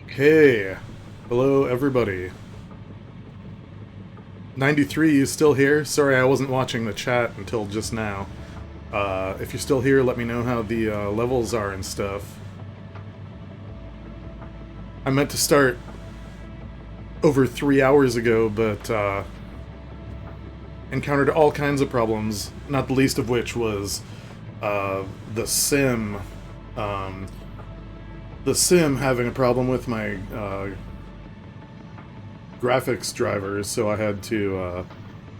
Hey, hello everybody. 93, you still here? Sorry I wasn't watching the chat until just now. If you're still here, let me know how the levels are and stuff. I meant to start over 3 hours ago, but encountered all kinds of problems, not the least of which was the sim. Um, the sim having a problem with my graphics drivers, so I had to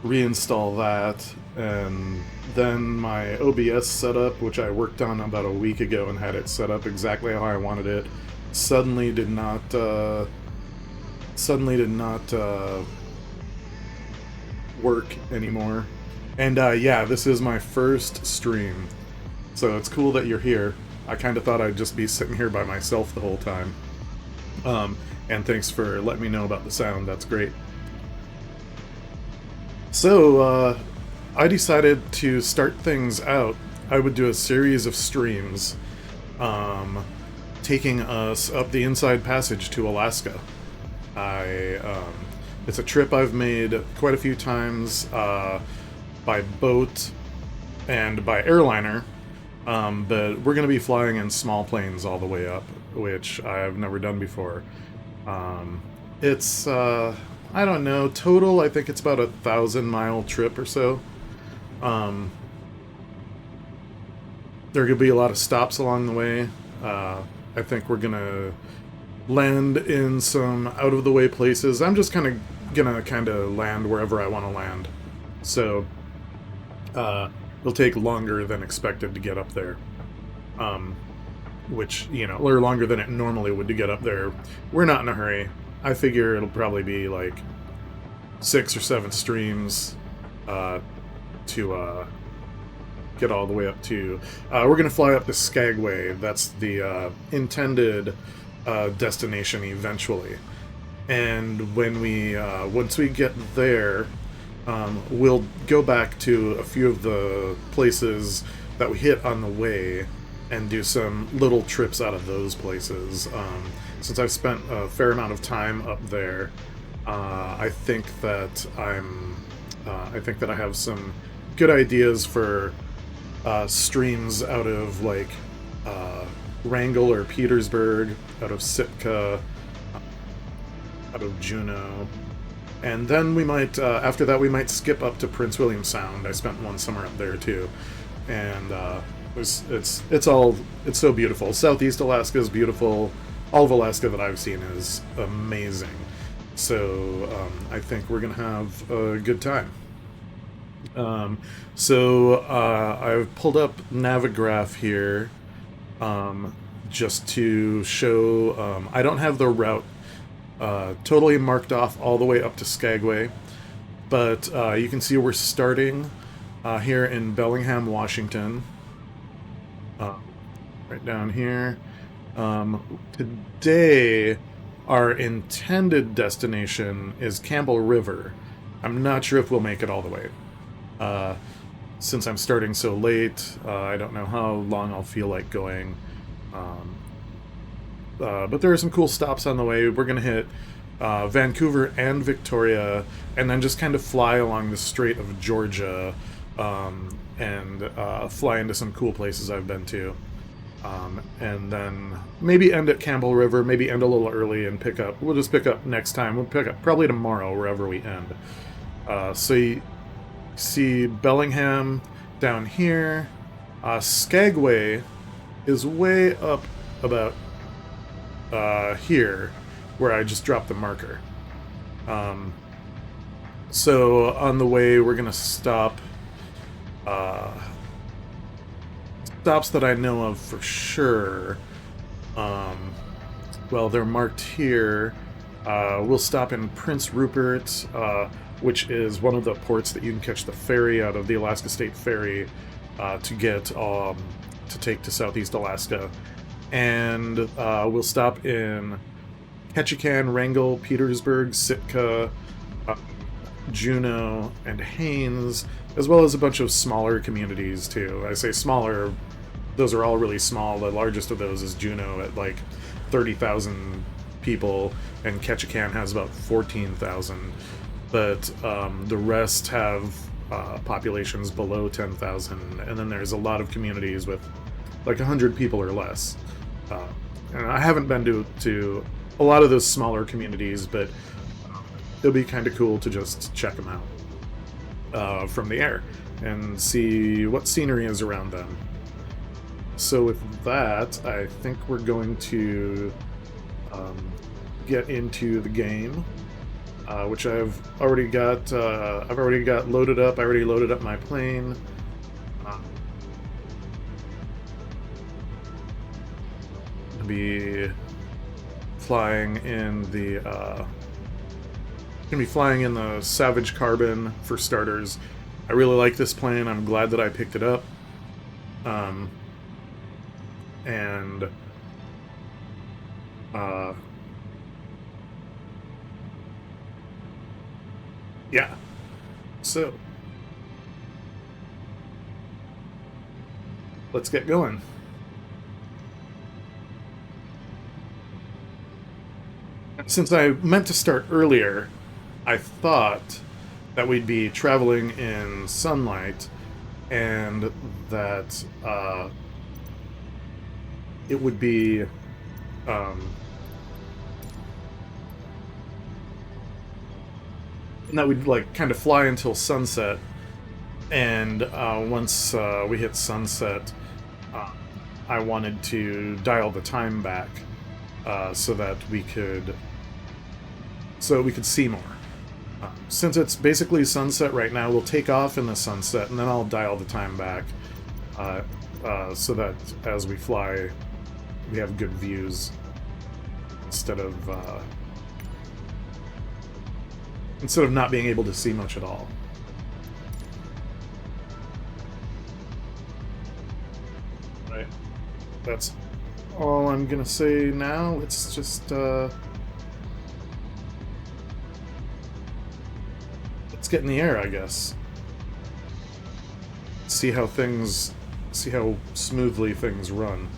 reinstall that, and then my OBS setup, which I worked on about a week ago and had it set up exactly how I wanted it, suddenly did not work anymore. And yeah, this is my first stream, so it's cool that you're here. I kind of thought I'd just be sitting here by myself the whole time. And thanks for letting me know about the sound. That's great. So, I decided to start things out. I would do a series of streams, taking us up the Inside Passage to Alaska. It's a trip I've made quite a few times, by boat and by airliner, but we're going to be flying in small planes all the way up, which I've never done before. It's, I don't know, total I think it's about 1,000-mile trip or so. There could be a lot of stops along the way. I think we're gonna land in some out-of-the-way places. I'm just gonna land wherever I want to land. So, it'll take longer than expected to get up there. Which, you know, or longer than it normally would to get up there. We're not in a hurry. I figure it'll probably be like 6 or 7 streams to get all the way up to... we're going to fly up to Skagway. That's the intended destination eventually. And when we once we get there, we'll go back to a few of the places that we hit on the way and do some little trips out of those places. Since I've spent a fair amount of time up there, I think that I have some good ideas for streams out of like Wrangell or Petersburg, out of Sitka, out of Juneau. And then we might, after that, we might skip up to Prince William Sound. I spent one summer up there too, and it's so beautiful. Southeast Alaska is beautiful. All of Alaska that I've seen is amazing. So I think we're gonna have a good time. I've pulled up Navigraph here, just to show. I don't have the route totally marked off all the way up to Skagway, but you can see we're starting here in Bellingham, Washington. Right down here. Today, our intended destination is Campbell River. I'm not sure if we'll make it all the way. Since I'm starting so late, I don't know how long I'll feel like going. But there are some cool stops on the way. We're going to hit Vancouver and Victoria, and then just kind of fly along the Strait of Georgia, and fly into some cool places I've been to. And then maybe end at Campbell River, maybe end a little early and pick up. We'll just pick up next time. We'll pick up probably tomorrow, wherever we end. So you see Bellingham down here. Skagway is way up about here, where I just dropped the marker. So on the way, we're going to stop... stops that I know of for sure. Well, they're marked here. We'll stop in Prince Rupert, which is one of the ports that you can catch the ferry out of, the Alaska State Ferry, to get to take to Southeast Alaska. And we'll stop in Ketchikan, Wrangell, Petersburg, Sitka, Juneau, and Haines, as well as a bunch of smaller communities too. I say smaller, those are all really small. The largest of those is Juneau at like 30,000 people, and Ketchikan has about 14,000. But the rest have populations below 10,000, and then there's a lot of communities with like 100 people or less. And I haven't been to a lot of those smaller communities, but it'll be kind of cool to just check them out from the air and see what scenery is around them. So with that, I think we're going to get into the game, which I've already got. I've already got loaded up. I already loaded up my plane. Be flying in the gonna be flying in the Savage Carbon for starters. I really like this plane. I'm glad that I picked it up. And yeah, so let's get going. Since I meant to start earlier, I thought that we'd be traveling in sunlight and that it would be and that we'd like kind of fly until sunset, and once we hit sunset, I wanted to dial the time back so that we could see more. Since it's basically sunset right now, we'll take off in the sunset, and then I'll dial the time back so that as we fly, we have good views instead of not being able to see much at all. Right. That's all I'm gonna say now. Let's just let's get in the air, I guess. See how smoothly things run.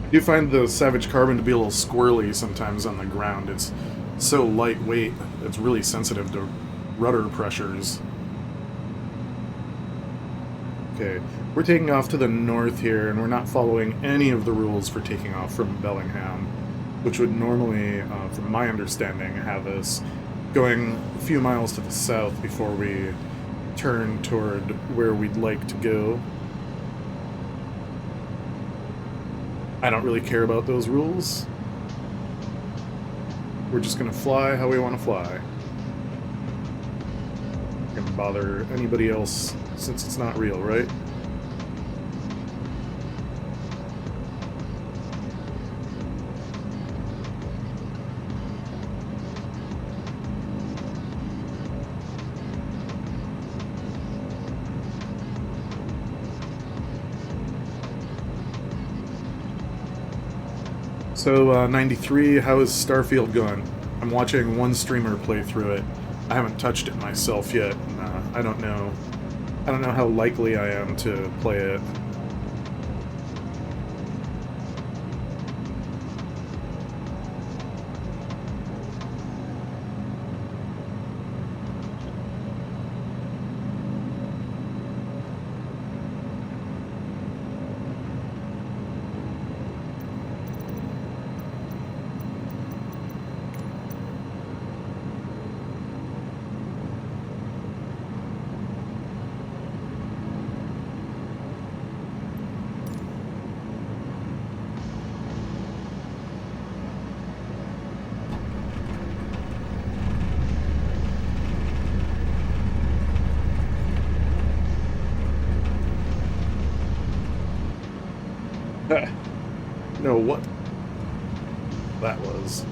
I do find the Savage Carbon to be a little squirrely sometimes on the ground. It's so lightweight, it's really sensitive to rudder pressures. Okay, we're taking off to the north here, and we're not following any of the rules for taking off from Bellingham, which would normally, from my understanding, have us going a few miles to the south before we turn toward where we'd like to go. I don't really care about those rules. We're just gonna fly how we want to fly. Not gonna bother anybody else since it's not real, right? So, 93, how is Starfield going? I'm watching one streamer play through it. I haven't touched it myself yet, and I don't know how likely I am to play it. No, what that was.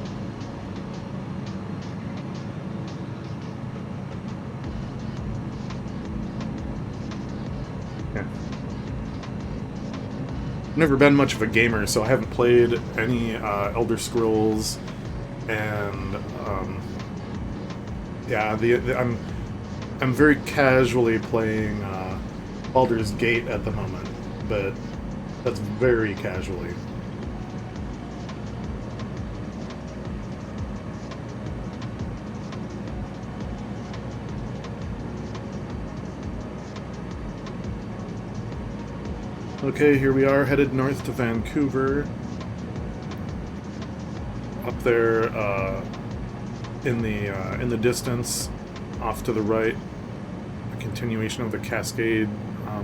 never been much of a gamer, so I haven't played any Elder Scrolls, and yeah, I'm very casually playing Baldur's Gate at the moment, but that's very casually. Okay, here we are, headed north to Vancouver. Up there, in the distance, off to the right, a continuation of the Cascade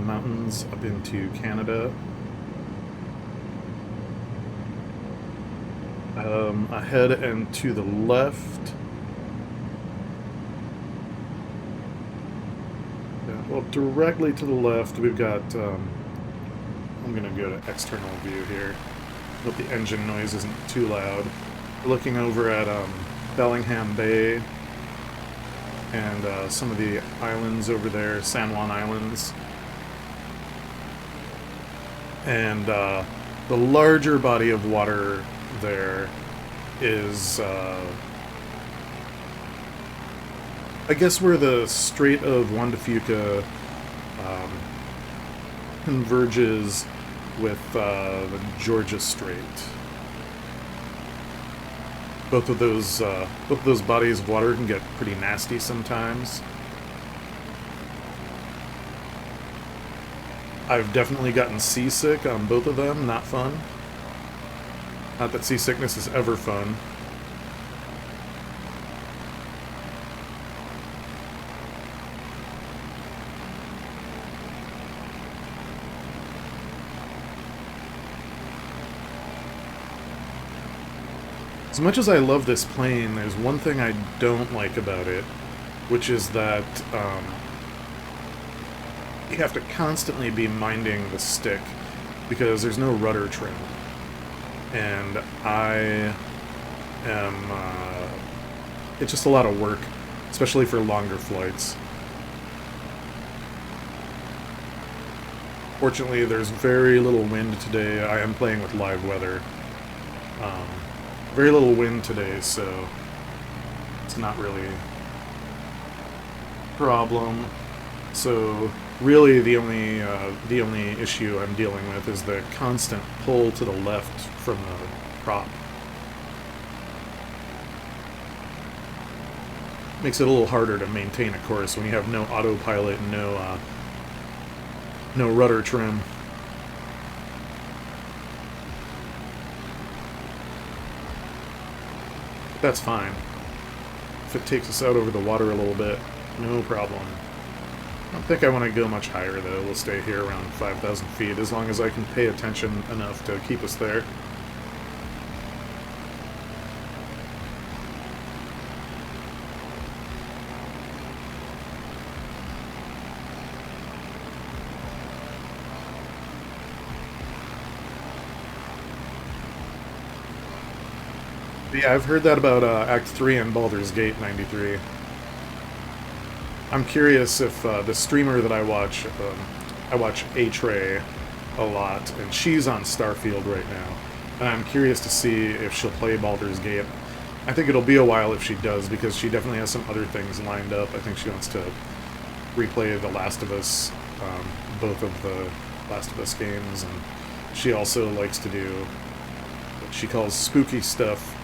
Mountains up into Canada. Ahead and to the left. Well, directly to the left, we've got. I'm gonna go to external view here. Hope the engine noise isn't too loud. We're looking over at Bellingham Bay and some of the islands over there, San Juan Islands. And the larger body of water there is, I guess, where the Strait of Juan de Fuca converges with the Georgia Strait. Both of those bodies of water can get pretty nasty sometimes. I've definitely gotten seasick on both of them. Not fun. Not that seasickness is ever fun. As much as I love this plane, there's one thing I don't like about it, which is that you have to constantly be minding the stick because there's no rudder trim. And I am... it's just a lot of work, especially for longer flights. Fortunately, there's very little wind today. I am playing with live weather. Very little wind today, so it's not really a problem. So really, the only issue I'm dealing with is the constant pull to the left from the prop. Makes it a little harder to maintain a course when you have no autopilot and no rudder trim. That's fine. If it takes us out over the water a little bit, no problem. I don't think I want to go much higher, though. We'll stay here around 5,000 feet, as long as I can pay attention enough to keep us there. Yeah, I've heard that about Act 3 and Baldur's Gate 93. I'm curious if the streamer that I watch A-Tray a lot, and she's on Starfield right now. And I'm curious to see if she'll play Baldur's Gate. I think it'll be a while if she does, because she definitely has some other things lined up. I think she wants to replay The Last of Us, both of the Last of Us games, and she also likes to do what she calls spooky stuff.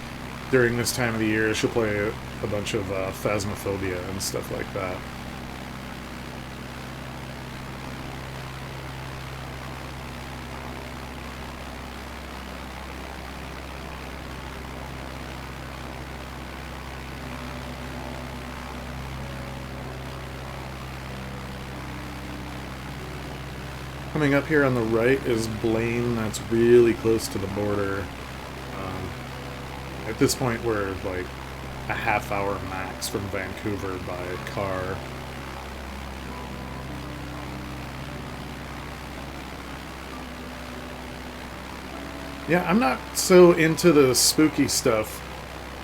During this time of the year, she'll play a bunch of Phasmophobia and stuff like that. Coming up here on the right is Blaine. That's really close to the border. At this point, we're like a half-hour max from Vancouver by car. Yeah, I'm not so into the spooky stuff.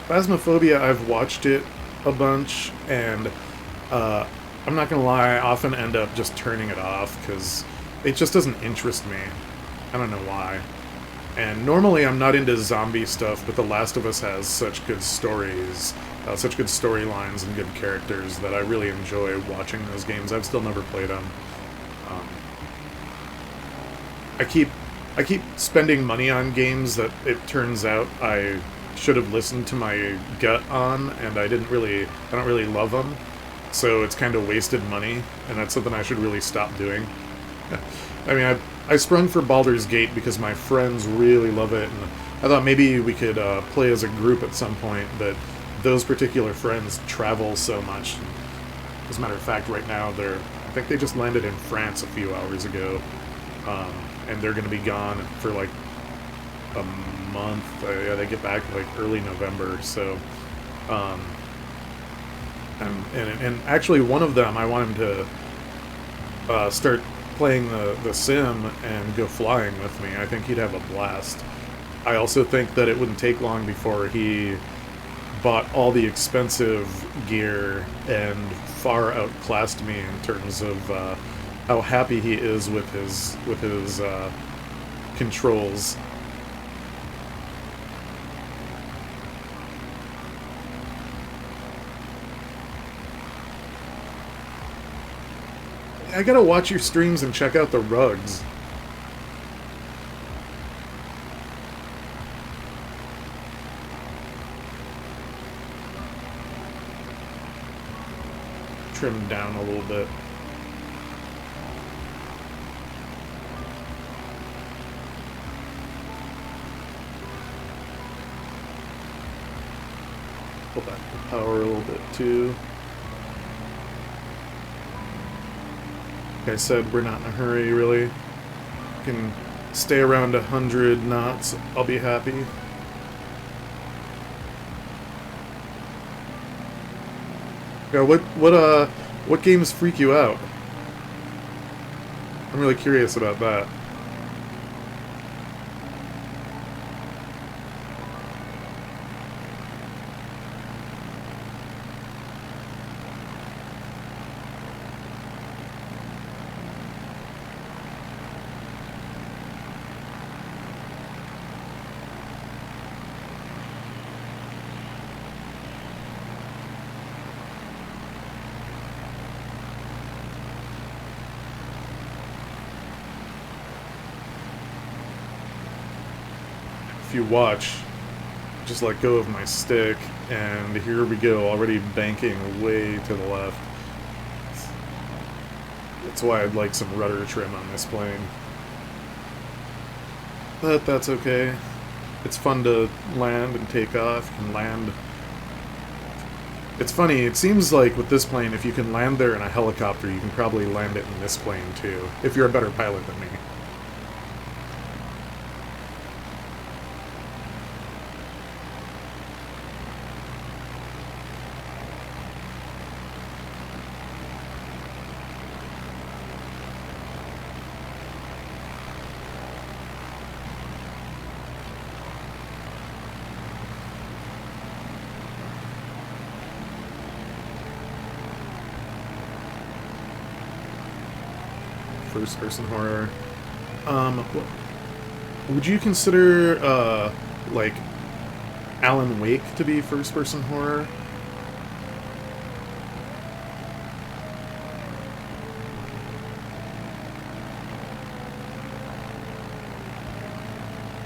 Phasmophobia, I've watched it a bunch, and I'm not gonna lie, I often end up just turning it off, because it just doesn't interest me. I don't know why. And normally I'm not into zombie stuff, but The Last of Us has such good stories, such good storylines and good characters that I really enjoy watching those games. I've still never played them. Um, I keep spending money on games that it turns out I should have listened to my gut on, and I don't really love them. So it's kind of wasted money, and that's something I should really stop doing. I mean, I sprung for Baldur's Gate because my friends really love it, and I thought maybe we could play as a group at some point, but those particular friends travel so much. As a matter of fact, right now, I think they just landed in France a few hours ago, and they're going to be gone for like a month. Yeah, they get back like early November, so... And actually, one of them, I want him to start playing the sim and go flying with me. I think he'd have a blast. I also think that it wouldn't take long before he bought all the expensive gear and far outclassed me in terms of how happy he is with his controls. I gotta watch your streams and check out the rugs. Trim down a little bit. Pull back the power a little bit too. Like I said, we're not in a hurry, really. We can stay around 100 knots. I'll be happy. Yeah, what games freak you out? I'm really curious about that. If you watch, just let go of my stick, and here we go, already banking way to the left. That's why I'd like some rudder trim on this plane. But that's okay. It's fun to land and take off, and land. It's funny, it seems like with this plane, if you can land there in a helicopter, you can probably land it in this plane too, if you're a better pilot than me. First-person horror. Would you consider, like, Alan Wake to be first-person horror?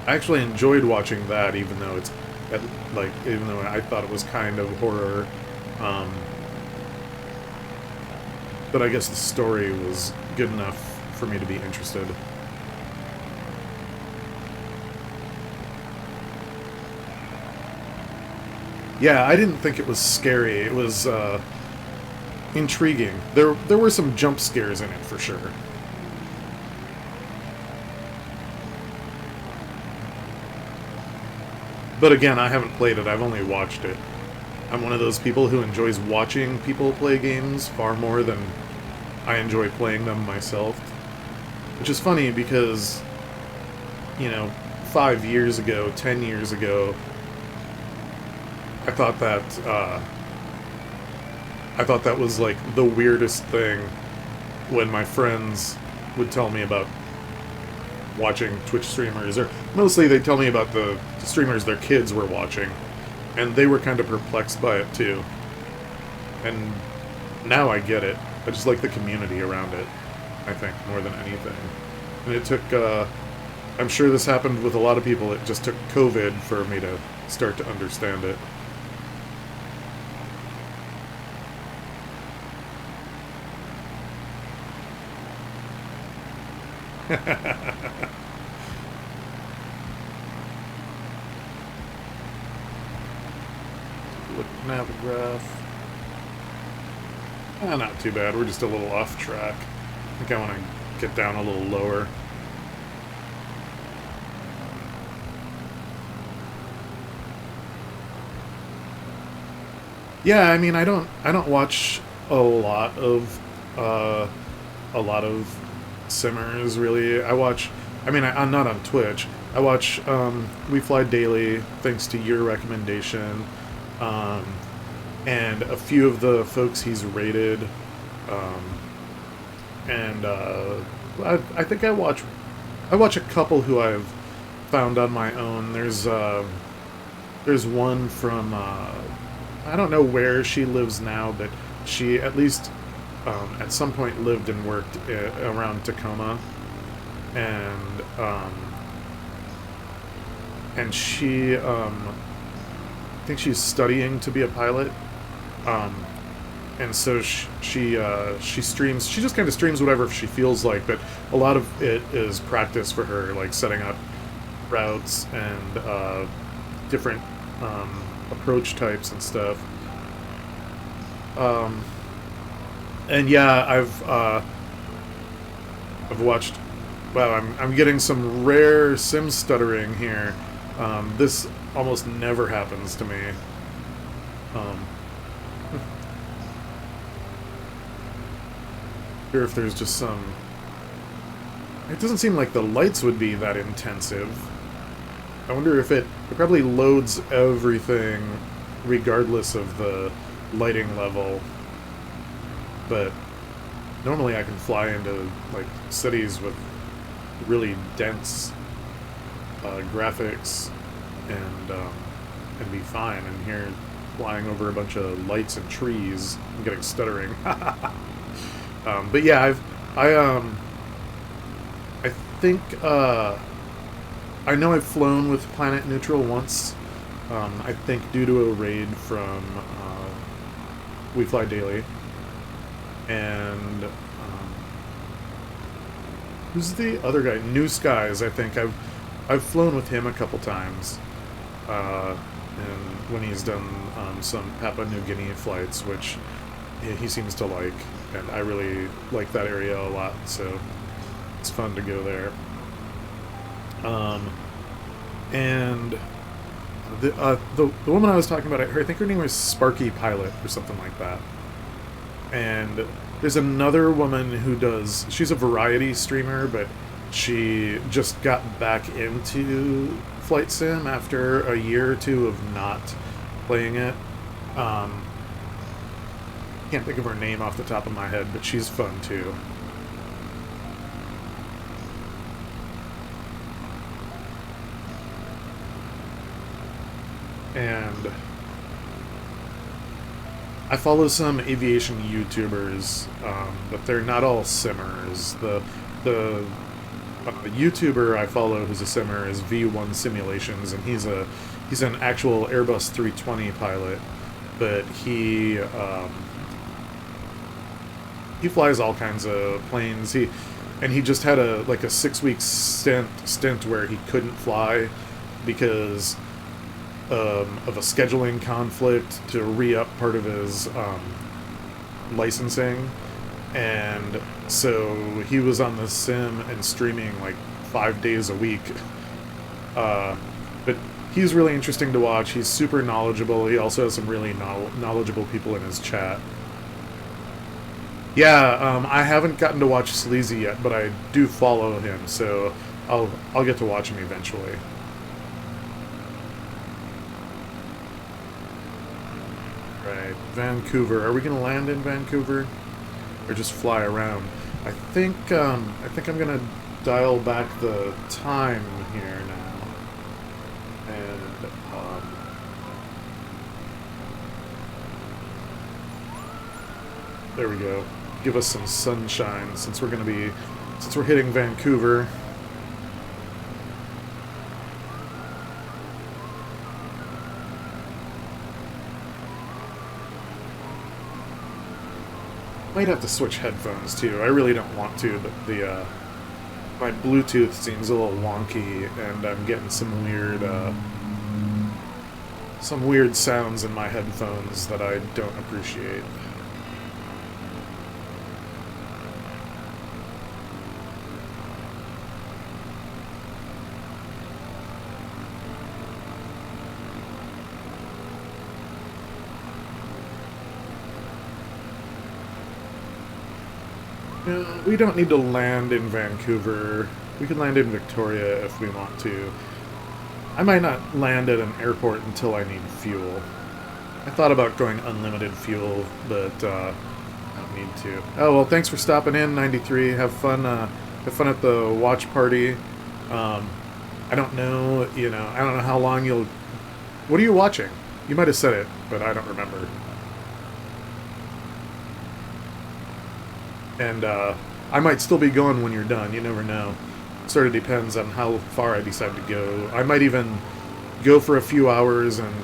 I actually enjoyed watching that, even though even though I thought it was kind of horror. But I guess the story was good enough for me to be interested. Yeah, I didn't think it was scary. It was intriguing. There were some jump scares in it for sure. But again, I haven't played it. I've only watched it. I'm one of those people who enjoys watching people play games far more than I enjoy playing them myself. Which is funny because, you know, 5 years ago, 10 years ago, I thought that was like the weirdest thing when my friends would tell me about watching Twitch streamers, or mostly they tell me about the streamers their kids were watching, and they were kind of perplexed by it too. And now I get it. I just like the community around it, I think, more than anything. And it took, I'm sure this happened with a lot of people, it just took COVID for me to start to understand it. Look, Navigraph. Not too bad. We're just a little off track. I think I want to get down a little lower. Yeah, I mean, I don't watch a lot of simmers really. I'm not on Twitch. I watch We Fly Daily, thanks to your recommendation, and a few of the folks he's rated, and I think I watch a couple who I've found on my own. There's one from I don't know where she lives now, but she at least at some point lived and worked around Tacoma, and she I think she's studying to be a pilot, and so she streams. She just kind of streams whatever she feels like, but a lot of it is practice for her, like setting up routes and different approach types and stuff. And yeah, I've watched. Wow, I'm getting some rare sim stuttering here. This almost never happens to me. Sure if there's just some. It doesn't seem like the lights would be that intensive. I wonder if it probably loads everything regardless of the lighting level. But normally I can fly into like cities with really dense graphics and be fine. And here, flying over a bunch of lights and trees, I'm getting stuttering. But yeah, I think I know I've flown with Planet Neutral once. I think due to a raid from We Fly Daily. And who's the other guy? New Skies, I think. I've flown with him a couple times. And when he's done some Papua New Guinea flights, which he seems to like, and I really like that area a lot, so it's fun to go there. And the woman I was talking about, I think her name was Sparky Pilot or something like that. And there's another woman who she's a variety streamer, but she just got back into Flight Sim after a year or two of not playing it. Can't think of her name off the top of my head, but she's fun too. And I follow some aviation YouTubers, but they're not all simmers. The YouTuber I follow who's a simmer is V1 Simulations, and he's an actual Airbus 320 pilot, but he flies all kinds of planes. He just had a 6-week stint where he couldn't fly because of a scheduling conflict to re-up part of his licensing, and so he was on the sim and streaming like 5 days a week. But he's really interesting to watch. He's super knowledgeable. He also has some really knowledgeable people in his chat. Yeah, I haven't gotten to watch Sleazy yet, but I do follow him, so I'll get to watch him eventually. Right, Vancouver. Are we gonna land in Vancouver, or just fly around? I think I'm gonna dial back the time here now. And, there we go. Give us some sunshine since we're hitting Vancouver. Might have to switch headphones too. I really don't want to, but the my Bluetooth seems a little wonky, and I'm getting some weird sounds in my headphones that I don't appreciate. We don't need to land in Vancouver. We can land in Victoria if we want to. I might not land at an airport until I need fuel. I thought about going unlimited fuel, but I don't need to. Oh, well, thanks for stopping in, 93. Have fun at the watch party. I don't know, I don't know how long you'll... What are you watching? You might have said it, but I don't remember. And I might still be going when you're done. You never know. Sort of depends on how far I decide to go. I might even go for a few hours and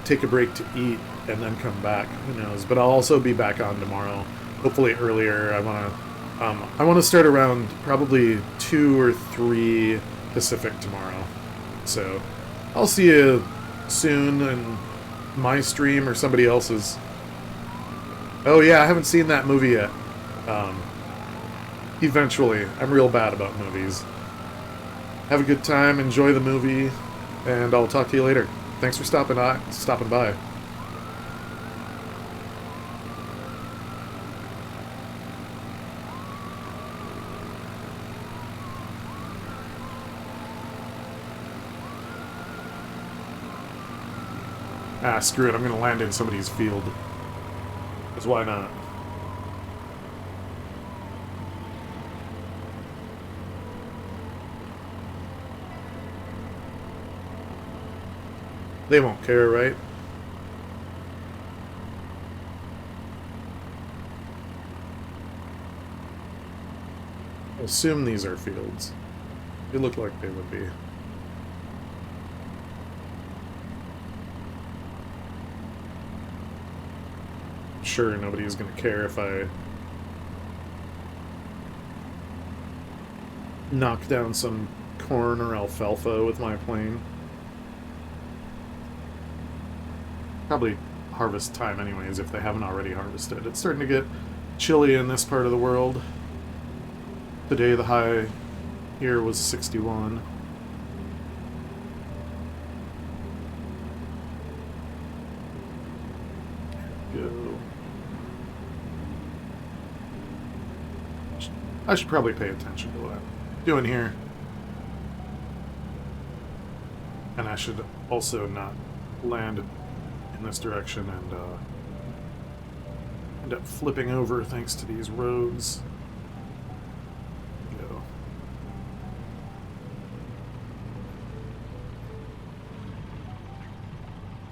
take a break to eat and then come back. Who knows? But I'll also be back on tomorrow. Hopefully earlier. I want to start around probably 2 or 3 Pacific tomorrow. So I'll see you soon in my stream or somebody else's. Oh yeah, I haven't seen that movie yet. Eventually. I'm real bad about movies. Have a good time, enjoy the movie, and I'll talk to you later. Thanks for stopping by. Ah, screw it, I'm gonna land in somebody's field. Because why not? They won't care, right? I assume these are fields. They look like they would be. Sure, nobody's gonna care if I knock down some corn or alfalfa with my plane. Probably harvest time anyways, if they haven't already harvested. It's starting to get chilly in this part of the world. Today the high here was 61. Go. I should probably pay attention to what I'm doing here. And I should also not land in this direction and end up flipping over thanks to these roads. Go.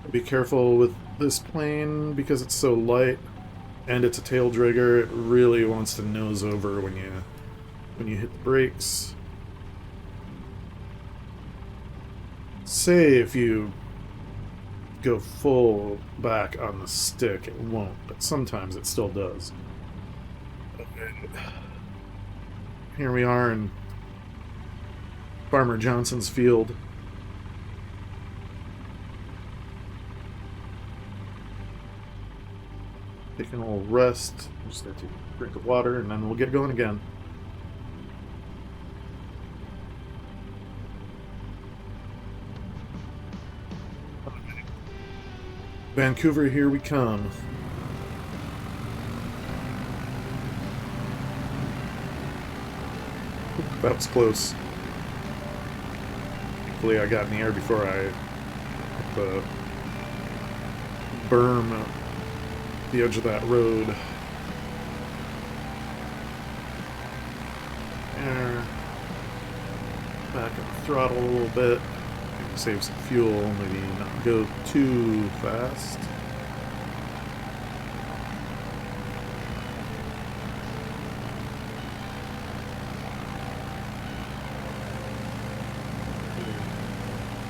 Be careful with this plane because it's so light and it's a tail dragger. It really wants to nose over when you hit the brakes. Say if you go full back on the stick, it won't, but sometimes it still does. Okay. Here we are in Farmer Johnson's field. Taking a little rest. Just got to drink of water and then we'll get going again. Vancouver, here we come. That was close. Hopefully I got in the air before I hit the berm at the edge of that road. back up the throttle a little bit. Maybe save some fuel, maybe not go too fast.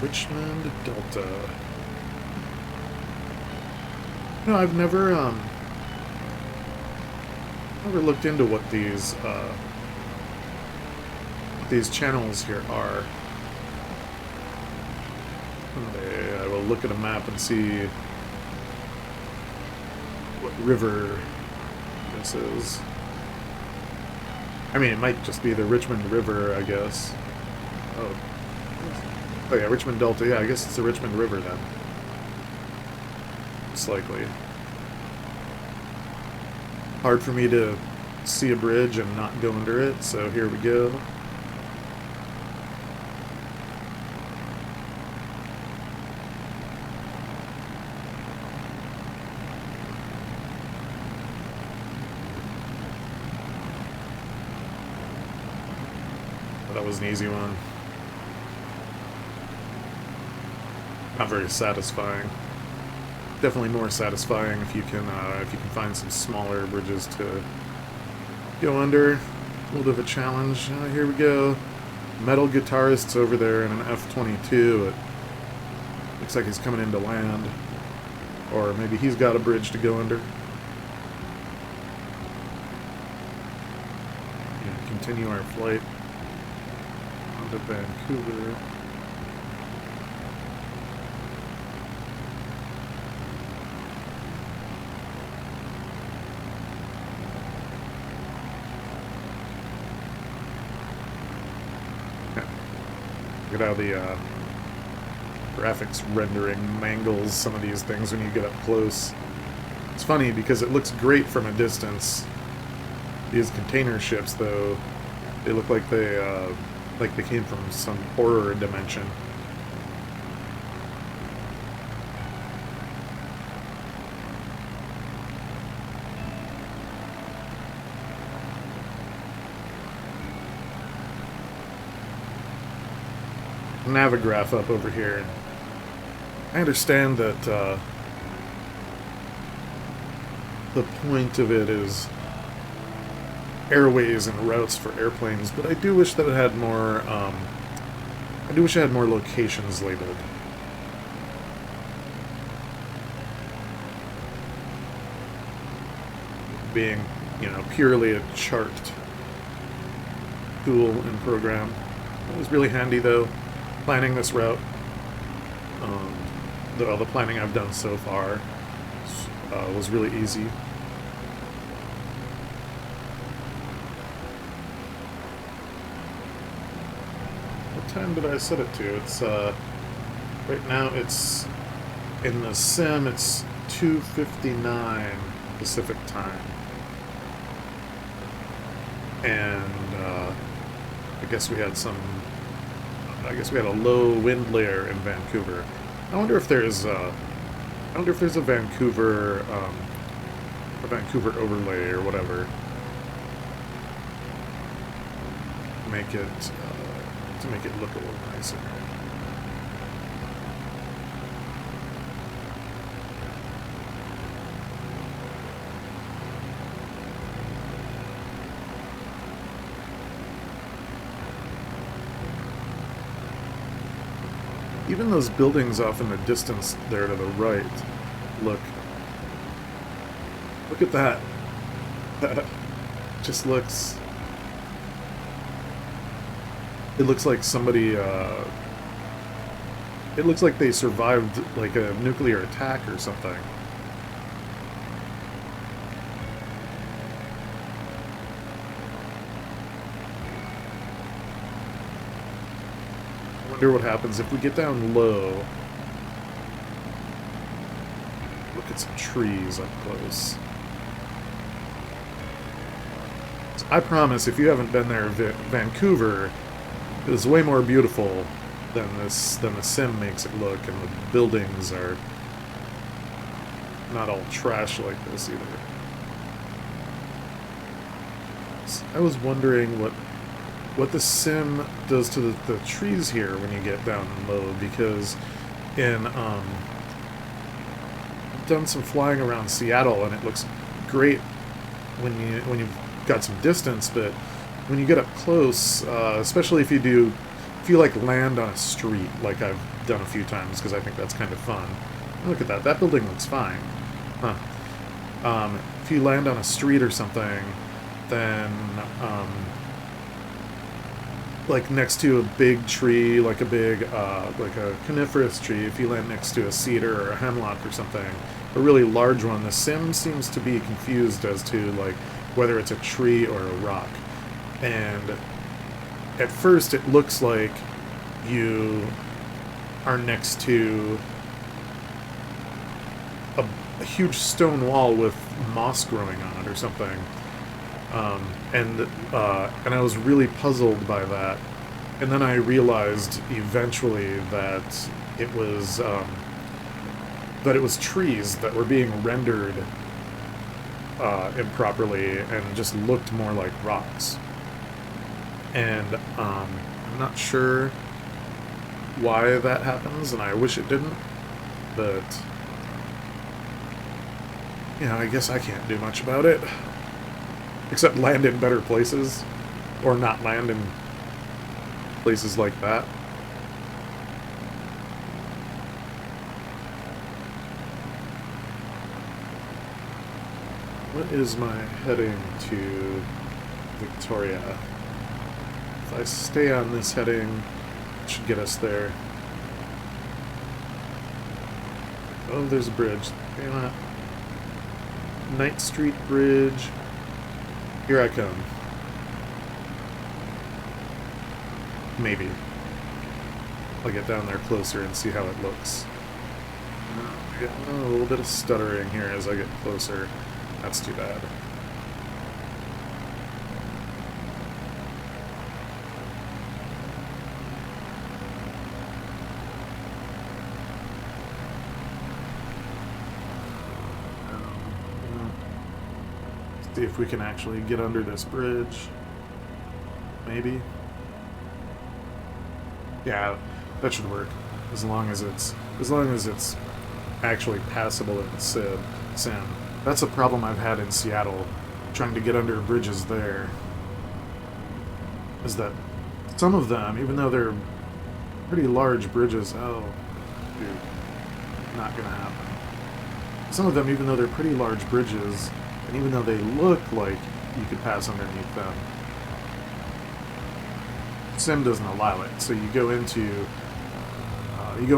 Richmond Delta. No, I've never looked into what these channels here are. I will look at a map and see what river this is. I mean, it might just be the Richmond River, I guess. Oh yeah, Richmond Delta. Yeah, I guess it's the Richmond River then. Most likely. Hard for me to see a bridge and not go under it, so here we go. Oh, that was an easy one. Not very satisfying. Definitely more satisfying if you can find some smaller bridges to go under. A little bit of a challenge. Here we go. Metal guitarist's over there in an F-22. It looks like he's coming into land, or maybe he's got a bridge to go under. And continue our flight on to Vancouver. Look at how the graphics rendering mangles some of these things when you get up close. It's funny because it looks great from a distance. These container ships, though, they look like they came from some horror dimension. Navigraph up over here. I understand that the point of it is airways and routes for airplanes, but I do wish that it had more. I do wish it had more locations labeled. Being, you know, purely a chart tool and program. It was really handy though. Planning this route, the planning I've done so far was really easy. What time did I set it to? It's right now it's in the sim. It's 2:59 Pacific time, and I guess we had a low wind layer in Vancouver. I wonder if there's a Vancouver overlay or whatever. To make it look a little nicer. Even those buildings off in the distance there to the right, look at that. That just looks... It looks like somebody, it looks like they survived, like, a nuclear attack or something. I wonder what happens if we get down low. Look at some trees up close. So I promise, if you haven't been there, Vancouver is way more beautiful than the sim makes it look, and the buildings are not all trash like this either. So I was wondering what what the sim does to the trees here when you get down low, because in I've done some flying around Seattle and it looks great when you've got some distance, but when you get up close, especially if you like land on a street, like I've done a few times, because I think that's kind of fun. Look at that building looks fine. Huh. If you land on a street or something, then like next to a big tree, like a coniferous tree, if you land next to a cedar or a hemlock or something, a really large one, the sim seems to be confused as to like whether it's a tree or a rock. And at first it looks like you are next to a huge stone wall with moss growing on it or something. And I was really puzzled by that. And then I realized eventually that it was trees that were being rendered improperly and just looked more like rocks. And I'm not sure why that happens, and I wish it didn't, but you know, I guess I can't do much about it. Except land in better places, or not land in places like that. What is my heading to Victoria? If I stay on this heading, it should get us there. Oh, there's a bridge. Damn it. Knight Street Bridge. Here I come. Maybe. I'll get down there closer and see how it looks. A little bit of stuttering here as I get closer. That's too bad. See if we can actually get under this bridge. Maybe. Yeah, that should work. As long as it's actually passable in the sim. That's a problem I've had in Seattle, trying to get under bridges there. Is that some of them, even though they're pretty large bridges, oh, dude, not gonna happen. Some of them, even though they're pretty large bridges, and even though they look like you could pass underneath them, sim doesn't allow it. So you go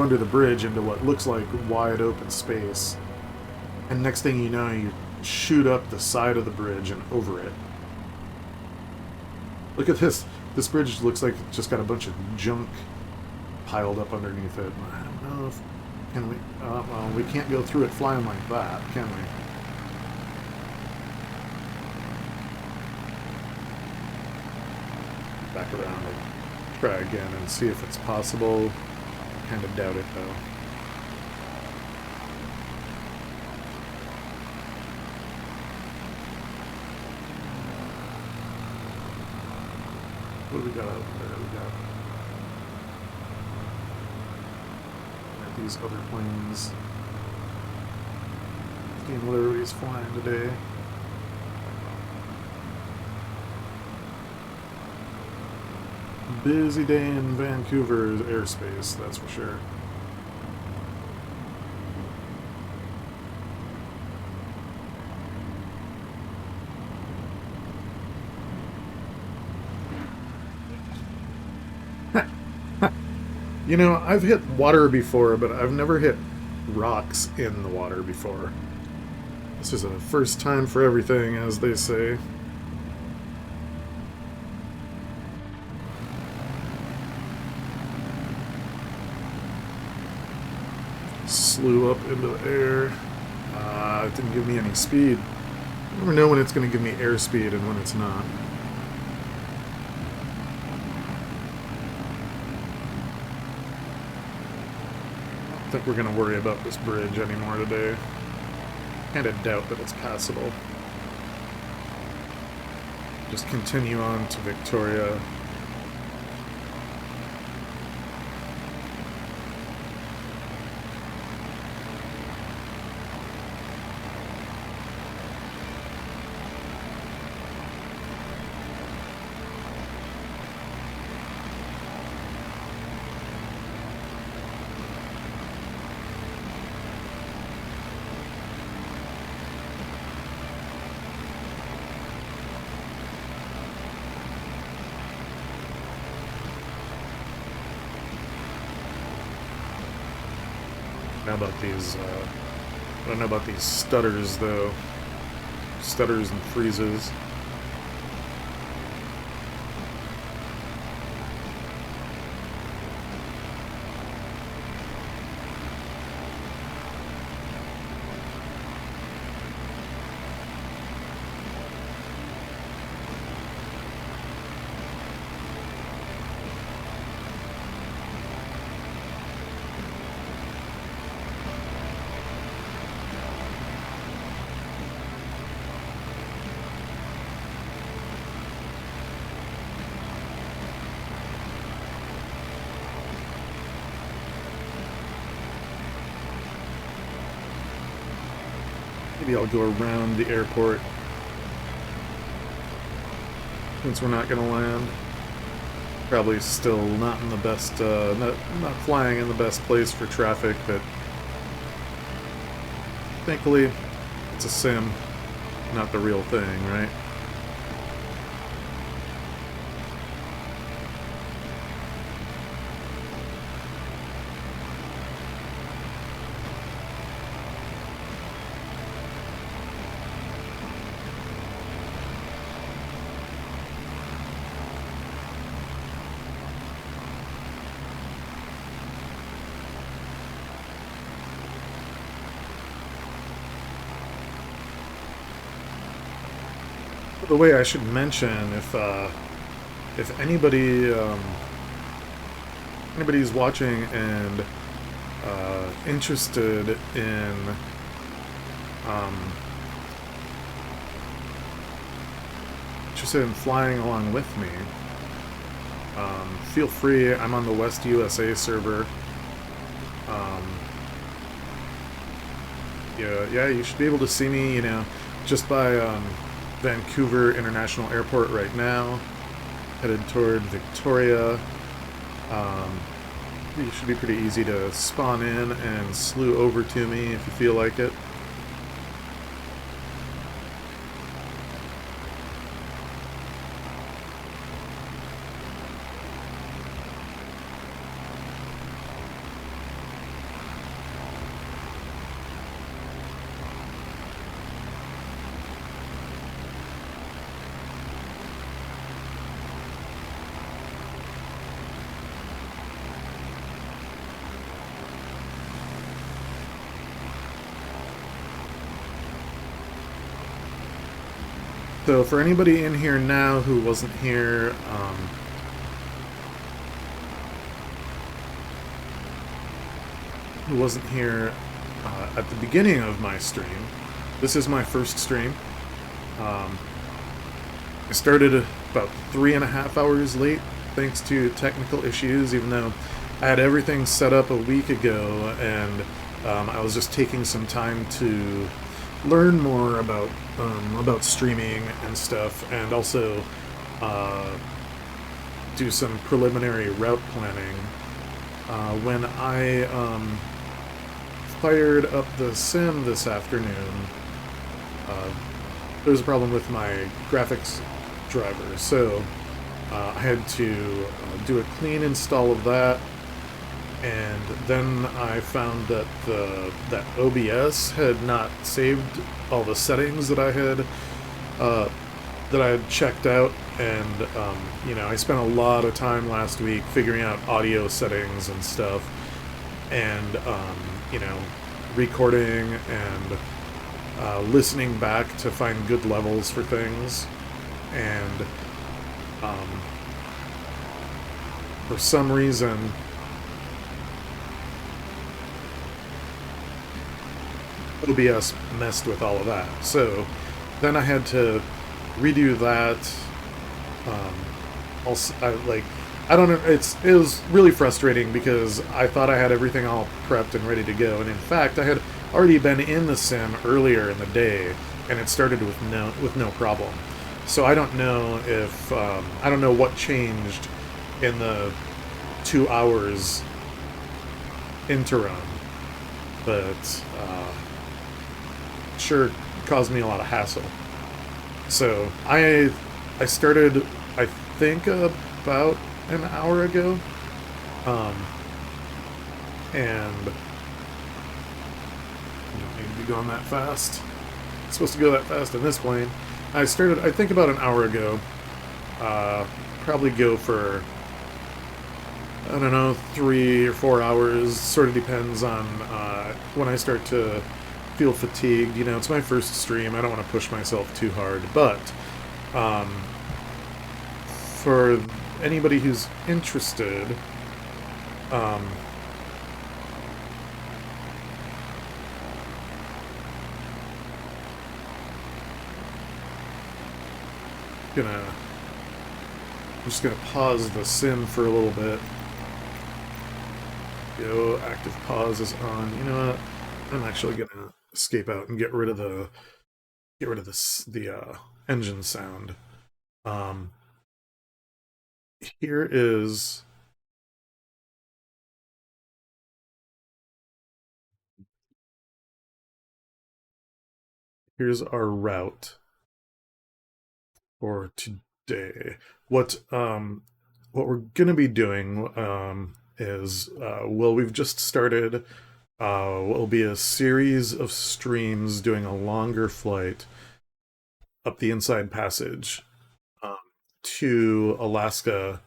under the bridge into what looks like wide open space, and next thing you know, you shoot up the side of the bridge and over it. Look at this. This bridge looks like it's just got a bunch of junk piled up underneath it. I don't know if... Can we... well, we can't go through it flying like that, can we? Back around and try again and see if it's possible. Kind of doubt it, though. What do we got out there? We got these other planes. Seeing what everybody's flying today. Busy day in Vancouver's airspace, that's for sure. You know, I've hit water before, but I've never hit rocks in the water before. This is a first time for everything, as they say. Slew up into the air. It didn't give me any speed. I never know when it's going to give me airspeed and when it's not. I don't think we're going to worry about this bridge anymore today. Kind of doubt that it's passable. Just continue on to Victoria. Now about these, I don't know about these stutters though. Stutters and freezes. Maybe I'll go around the airport since we're not going to land. Probably still not in the best, not flying in the best place for traffic, but thankfully it's a sim, not the real thing, right? The way I should mention, if anybody anybody's watching and interested in flying along with me, feel free. I'm on the West USA server. Yeah, you should be able to see me, you know, just by Vancouver International Airport right now, headed toward Victoria. It should be pretty easy to spawn in and slew over to me if you feel like it. So for anybody in here now who wasn't here, at the beginning of my stream, this is my first stream. I started about 3.5 hours late thanks to technical issues, even though I had everything set up a week ago, and I was just taking some time to learn more about streaming and stuff, and also do some preliminary route planning. When I fired up the sim this afternoon, there was a problem with my graphics driver, so I had to do a clean install of that. And then I found that that OBS had not saved all the settings that I had checked out, and you know, I spent a lot of time last week figuring out audio settings and stuff, and you know, recording and listening back to find good levels for things, and for some reason OBS messed with all of that. So then I had to redo that. I don't know, it was really frustrating because I thought I had everything all prepped and ready to go, and in fact I had already been in the sim earlier in the day, and it started with no problem. So I don't know if I don't know what changed in the 2 hours interim, but sure caused me a lot of hassle. So I started, I think, about an hour ago, and be going that fast. It's supposed to go that fast in this plane. I started, I think, about an hour ago. Probably go for, I don't know, 3 or 4 hours. Sort of depends on when I start to feel fatigued. You know, it's my first stream. I don't want to push myself too hard. But um, for anybody who's interested, um, I'm just gonna pause the sim for a little bit. Go, active pause is on. You know what? I'm actually gonna escape out and get rid of the engine sound. Um, here is here's our route for today. What we're gonna be doing is well, we've just started. Will be a series of streams doing a longer flight up the Inside Passage um, to Alaska,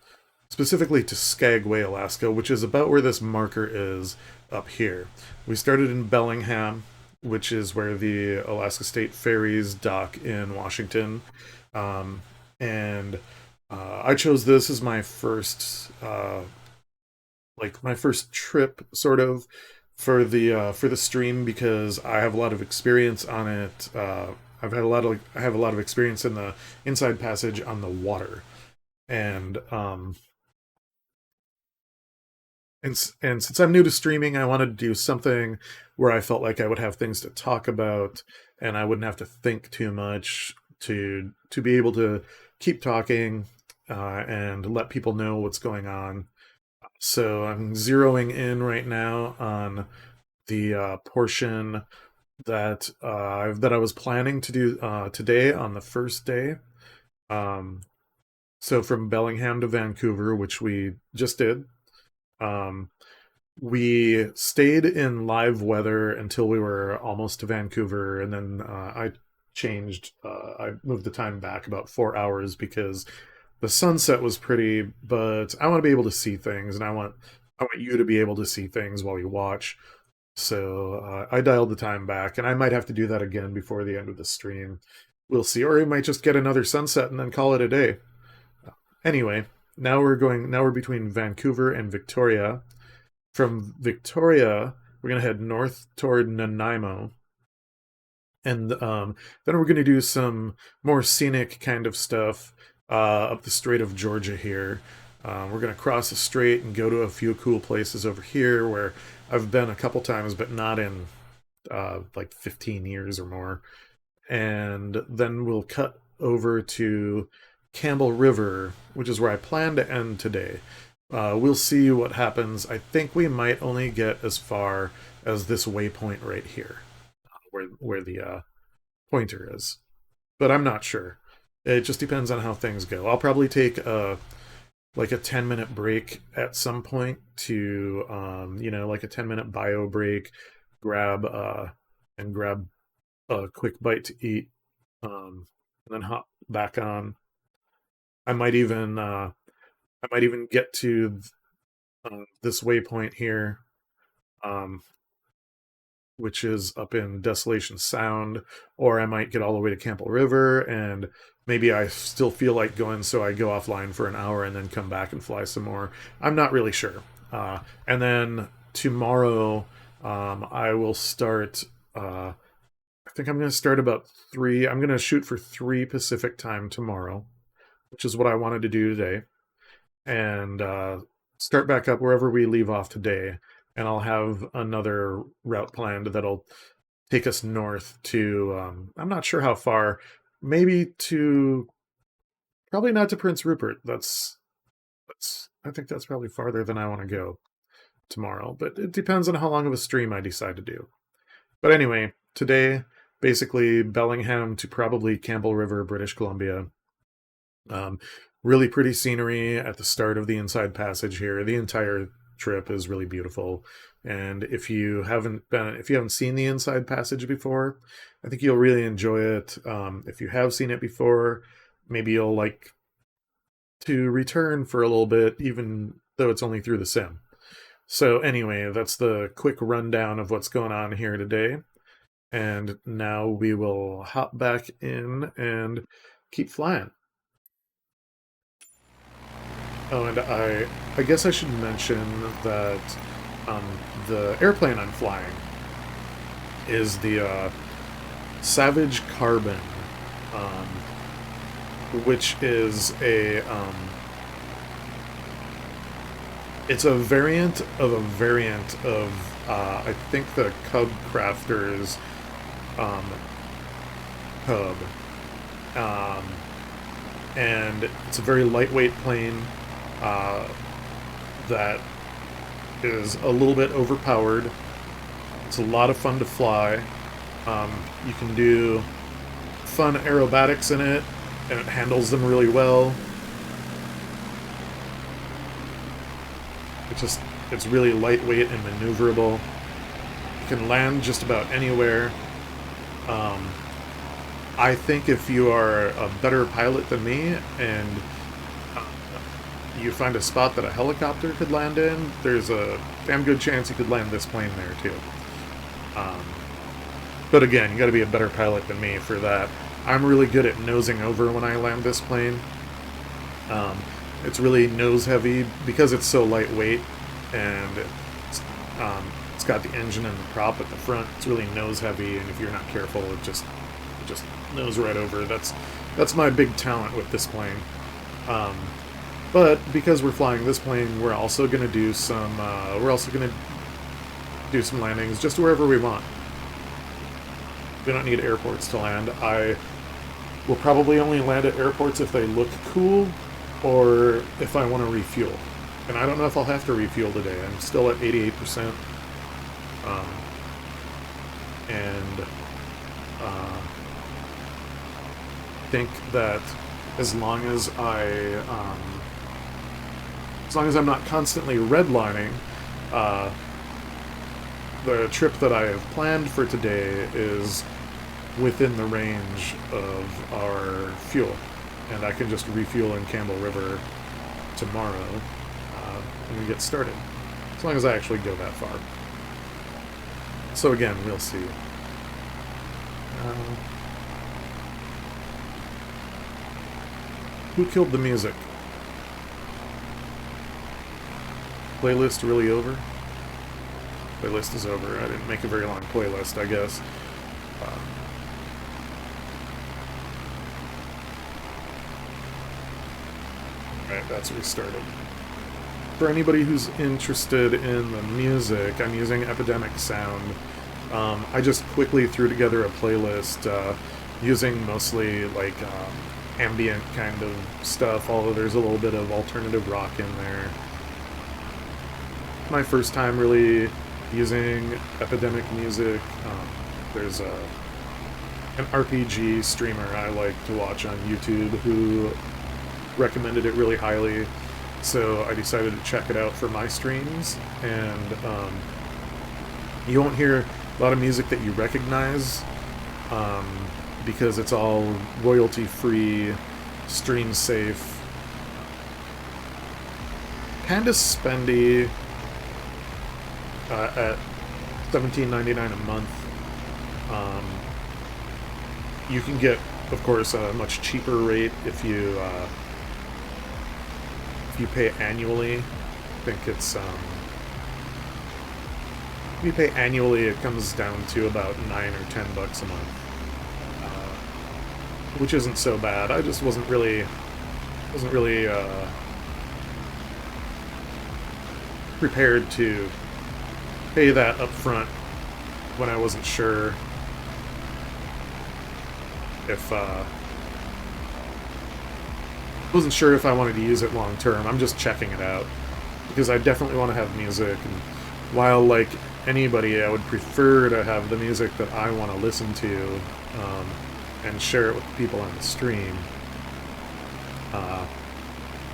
specifically to Skagway, Alaska, which is about where this marker is up here. We started in Bellingham, which is where the Alaska State Ferries dock in Washington. And I chose this as my first, my first trip, sort of, for the stream because I have a lot of experience on it. I have a lot of experience in the Inside Passage on the water, and and since I'm new to streaming, I wanted to do something where I felt like I would have things to talk about, and I wouldn't have to think too much to be able to keep talking and let people know what's going on. So I'm zeroing in right now on the portion that I was planning to do today on the first day. Um, so from Bellingham to Vancouver, which we just did. Um, we stayed in live weather until we were almost to Vancouver, and then I moved the time back about 4 hours because the sunset was pretty, but I want to be able to see things, and I want you to be able to see things while you watch. So I dialed the time back, and I might have to do that again before the end of the stream. We'll see, or we might just get another sunset and then call it a day. Anyway, now we're between Vancouver and Victoria. From Victoria, we're gonna head north toward Nanaimo, and then we're gonna do some more scenic kind of stuff up the Strait of Georgia here. We're gonna cross the strait and go to a few cool places over here where I've been a couple times, but not in like 15 years or more. And then we'll cut over to Campbell River, which is where I plan to end today. We'll see what happens. I think we might only get as far as this waypoint right here, where the pointer is, but I'm not sure. It just depends on how things go. I'll probably take like a 10-minute break at some point to like a 10-minute bio break, grab grab a quick bite to eat, and then hop back on. I might even get to this waypoint here, um, which is up in Desolation Sound, or I might get all the way to Campbell River, and maybe I still feel like going, so I go offline for an hour and then come back and fly some more. I'm not really sure. And then tomorrow, I will start. I think I'm going to start about 3. I'm going to shoot for 3 Pacific time tomorrow, which is what I wanted to do today, and start back up wherever we leave off today. And I'll have another route planned that'll take us north to, I'm not sure how far, maybe to, probably not to Prince Rupert. I think that's probably farther than I want to go tomorrow, but it depends on how long of a stream I decide to do. But anyway, today, basically Bellingham to probably Campbell River, British Columbia. Really pretty scenery at the start of the Inside Passage here. The entire trip is really beautiful. And if you haven't seen the Inside Passage before, I think you'll really enjoy it. If you have seen it before, maybe you'll like to return for a little bit, even though it's only through the sim. So anyway, that's the quick rundown of what's going on here today. And now we will hop back in and keep flying. Oh, and I guess I should mention that the airplane I'm flying is the Savage Carbon, which is it's a variant of I think the Cub Crafters Cub, and it's a very lightweight plane that is a little bit overpowered. It's a lot of fun to fly. You can do fun aerobatics in it, and it handles them really well. It's really lightweight and maneuverable. You can land just about anywhere. I think if you are a better pilot than me and you find a spot that a helicopter could land in, there's a damn good chance you could land this plane there too. But again, you gotta be a better pilot than me for that. I'm really good at nosing over when I land this plane. It's really nose heavy because it's so lightweight, and it's got the engine and the prop at the front. It's really nose heavy, and if you're not careful, it just nose right over. That's my big talent with this plane. But because we're flying this plane, we're also gonna do some landings just wherever we want. We don't need airports to land. I will probably only land at airports if they look cool, or if I want to refuel. And I don't know if I'll have to refuel today. I'm still at 88%. And think that as long as I'm not constantly redlining, the trip that I have planned for today is within the range of our fuel, and I can just refuel in Campbell River tomorrow when we get started, as long as I actually go that far. So again, we'll see. Who killed the music? Playlist really over? Playlist is over. I didn't make a very long playlist, I guess. Right, that's restarted. For anybody who's interested in the music, I'm using Epidemic Sound. I just quickly threw together a playlist using mostly like ambient kind of stuff, although there's a little bit of alternative rock in there. My first time really using Epidemic music. There's an RPG streamer I like to watch on YouTube who recommended it really highly, so I decided to check it out for my streams. And you won't hear a lot of music that you recognize because it's all royalty-free, stream-safe, kind of spendy at $17.99 a month. You can get, of course, a much cheaper rate if you pay annually. I think it's if you pay annually, it comes down to about $9 or $10 a month, which isn't so bad. I just wasn't really prepared to pay that up front when I wasn't sure if I wanted to use it long term. I'm just checking it out because I definitely want to have music, and while like anybody, I would prefer to have the music that I want to listen to and share it with the people on the stream.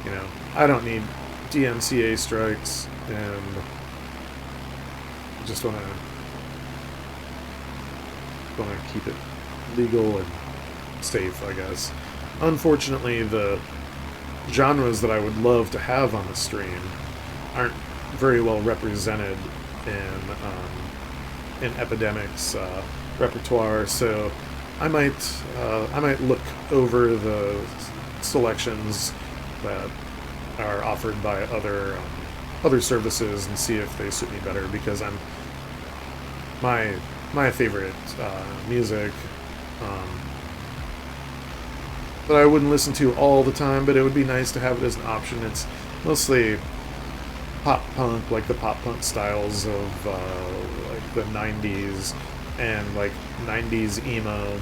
You know, I don't need DMCA strikes. and just want to keep it legal and safe, I guess. Unfortunately, the genres that I would love to have on the stream aren't very well represented in Epidemic's repertoire, so I might look over the selections that are offered by other services and see if they suit me better, because my favorite music that I wouldn't listen to all the time, but it would be nice to have it as an option. It's mostly pop punk, like the pop punk styles of like the 90s and like 90s emo,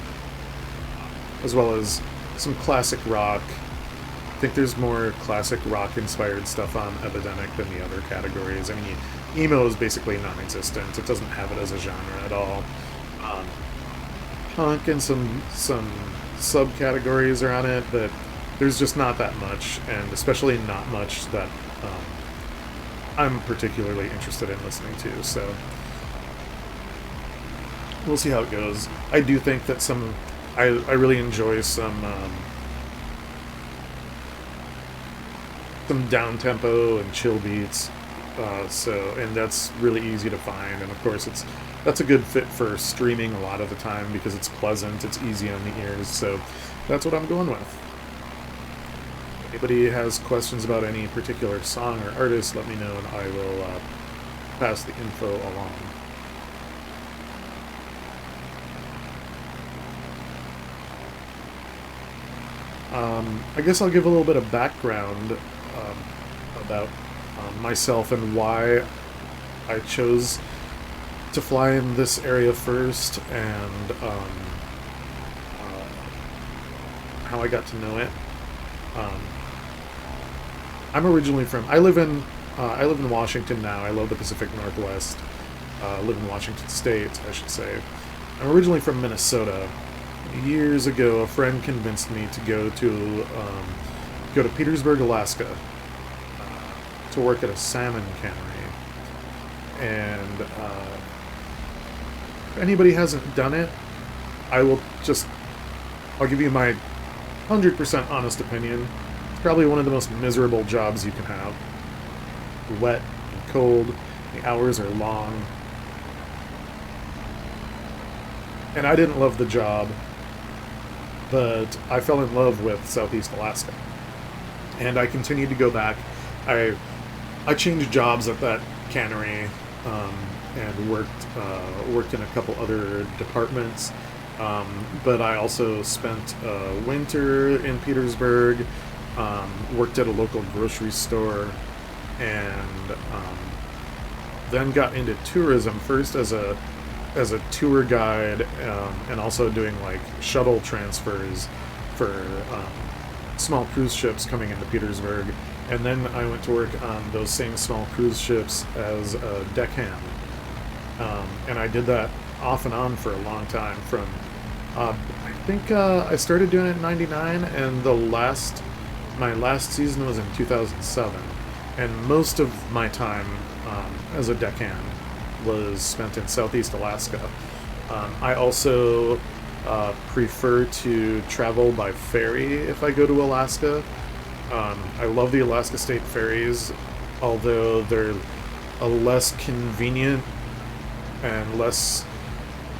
as well as some classic rock. I think there's more classic rock inspired stuff on Epidemic than the other categories. I mean, emo is basically non-existent. It doesn't have it as a genre at all. Punk and some subcategories are on it, but there's just not that much, and especially not much that I'm particularly interested in listening to, so we'll see how it goes. I do think that I really enjoy some down-tempo and chill beats, and that's really easy to find, and of course that's a good fit for streaming a lot of the time because it's pleasant, it's easy on the ears, so that's what I'm going with. Anybody has questions about any particular song or artist, let me know and I will pass the info along. I guess I'll give a little bit of background about myself and why I chose to fly in this area first, and how I got to know it. I'm originally from. I live in Washington now. I love the Pacific Northwest. Live in Washington State, I should say. I'm originally from Minnesota. Years ago, a friend convinced me to go to Petersburg, Alaska, to work at a salmon cannery. And if anybody hasn't done it, I'll give you my 100% honest opinion. It's probably one of the most miserable jobs you can have. Wet and cold, the hours are long. And I didn't love the job, but I fell in love with Southeast Alaska. And I continued to go back. I changed jobs at that cannery, and worked in a couple other departments. But I also spent a winter in Petersburg, worked at a local grocery store, and then got into tourism first as a tour guide, and also doing like shuttle transfers for small cruise ships coming into Petersburg. And then I went to work on those same small cruise ships as a deckhand. And I did that off and on for a long time. From I think I started doing it in '99, and my last season was in 2007. And most of my time as a deckhand was spent in Southeast Alaska. I also prefer to travel by ferry if I go to Alaska. I love the Alaska State ferries, although they're a less convenient and less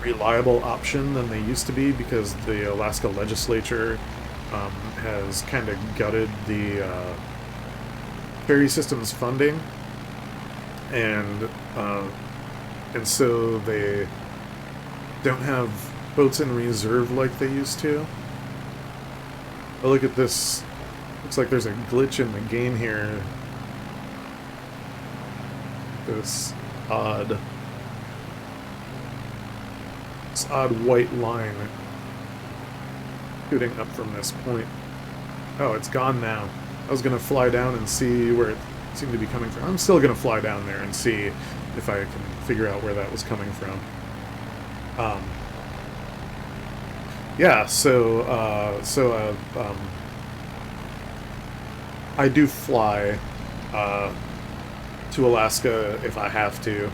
reliable option than they used to be, because the Alaska legislature has kind of gutted the ferry system's funding, and so they don't have boats in reserve like they used to. Oh, look at this. Looks like there's a glitch in the game here. This odd white line shooting up from this point. Oh, it's gone now. I was going to fly down and see where it seemed to be coming from. I'm still going to fly down there and see if I can figure out where that was coming from. Yeah, so I do fly to Alaska if I have to.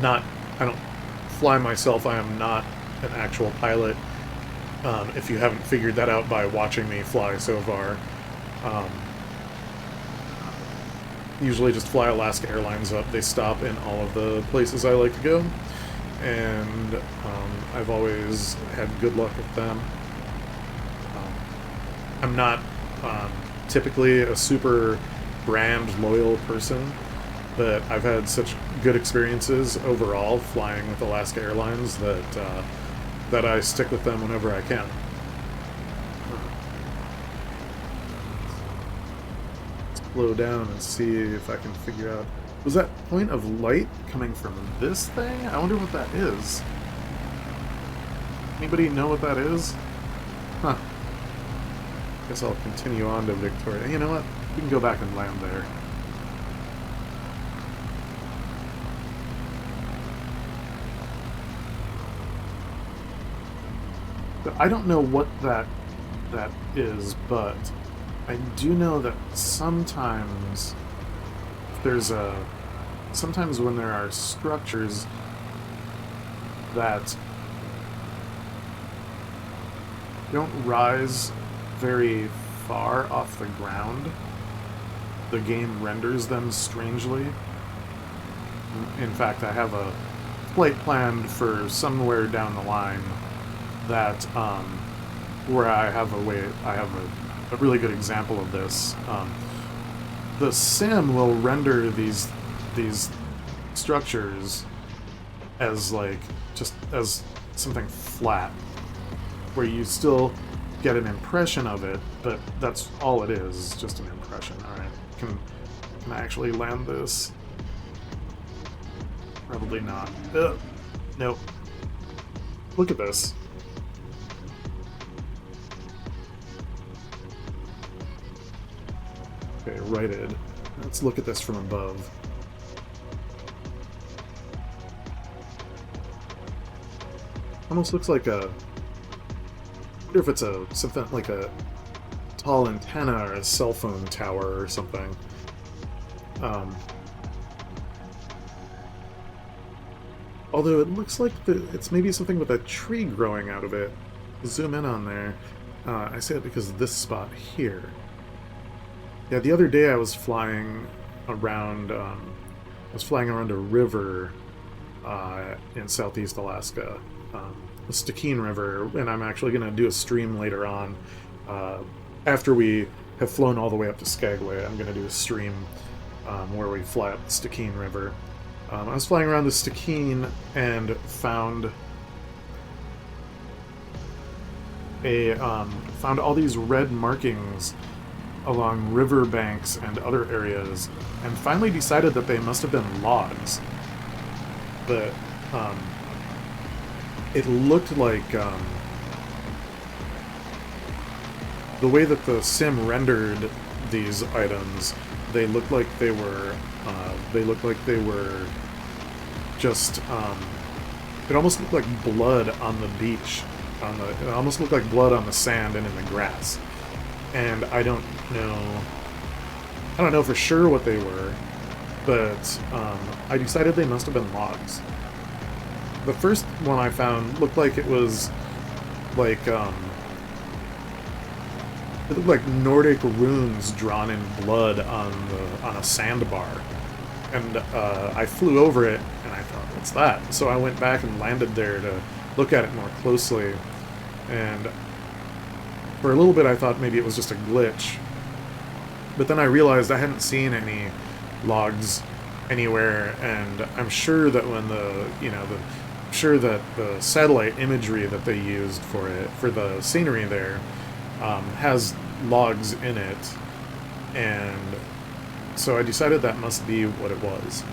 Not, I don't fly myself. I am not an actual pilot. If you haven't figured that out by watching me fly so far. Usually just fly Alaska Airlines up. They stop in all of the places I like to go. And I've always had good luck with them. I'm not typically a super brand loyal person, but I've had such good experiences overall flying with Alaska Airlines that that I stick with them whenever I can. Let's slow down and see if I can figure out. Was that point of light coming from this thing? I wonder what that is. Anybody know what that is? Huh. Guess I'll continue on to Victoria. You know what? We can go back and land there. But I don't know what that is, but I do know that sometimes sometimes when there are structures that don't rise very far off the ground, the game renders them strangely. In fact, I have a flight planned for somewhere down the line that where I have a really good example of this. The sim will render these structures as just as something flat, where you still get an impression of it, but that's all it is, just an impression. Alright, can I actually land this? Probably not. Nope. Look at this. Okay, righted. Let's look at this from above. Almost looks like a... I wonder if it's something like a tall antenna or a cell phone tower or something. Although it looks like it's maybe something with a tree growing out of it. Zoom in on there. I say it because of this spot here. Yeah, the other day I was flying around. I was flying around a river in southeast Alaska, the Stikine River, and I'm actually going to do a stream later on. After we have flown all the way up to Skagway, I'm going to do a stream where we fly up the Stikine River. I was flying around the Stikine and found found all these red markings along river banks and other areas, and finally decided that they must have been logs. But it looked like the way that the sim rendered these items, they looked like they were just it almost looked like blood on the beach. It almost looked like blood on the sand and in the grass. And I don't know for sure what they were, but I decided they must have been logs. The first one I found looked like it was like it looked like Nordic runes drawn in blood on a sandbar, and I flew over it and I thought, what's that? So I went back and landed there to look at it more closely, and for a little bit I thought maybe it was just a glitch, but then I realized I hadn't seen any logs anywhere, and I'm sure that when the satellite imagery that they used for the scenery there has logs in it, and so I decided that must be what it was.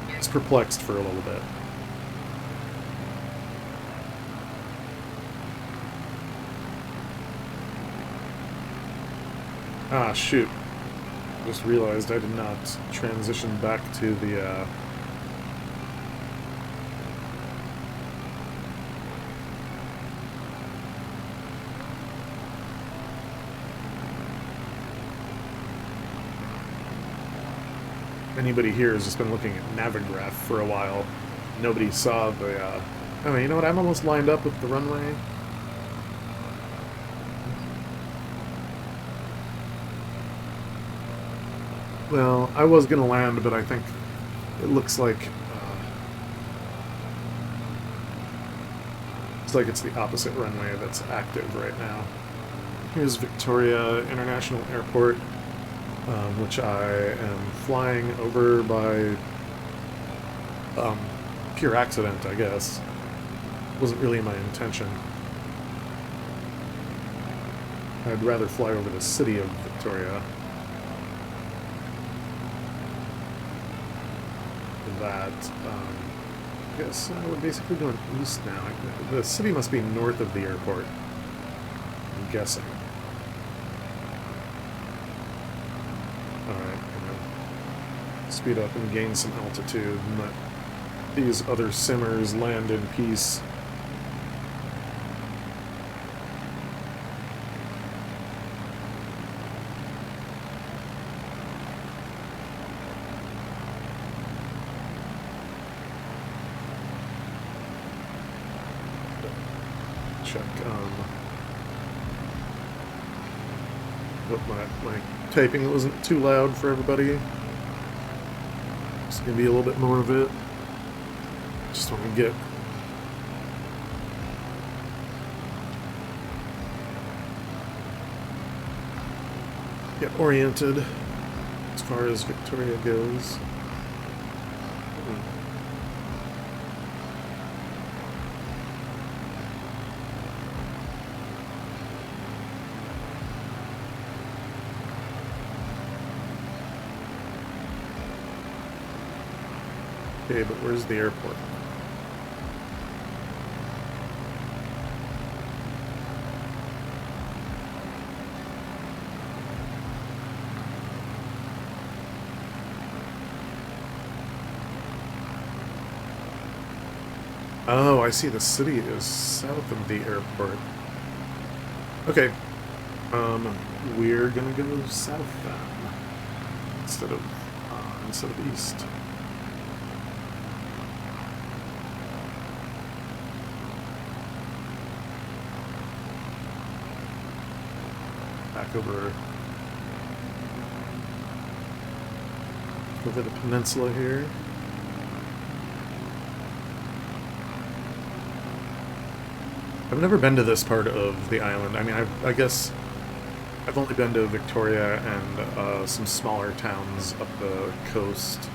I was perplexed for a little bit. Ah, shoot. Just realized I did not transition back to the, anybody here has just been looking at Navigraph for a while. Nobody saw the, oh, you know what? I'm almost lined up with the runway. Well, I was going to land, but I think it looks like it's the opposite runway that's active right now. Here's Victoria International Airport, which I am flying over by pure accident, I guess. Wasn't really my intention. I'd rather fly over the city of Victoria. That, I guess we're basically going east now. The city must be north of the airport, I'm guessing. Alright, I'm gonna speed up and gain some altitude and let these other simmers land in peace. Check, hope my typing wasn't too loud for everybody. It's gonna be a little bit more of it. Just want to get oriented as far as Victoria goes. Okay, but where's the airport? Oh, I see. The city is south of the airport. Okay. We're gonna go south then, instead of east. Back over the peninsula here. I've never been to this part of the island. I mean, I guess I've only been to Victoria and some smaller towns up the coast.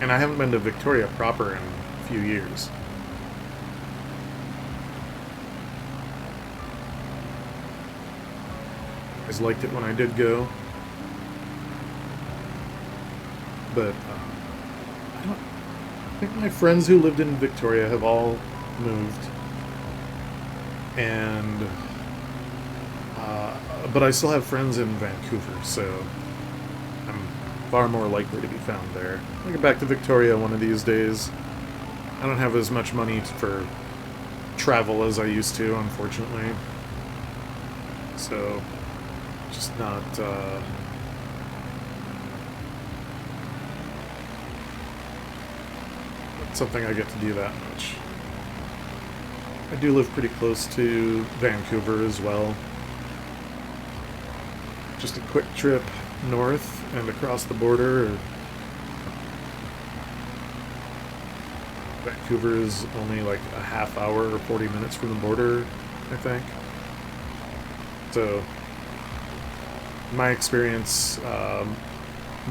And I haven't been to Victoria proper in a few years. I always liked it when I did go. But I think my friends who lived in Victoria have all moved. And but I still have friends in Vancouver, so I'm far more likely to be found there. I'll get back to Victoria one of these days. I don't have as much money for travel as I used to, unfortunately. So, just not, something I get to do that much. I do live pretty close to Vancouver as well. Just a quick trip north and across the border. Vancouver is only like a half hour or 40 minutes from the border, I think. So, in my experience,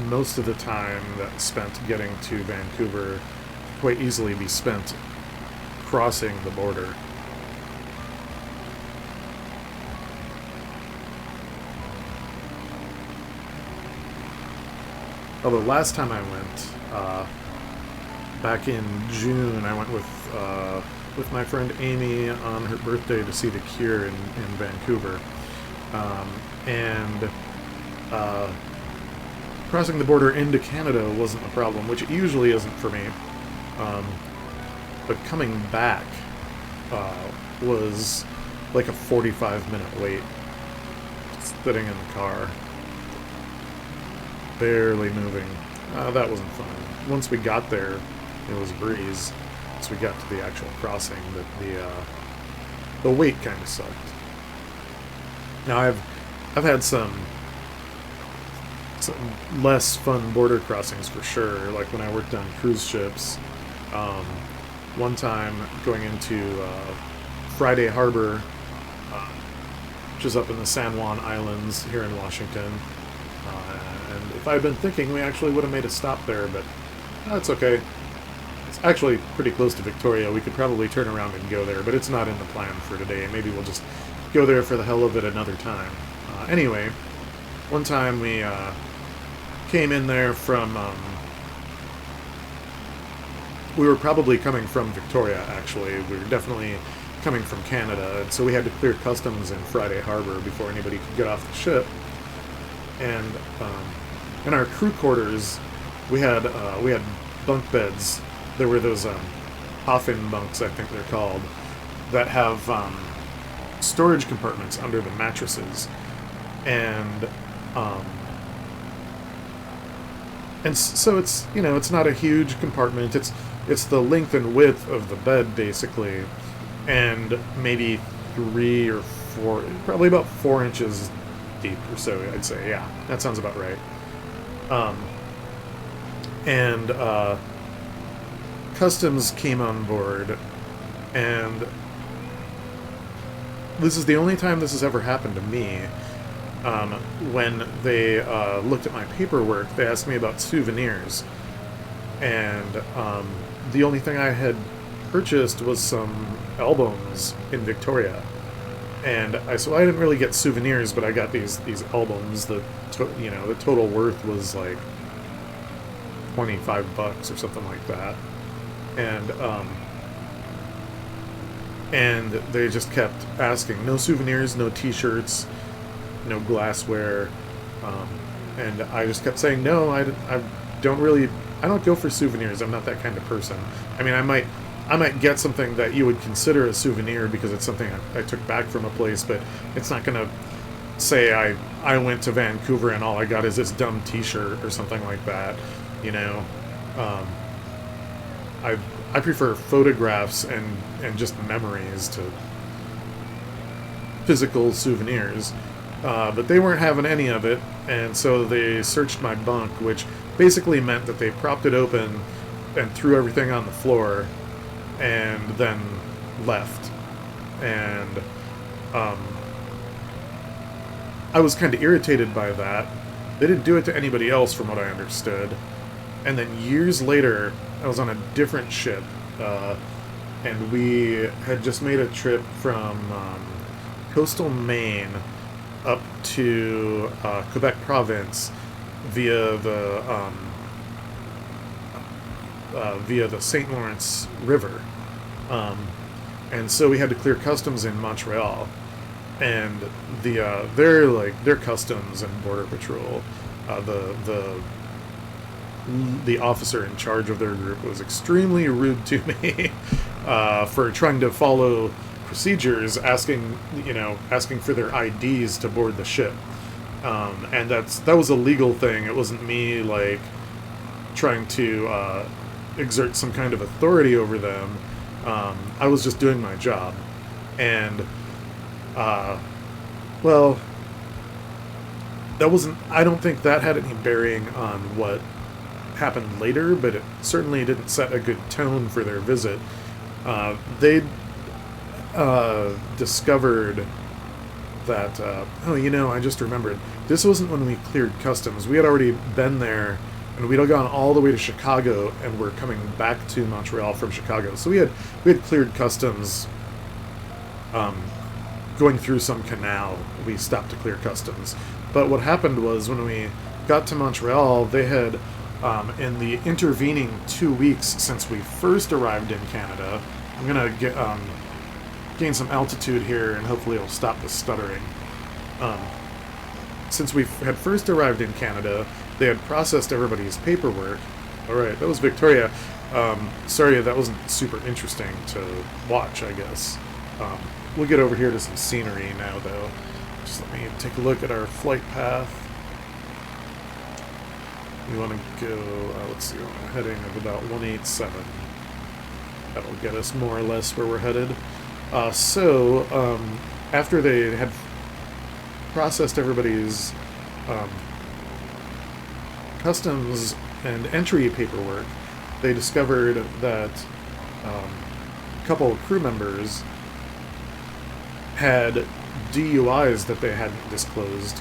most of the time that's spent getting to Vancouver could quite easily be spent crossing the border. Although last time I went, back in June, I went with my friend Amy on her birthday to see The Cure in Vancouver. And crossing the border into Canada wasn't a problem, which it usually isn't for me. But coming back was like a 45-minute wait, sitting in the car, barely moving. That wasn't fun. Once we got there, it was a breeze. Once we got to the actual crossing, the wait kind of sucked. Now I've had some less fun border crossings for sure. Like when I worked on cruise ships, one time going into Friday Harbor, which is up in the San Juan Islands here in Washington. And if I had been thinking, we actually would have made a stop there, but that's okay. It's actually pretty close to Victoria. We could probably turn around and go there, but it's not in the plan for today. Maybe we'll just go there for the hell of it another time. Anyway, one time we came in there from... we were probably coming from Victoria, actually. We were definitely coming from Canada, and so we had to clear customs in Friday Harbor before anybody could get off the ship. And in our crew quarters, we had bunk beds. There were those coffin bunks, I think they're called, that have storage compartments under the mattresses, and so it's, you know, it's not a huge compartment. It's the length and width of the bed basically, and maybe 3 or 4, probably about 4 inches deep or so, I'd say. Yeah, that sounds about right. And customs came on board, and this is the only time this has ever happened to me. When they looked at my paperwork, they asked me about souvenirs, and the only thing I had purchased was some albums in Victoria. And so I didn't really get souvenirs, but I got these albums. The total worth was like $25 or something like that. And they just kept asking, no souvenirs, no T-shirts, no glassware, and I just kept saying no. I don't go for souvenirs. I'm not that kind of person. I mean, I might get something that you would consider a souvenir because it's something I took back from a place, but it's not going to say I went to Vancouver and all I got is this dumb T-shirt or something like that, you know. I prefer photographs and just memories to physical souvenirs, but they weren't having any of it, and so they searched my bunk, which basically meant that they propped it open and threw everything on the floor and then left. And I was kind of irritated by that. They didn't do it to anybody else, from what I understood. And then years later, I was on a different ship, and we had just made a trip from coastal Maine up to Quebec province via the St. Lawrence River, and so we had to clear customs in Montreal, and their customs and border patrol, the officer in charge of their group was extremely rude to me for trying to follow procedures, asking for their IDs to board the ship, and that was a legal thing. It wasn't me like trying to exert some kind of authority over them. I was just doing my job, and well, that wasn't. I don't think that had any bearing on what happened later, but it certainly didn't set a good tone for their visit. They discovered that, I just remembered, this wasn't when we cleared customs. We had already been there, and we'd gone all the way to Chicago, and we're coming back to Montreal from Chicago. So we had cleared customs, going through some canal. We stopped to clear customs. But what happened was, when we got to Montreal, they had, in the intervening 2 weeks since we first arrived in Canada, I'm gonna get gain some altitude here, and hopefully it'll stop the stuttering. Since we had first arrived in Canada, they had processed everybody's paperwork. Alright, that was Victoria. Sorry, that wasn't super interesting to watch, I guess. We'll get over here to some scenery now, though. Just let me take a look at our flight path. We want to go, let's see, on a heading of about 187. That'll get us more or less where we're headed. After they had processed everybody's customs and entry paperwork, they discovered that a couple of crew members had DUIs that they hadn't disclosed,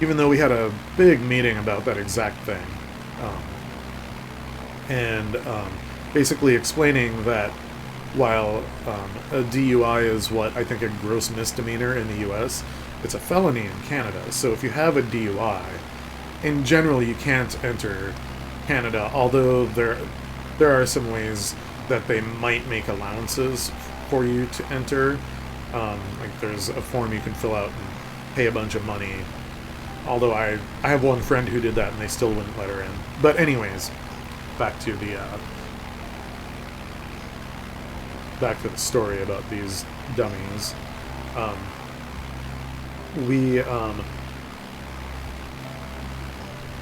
even though we had a big meeting about that exact thing. Basically explaining that while a DUI is what I think a gross misdemeanor in the US, it's a felony in Canada. So if you have a DUI, in general you can't enter Canada, although there are some ways that they might make allowances for you to enter. Like there's a form you can fill out and pay a bunch of money. Although I have one friend who did that and they still wouldn't let her in. But anyways, back to the story about these dummies.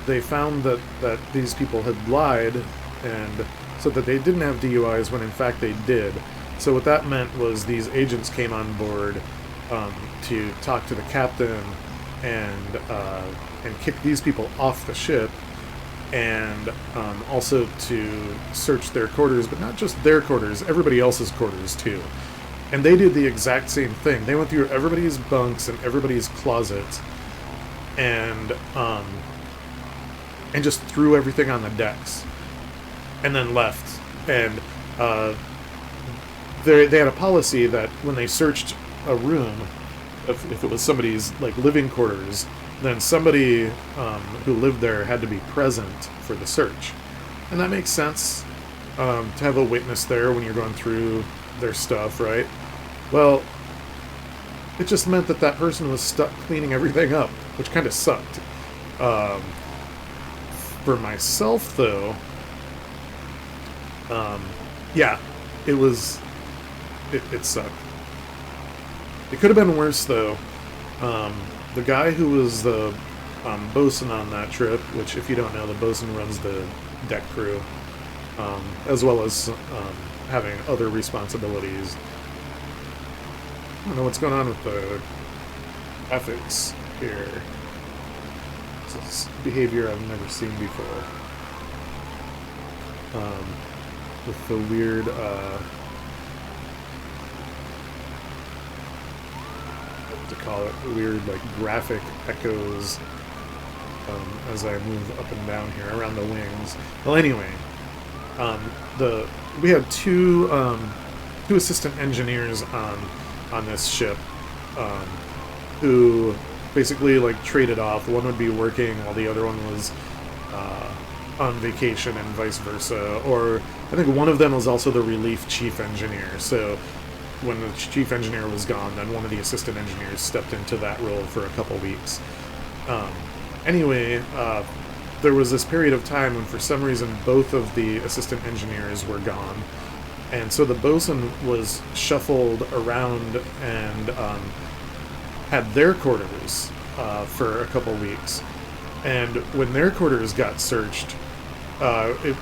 They found that these people had lied, and so that they didn't have DUIs when in fact they did. So what that meant was these agents came on board to talk to the captain and kick these people off the ship, and also to search their quarters, but not just their quarters, everybody else's quarters too. And they did the exact same thing. They went through everybody's bunks and everybody's closets, and just threw everything on the decks, and then left. And they had a policy that when they searched a room, if it was somebody's like living quarters, then somebody who lived there had to be present for the search. And that makes sense, to have a witness there when you're going through their stuff, right? Well, it just meant that that person was stuck cleaning everything up, which kind of sucked. For myself, though, yeah, it sucked. It could have been worse, though. The guy who was the bosun on that trip, which, if you don't know, the bosun runs the deck crew, as well as having other responsibilities. I don't know what's going on with the ethics here. This is behavior I've never seen before. With the weird, what to call it, weird, like, graphic echoes as I move up and down here around the wings. Well, anyway, we had two assistant engineers on this ship, who basically like traded off. One would be working while the other one was on vacation, and vice versa. Or I think one of them was also the relief chief engineer. So when the chief engineer was gone, then one of the assistant engineers stepped into that role for a couple weeks. Anyway, there was this period of time when for some reason both of the assistant engineers were gone. And so the bosun was shuffled around and had their quarters for a couple weeks. And when their quarters got searched, it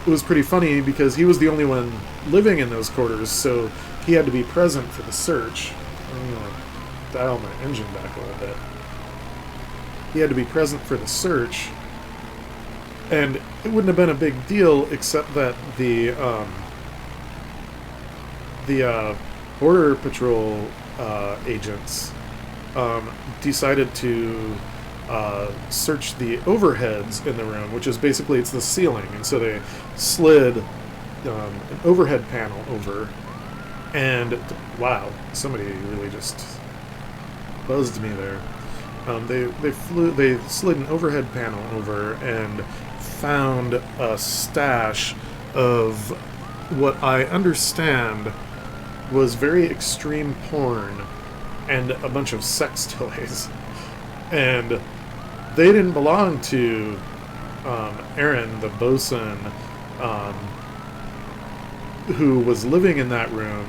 was pretty funny because he was the only one living in those quarters, so he had to be present for the search. I'm going to dial my engine back a little bit. He had to be present for the search, and it wouldn't have been a big deal except that the Border Patrol agents decided to search the overheads in the room, which is basically, it's the ceiling, and so they slid an overhead panel over, and wow, somebody really just buzzed me there. They slid an overhead panel over and found a stash of what I understand was very extreme porn and a bunch of sex toys. And they didn't belong to Aaron, the bosun, who was living in that room,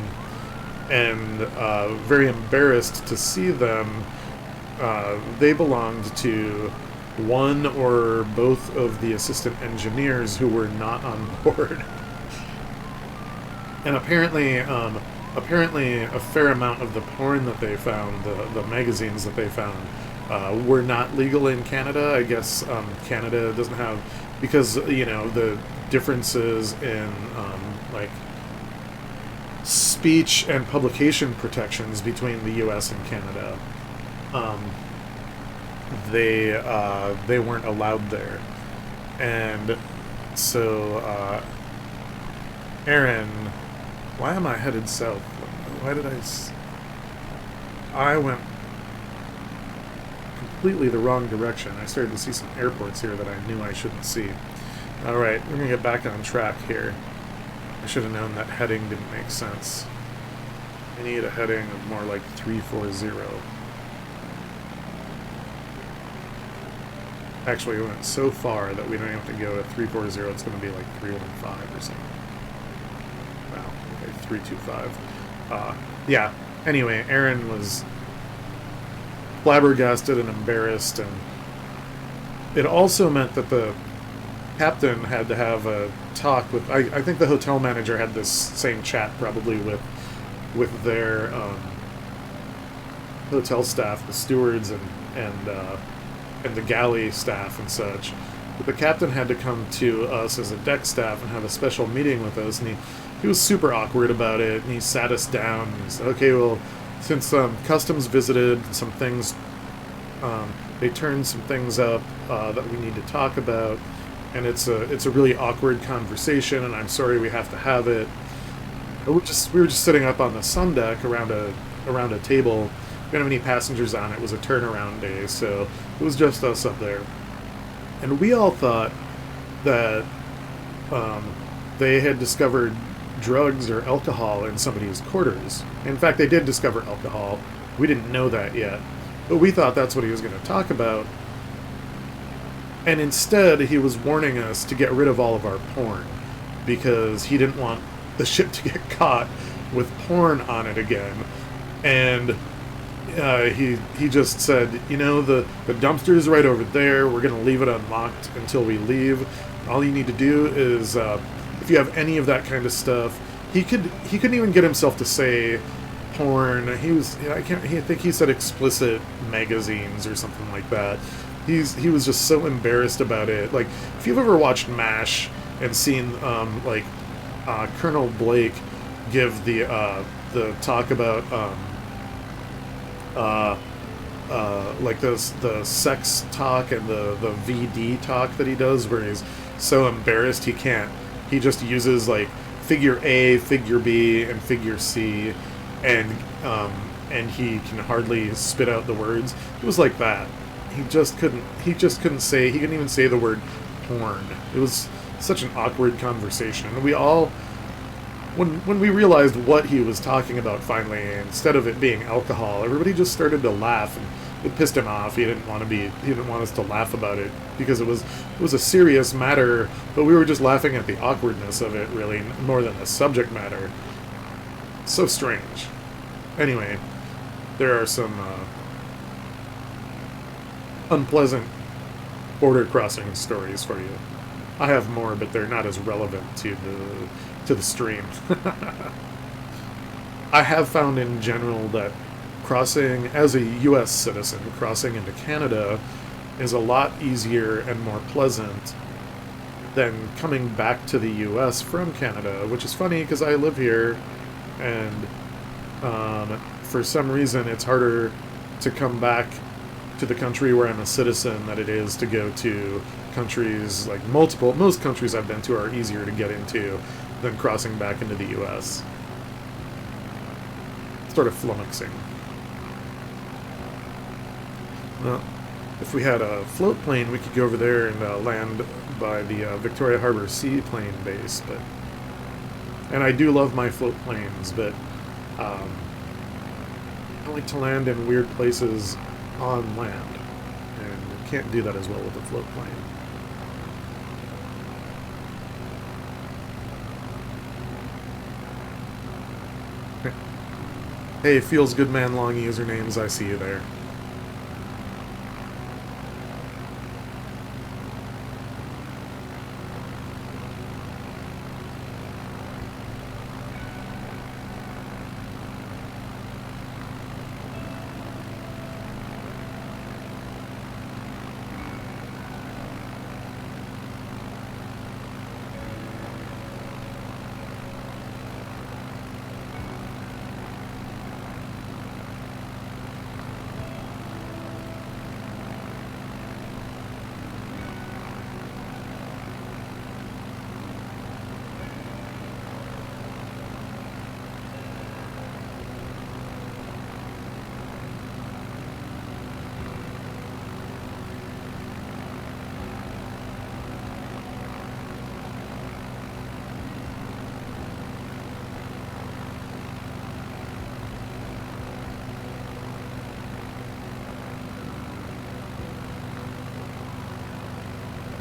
and very embarrassed to see them. They belonged to one or both of the assistant engineers who were not on board. And apparently a fair amount of the porn that they found, the magazines that they found, were not legal in Canada. I guess Canada doesn't have, because, you know, the differences in like speech and publication protections between the U.S. and Canada. They weren't allowed there, and so Aaron, why am I headed south? Why did I went completely the wrong direction. I started to see some airports here that I knew I shouldn't see. Alright, we're gonna get back on track here. I should have known that heading didn't make sense. I need a heading of more like 340. Actually, we went so far that we don't have to go to 340. It's going to be like 315 or something. Wow. Okay, 325. Yeah. Anyway, Aaron was flabbergasted and embarrassed, and it also meant that the captain had to have a talk with... I think the hotel manager had this same chat probably with their hotel staff, the stewards and the galley staff and such. But the captain had to come to us as a deck staff and have a special meeting with us, and he was super awkward about it, and he sat us down and he said, okay, well, since customs visited some things, they turned some things up that we need to talk about, and it's a really awkward conversation, and I'm sorry we have to have it. We were just sitting up on the sun deck around a table. We didn't have any passengers on. It was a turnaround day, so it was just us up there. And we all thought that they had discovered drugs or alcohol in somebody's quarters. In fact, they did discover alcohol. We didn't know that yet. But we thought that's what he was going to talk about. And instead, he was warning us to get rid of all of our porn, because he didn't want the ship to get caught with porn on it again. And he just said, you know, the dumpster's right over there. We're going to leave it unlocked until we leave. All you need to do is, if you have any of that kind of stuff, he couldn't even get himself to say porn. I think he said explicit magazines or something like that. He was just so embarrassed about it. Like, if you've ever watched MASH and seen Colonel Blake give the talk about like the sex talk and the VD talk that he does, where he's so embarrassed he just uses like figure A, figure B, and figure C, and he can hardly spit out the words. It was like that. He couldn't even say the word porn. It was such an awkward conversation, and we all, when we realized what he was talking about finally, instead of it being alcohol, everybody just started to laugh, and it pissed him off. He didn't want us to laugh about it, because it was a serious matter, but we were just laughing at the awkwardness of it, really, more than the subject matter. So strange. Anyway, there are some unpleasant border crossing stories for you. I have more, but they're not as relevant to the stream. I have found in general that crossing, as a U.S. citizen, crossing into Canada is a lot easier and more pleasant than coming back to the U.S. from Canada, which is funny because I live here, and for some reason it's harder to come back to the country where I'm a citizen than it is to go to countries, like most countries I've been to are easier to get into than crossing back into the U.S. Sort of flummoxing. Well, if we had a float plane, we could go over there and land by the Victoria Harbor Seaplane Base. And I do love my float planes, but um, I like to land in weird places on land, and can't do that as well with a float plane. Hey, Feels Good Man Long usernames, I see you there.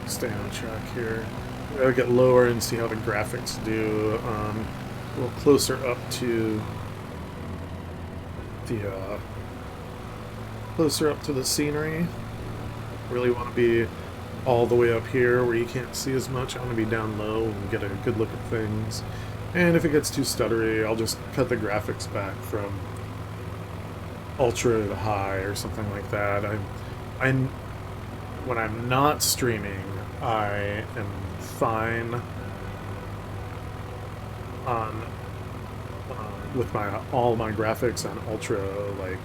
Stay on track here. Gotta get lower and see how the graphics do. A little closer up to the scenery. Really want to be all the way up here where you can't see as much. I want to be down low and get a good look at things. And if it gets too stuttery, I'll just cut the graphics back from ultra to high or something like that. When I'm not streaming, I am fine on with all my graphics on ultra, like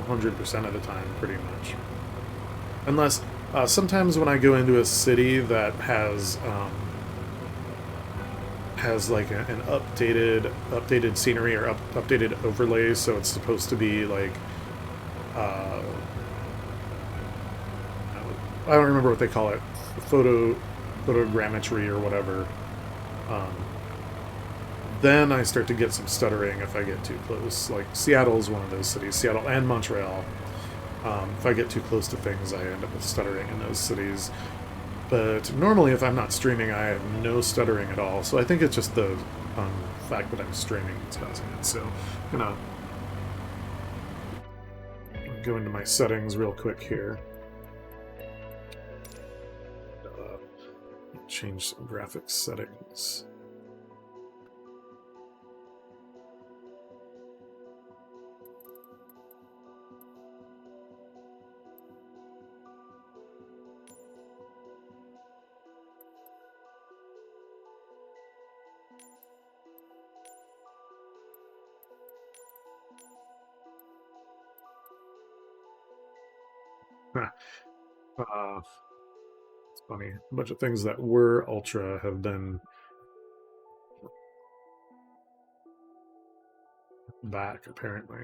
100% of the time, pretty much. Unless sometimes when I go into a city that has like an updated scenery or updated overlay, so it's supposed to be like I don't remember what they call it, photogrammetry or whatever. Then I start to get some stuttering if I get too close. Like Seattle's one of those cities, Seattle and Montreal. If I get too close to things, I end up with stuttering in those cities. But normally, if I'm not streaming, I have no stuttering at all. So I think it's just the fact that I'm streaming that's causing it. So I'm gonna go into my settings real quick here. Change some graphics settings. It's funny. A bunch of things that were ultra have been back, apparently.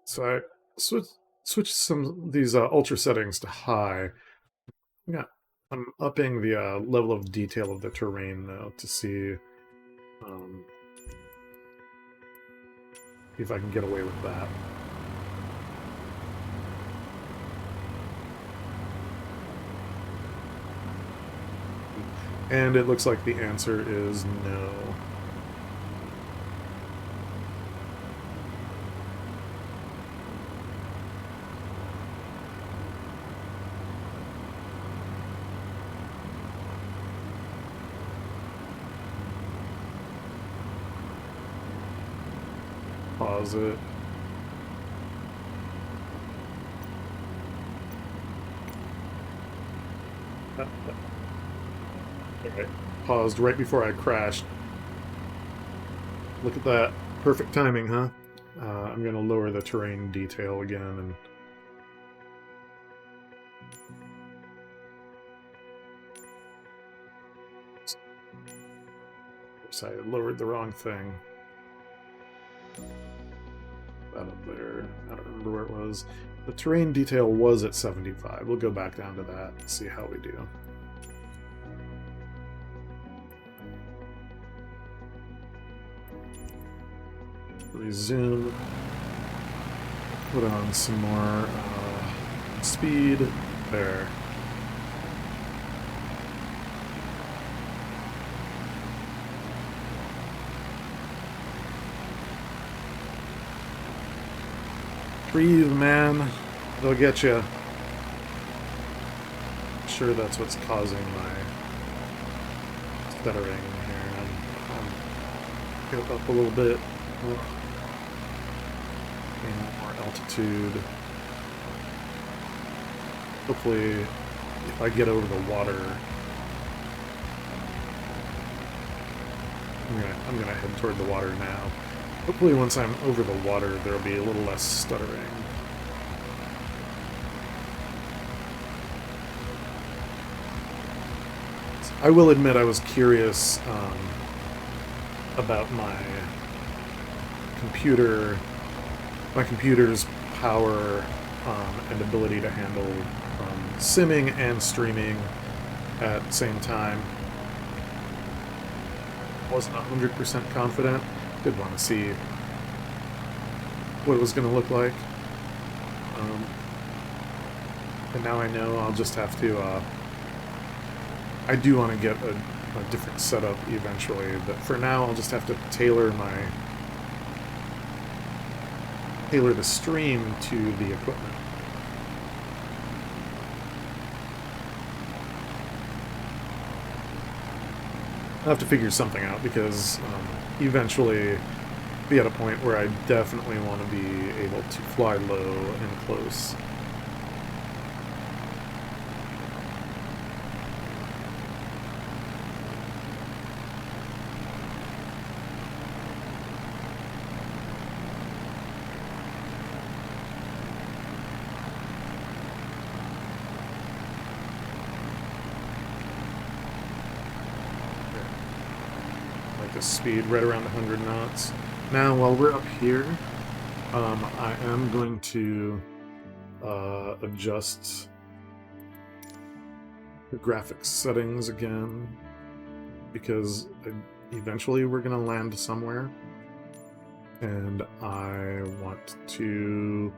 So I switched some of these ultra settings to high. Yeah, I'm upping the level of detail of the terrain though to see if I can get away with that. And it looks like the answer is no. Pause it. Okay. Paused right before I crashed. Look at that. Perfect timing, huh? I'm going to lower the terrain detail again and oops, I lowered the wrong thing. That up there. I don't remember where it was. The terrain detail was at 75. We'll go back down to that and see how we do. Resume. Put on some more speed. There. Breathe, man. They'll get you. I'm sure that's what's causing my stuttering here. I'm up a little bit. Gain more altitude. Hopefully, if I get over the water, I'm gonna head toward the water now. Hopefully once I'm over the water, there'll be a little less stuttering. I will admit I was curious about my computer's power and ability to handle simming and streaming at the same time. Wasn't 100% confident. Did want to see what it was going to look like. And now I know I'll just have to... I do want to get a different setup eventually, but for now I'll just have to tailor the stream to the equipment. I'll have to figure something out because eventually be at a point where I definitely want to be able to fly low and close. Speed right around 100 knots. Now, while we're up here, I am going to adjust the graphics settings again, because eventually we're going to land somewhere, and I want to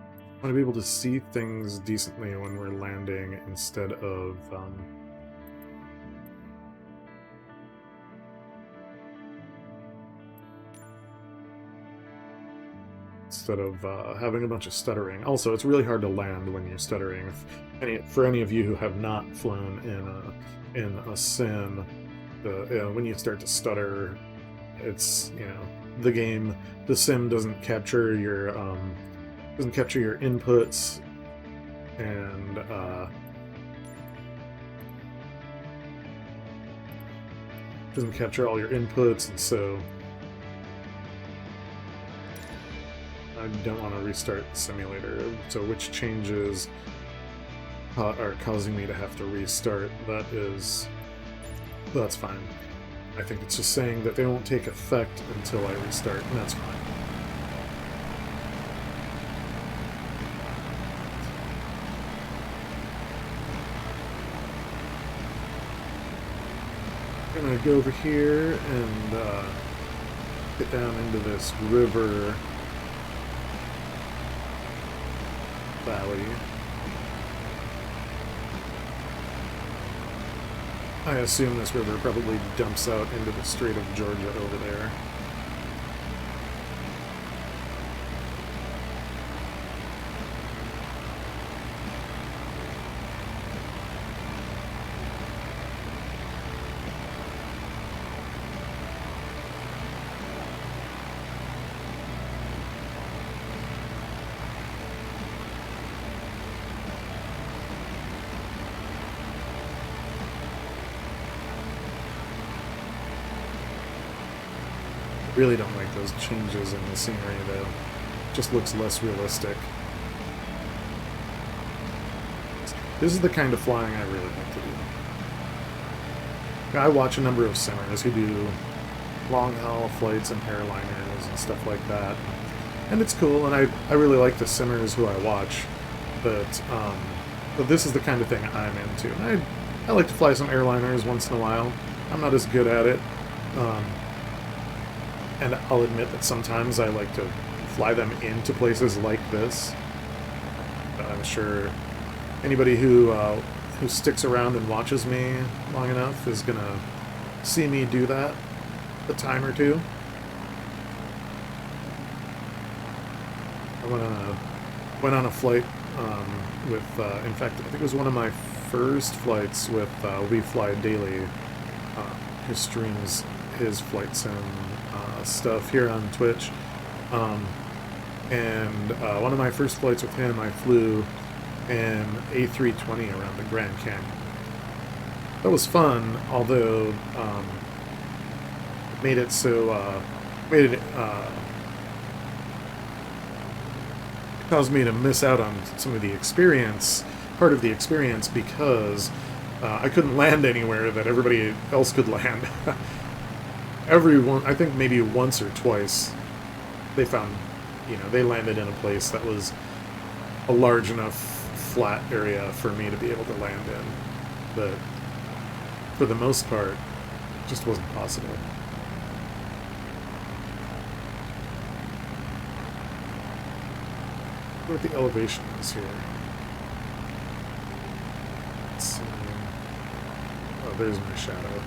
be able to see things decently when we're landing instead of having a bunch of stuttering. Also, it's really hard to land when you're stuttering. For any of you who have not flown in a sim, when you start to stutter, it's, you know, the sim doesn't capture your inputs, and doesn't capture all your inputs, and so I don't want to restart the simulator, so which changes are causing me to have to restart. That's fine. I think it's just saying that they won't take effect until I restart, and that's fine. I'm gonna go over here and get down into this river valley. I assume this river probably dumps out into the Strait of Georgia over there. Really don't like those changes in the scenery, though. It just looks less realistic. This is the kind of flying I really like to do. I watch a number of simmers who do long-haul flights and airliners and stuff like that. and it's cool, and I really like the simmers who I watch, but this is the kind of thing I'm into. And I like to fly some airliners once in a while. I'm not as good at it, and I'll admit that sometimes I like to fly them into places like this. But I'm sure anybody who sticks around and watches me long enough is gonna see me do that a time or two. I went on a flight with, in fact, I think it was one of my first flights with We Fly Daily, who streams his flight sim stuff here on Twitch. And one of my first flights with him, I flew an A320 around the Grand Canyon. That was fun, although it made it so caused me to miss out on some of the experience, part of the experience, because I couldn't land anywhere that everybody else could land. Everyone, I think maybe once or twice, they found, they landed in a place that was a large enough flat area for me to be able to land in. But for the most part, it just wasn't possible. What the elevation is here. Let's see. Oh, there's my shadow.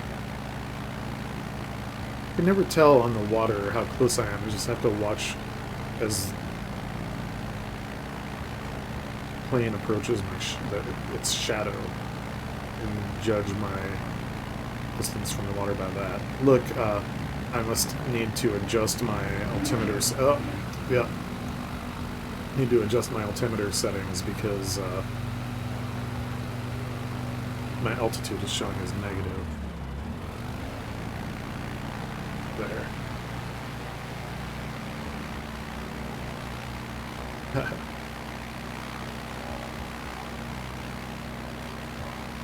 I can never tell on the water how close I am. I just have to watch as the plane approaches its shadow and judge my distance from the water by that. Look, I must need to adjust my altimeter. Oh, yeah. Need to adjust my altimeter settings because my altitude is showing as negative. There.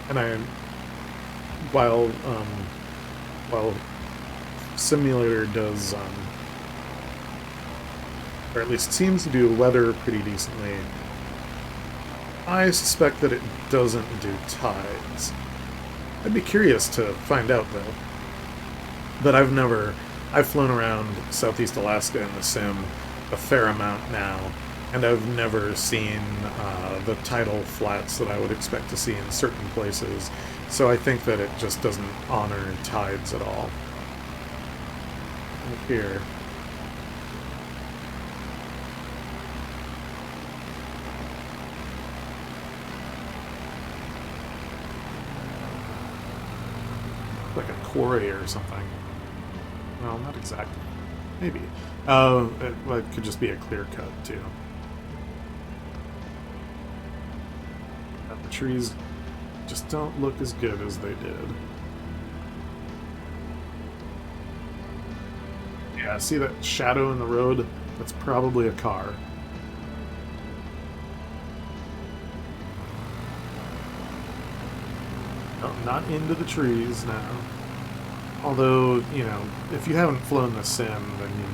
And while simulator does or at least seems to do weather pretty decently, I suspect that it doesn't do tides. I'd be curious to find out, though. But I've flown around Southeast Alaska in the sim a fair amount now, and I've never seen the tidal flats that I would expect to see in certain places, so I think that it just doesn't honor tides at all. Up here. Like a quarry or something. Well, not exactly. Maybe. It could just be a clear cut, too. But the trees just don't look as good as they did. Yeah, see that shadow in the road? That's probably a car. Oh, not into the trees now. Although, if you haven't flown the sim, then you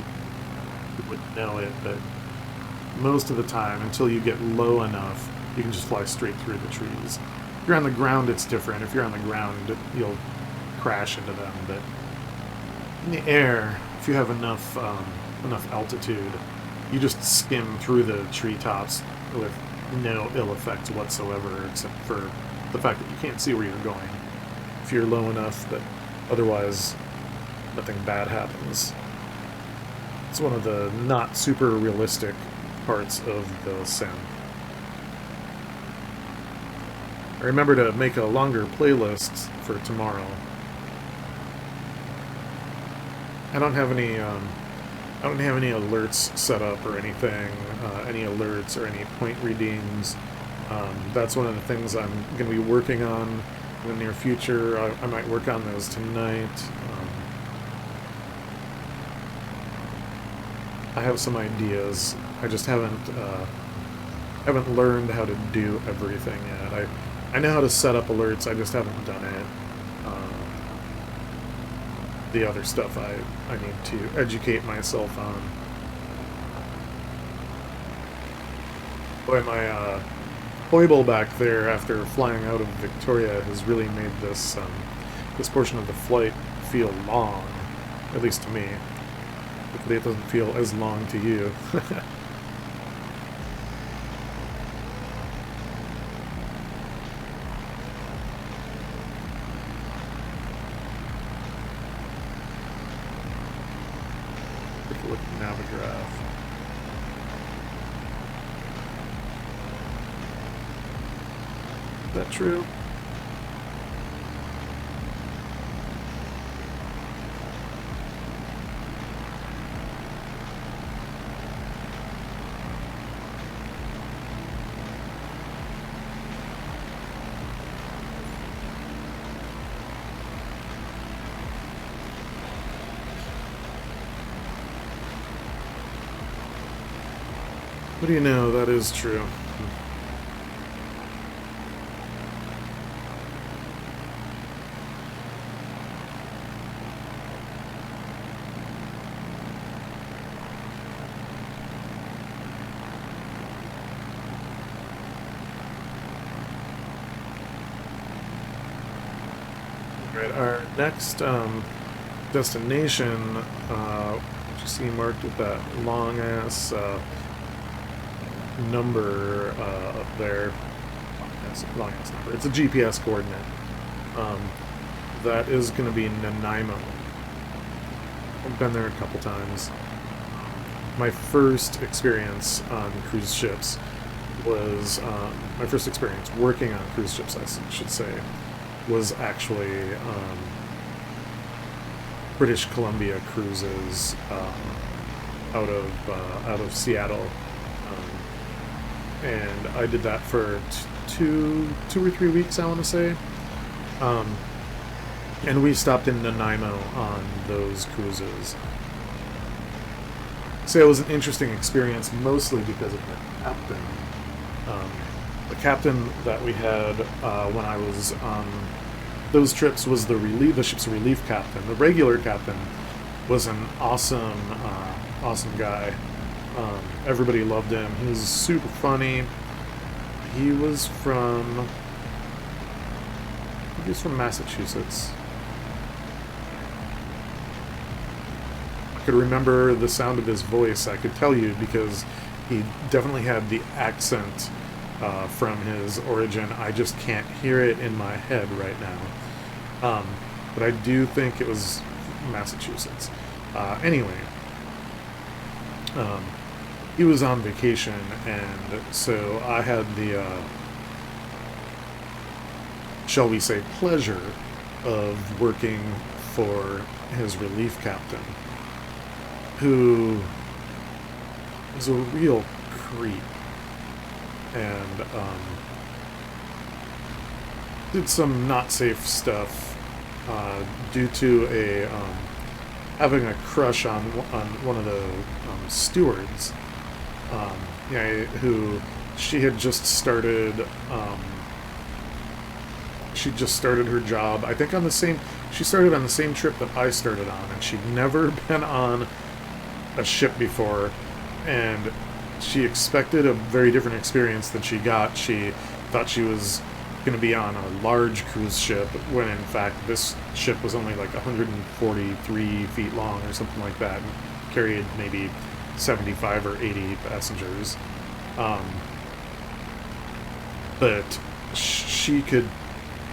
wouldn't know it, but most of the time, until you get low enough, you can just fly straight through the trees. If you're on the ground, it's different. If you're on the ground, you'll crash into them, but in the air, if you have enough altitude, you just skim through the treetops with no ill effect whatsoever, except for the fact that you can't see where you're going if you're low enough, but otherwise nothing bad happens. It's one of the not super realistic parts of the sim. I remember to make a longer playlist for tomorrow. I don't have any alerts set up or anything, any alerts or any point redeems. That's one of the things I'm going to be working on in the near future. I might work on those tonight. I have some ideas. I just haven't learned how to do everything yet. I know how to set up alerts. I just haven't done it. The other stuff I need to educate myself on. Boy, my foible back there after flying out of Victoria has really made this this portion of the flight feel long, at least to me. Hopefully it doesn't feel as long to you. Take a look at Navigraph. Is that true? What do you know? That is true. Right, our next destination, which you see marked with that long ass number up there. Long ass number. It's a GPS coordinate. That is going to be Nanaimo. I've been there a couple times. My first experience on cruise ships was my first experience working on cruise ships, I should say, was actually British Columbia cruises out of Seattle, and I did that for two or 3 weeks, I want to say, and we stopped in Nanaimo on those cruises. So it was an interesting experience, mostly because of the captain. The captain that we had when I was on those trips was the ship's relief captain. The regular captain was an awesome guy. Everybody loved him. He was super funny. He was from Massachusetts. I could remember the sound of his voice. I could tell you because he definitely had the accent from his origin. I just can't hear it in my head right now. But I do think it was Massachusetts. Anyway, he was on vacation, and so I had the, shall we say, pleasure of working for his relief captain, who was a real creep. And did some not safe stuff due to a having a crush on one of the stewards. Who she had just started. She just started her job. I think she started on the same trip that I started on, and she'd never been on a ship before, and she expected a very different experience than she got. She thought she was going to be on a large cruise ship, when in fact this ship was only like 143 feet long or something like that, and carried maybe 75 or 80 passengers. But she could,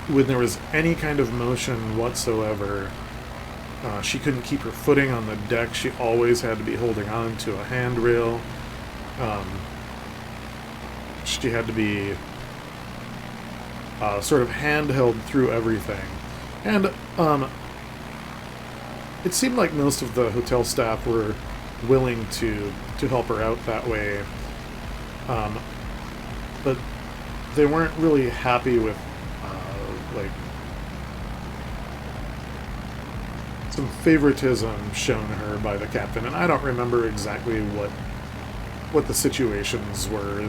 when there was any kind of motion whatsoever, she couldn't keep her footing on the deck. She always had to be holding on to a handrail. She had to be sort of handheld through everything. And it seemed like most of the hotel staff were willing to help her out that way. But they weren't really happy with like some favoritism shown her by the captain, and I don't remember exactly what the situations were.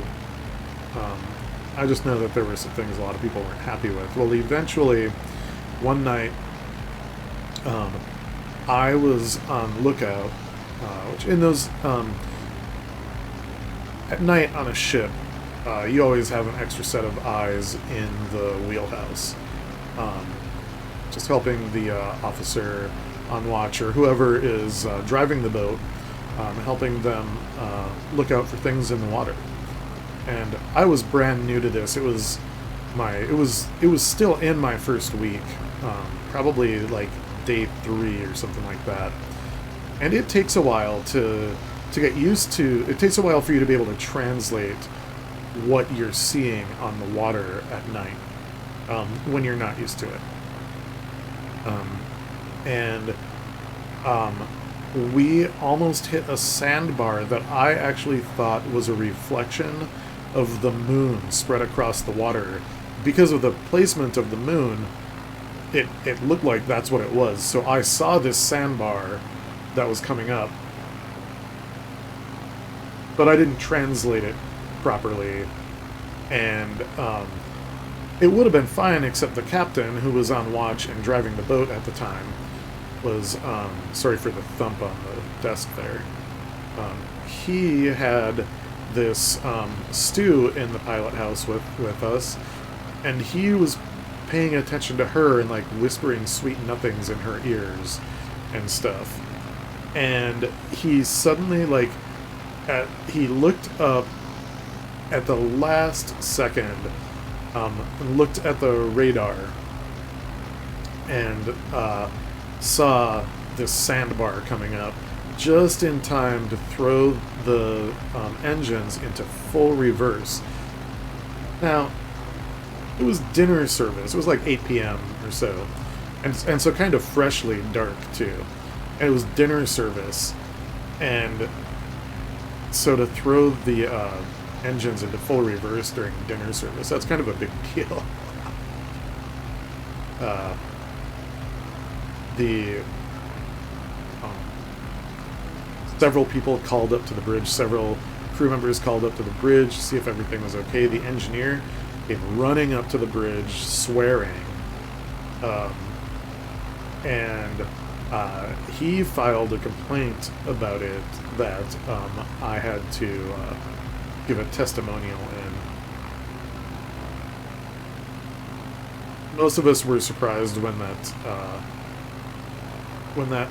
I just know that there were some things a lot of people weren't happy with. Well, eventually, one night, I was on lookout, which in those, at night on a ship, you always have an extra set of eyes in the wheelhouse. Um, just helping the officer on watch or whoever is driving the boat, helping them look out for things in the water. And I was brand new to this. It was still in my first week, probably like day 3 or something like that. And it takes a while to get used to. It takes a while for you to be able to translate what you're seeing on the water at night when you're not used to it. We almost hit a sandbar that I actually thought was a reflection of the moon spread across the water. Because of the placement of the moon, it looked like that's what it was. So I saw this sandbar that was coming up, but I didn't translate it properly, and it would have been fine, except the captain, who was on watch and driving the boat at the time, was, sorry for the thump on the desk there, he had this Stu in the pilot house with us, and he was paying attention to her and like whispering sweet nothings in her ears and stuff. And he suddenly he looked up at the last second, and looked at the radar and saw this sandbar coming up just in time to throw the engines into full reverse. Now, it was dinner service. It was like 8 p.m. or so. And so kind of freshly dark, too. And it was dinner service. And so to throw the engines into full reverse during dinner service, that's kind of a big deal. Several people called up to the bridge. Several crew members called up to the bridge to see if everything was okay. The engineer came running up to the bridge, swearing. And he filed a complaint about it that I had to give a testimonial in. Most of us were surprised when that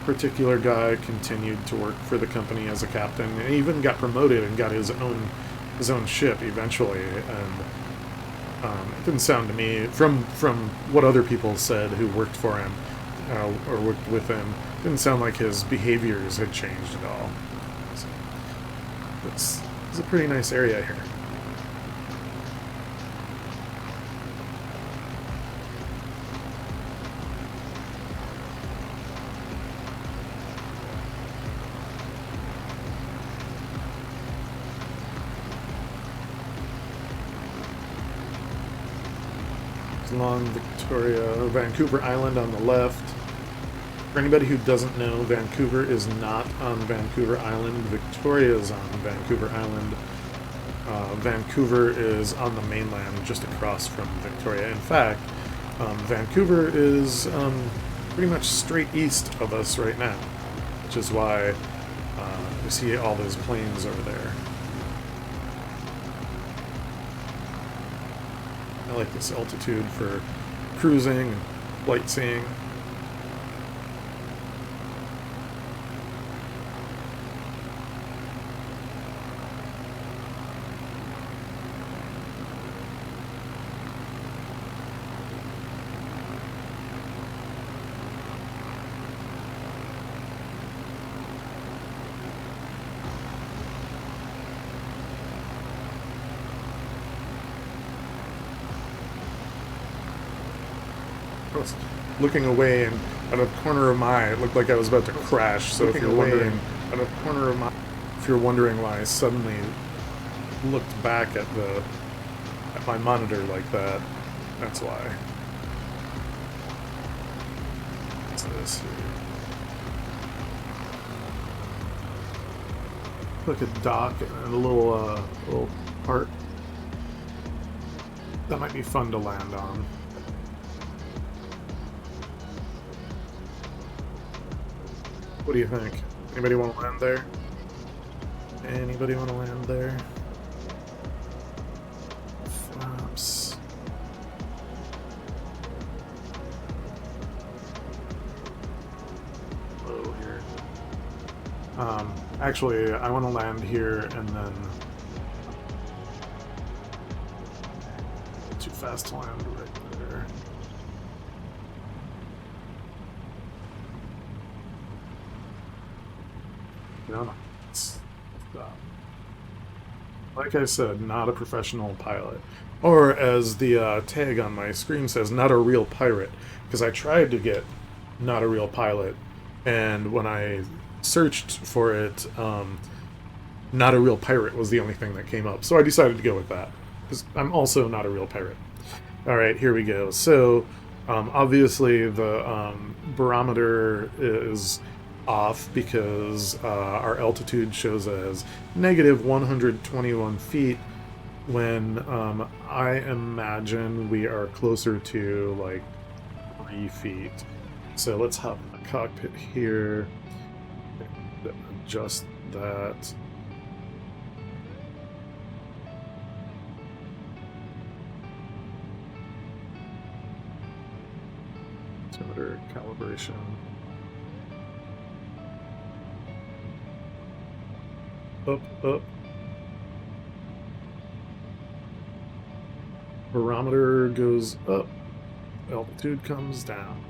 particular guy continued to work for the company as a captain, and even got promoted and got his own ship eventually. And it didn't sound to me, from what other people said who worked for him or worked with him, it didn't sound like his behaviors had changed at all. So it's a pretty nice area here. Along Vancouver Island on the left. For anybody who doesn't know, Vancouver is not on Vancouver Island. Victoria is on Vancouver Island. Vancouver is on the mainland just across from Victoria. In fact, Vancouver is pretty much straight east of us right now, which is why we see all those planes over there. I like this altitude for cruising and flight seeing. I was looking away, and out of the corner of my eye, it looked like I was about to crash. So if you're wondering, why I suddenly looked back at my monitor like that, that's why. What's this here? Like a dock and a little part that might be fun to land on. What do you think? Anybody want to land there? Anybody want to land there? Actually, I want to land here and then... Too fast to land right there. No. Stop. Like I said, not a professional pilot. Or as the tag on my screen says, not a real pirate. Because I tried to get not a real pilot, and when I searched for it, not a real pirate was the only thing that came up. So I decided to go with that. Because I'm also not a real pirate. Alright, here we go. So, obviously the barometer is off because our altitude shows as negative 121 feet when I imagine we are closer to like 3 feet. So let's hop in the cockpit here and adjust that. Altimeter calibration. Up. Barometer goes up. Altitude comes down.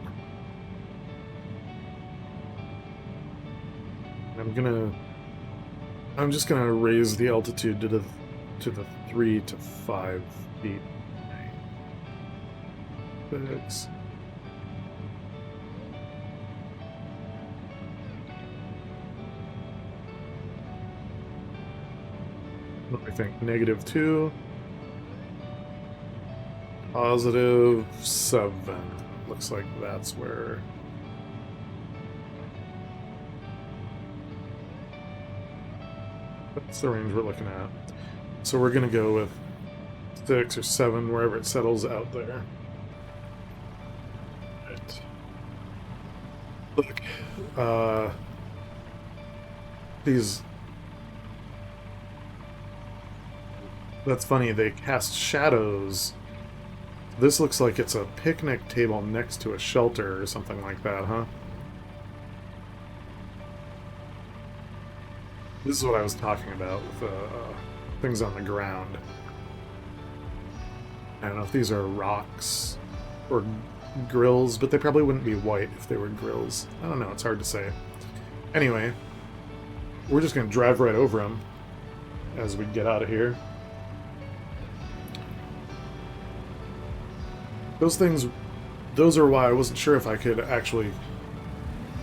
I'm just gonna raise the altitude to the 3 to 5 feet. 6. What do we think? -2. +7. Looks like that's where... That's the range we're looking at. So we're going to go with 6 or 7, wherever it settles out there. Right. Look, these... That's funny, they cast shadows. This looks like it's a picnic table next to a shelter or something like that, huh? This is what I was talking about with things on the ground. I don't know if these are rocks or grills, but they probably wouldn't be white if they were grills. I don't know, it's hard to say. Anyway, we're just going to drive right over them as we get out of here. Those are why I wasn't sure if I could actually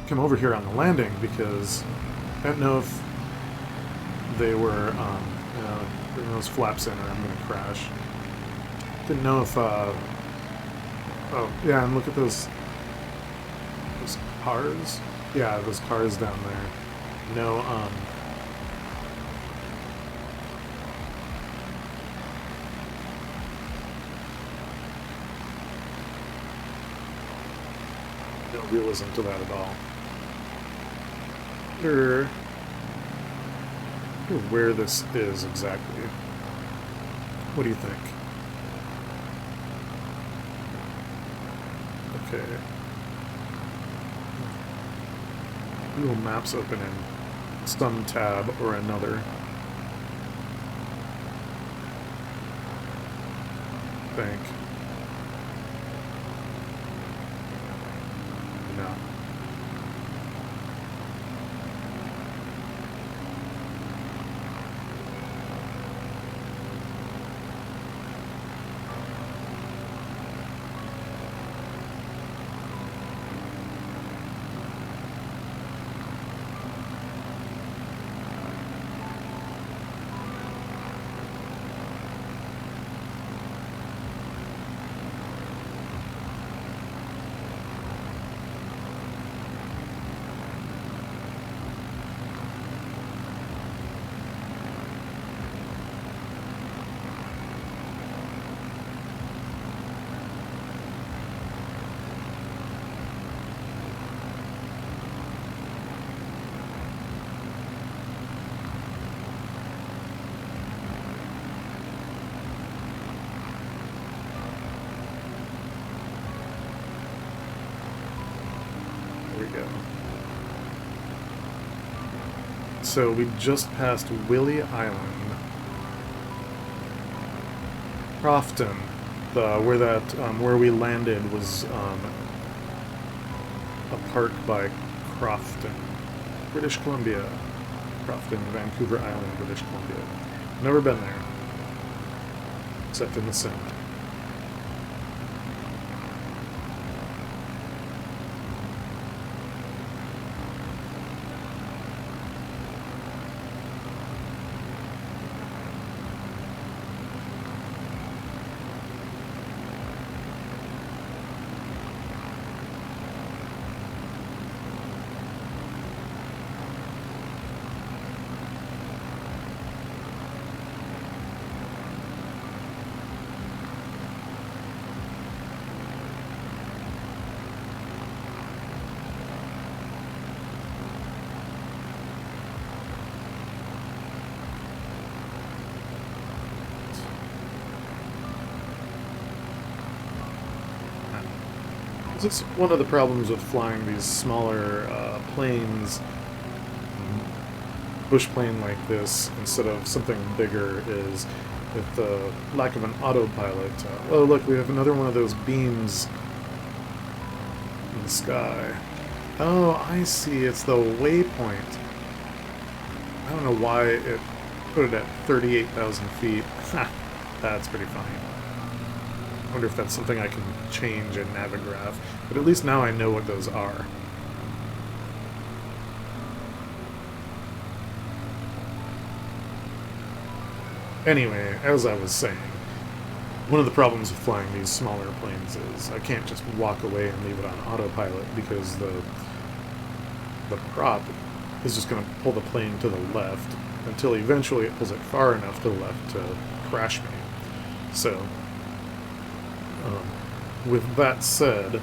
come over here on the landing, because I don't know if they were, bring those flaps in or I'm going to crash. Didn't know if, oh, yeah, and look at those cars. Yeah, those cars down there. No, no realism to that at all. Wonder where this is exactly. What do you think? Okay. Google Maps open in some tab or another. Think. No. There we go. So we just passed Willie Island. Crofton, where we landed was a park by Crofton, British Columbia. Crofton, Vancouver Island, British Columbia. Never been there, except in the cinema. It's one of the problems with flying these smaller planes, bush plane like this, instead of something bigger, is with the lack of an autopilot. Oh, look, we have another one of those beams in the sky. Oh, I see. It's the waypoint. I don't know why it put it at 38,000 feet. That's pretty funny. I wonder if that's something I can change in Navigraph, but at least now I know what those are. Anyway, as I was saying, one of the problems with flying these smaller planes is I can't just walk away and leave it on autopilot, because the prop is just going to pull the plane to the left until eventually it pulls it far enough to the left to crash me. So, with that said,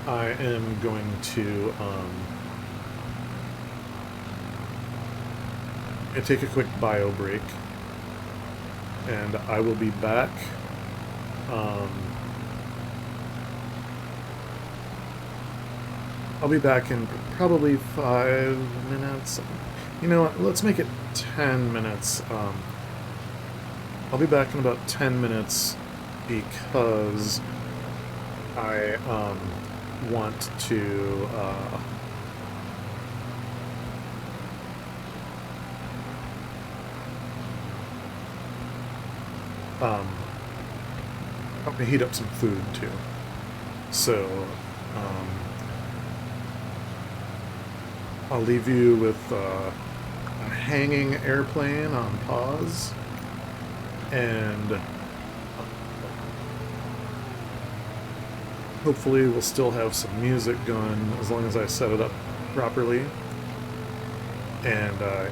I am going to take a quick bio break, and I will be back. I'll be back in probably 5 minutes. You know what? Let's make it 10 minutes. I'll be back in about 10 minutes because I want to help me heat up some food too. So I'll leave you with a hanging airplane on pause, and hopefully we'll still have some music going as long as I set it up properly. And a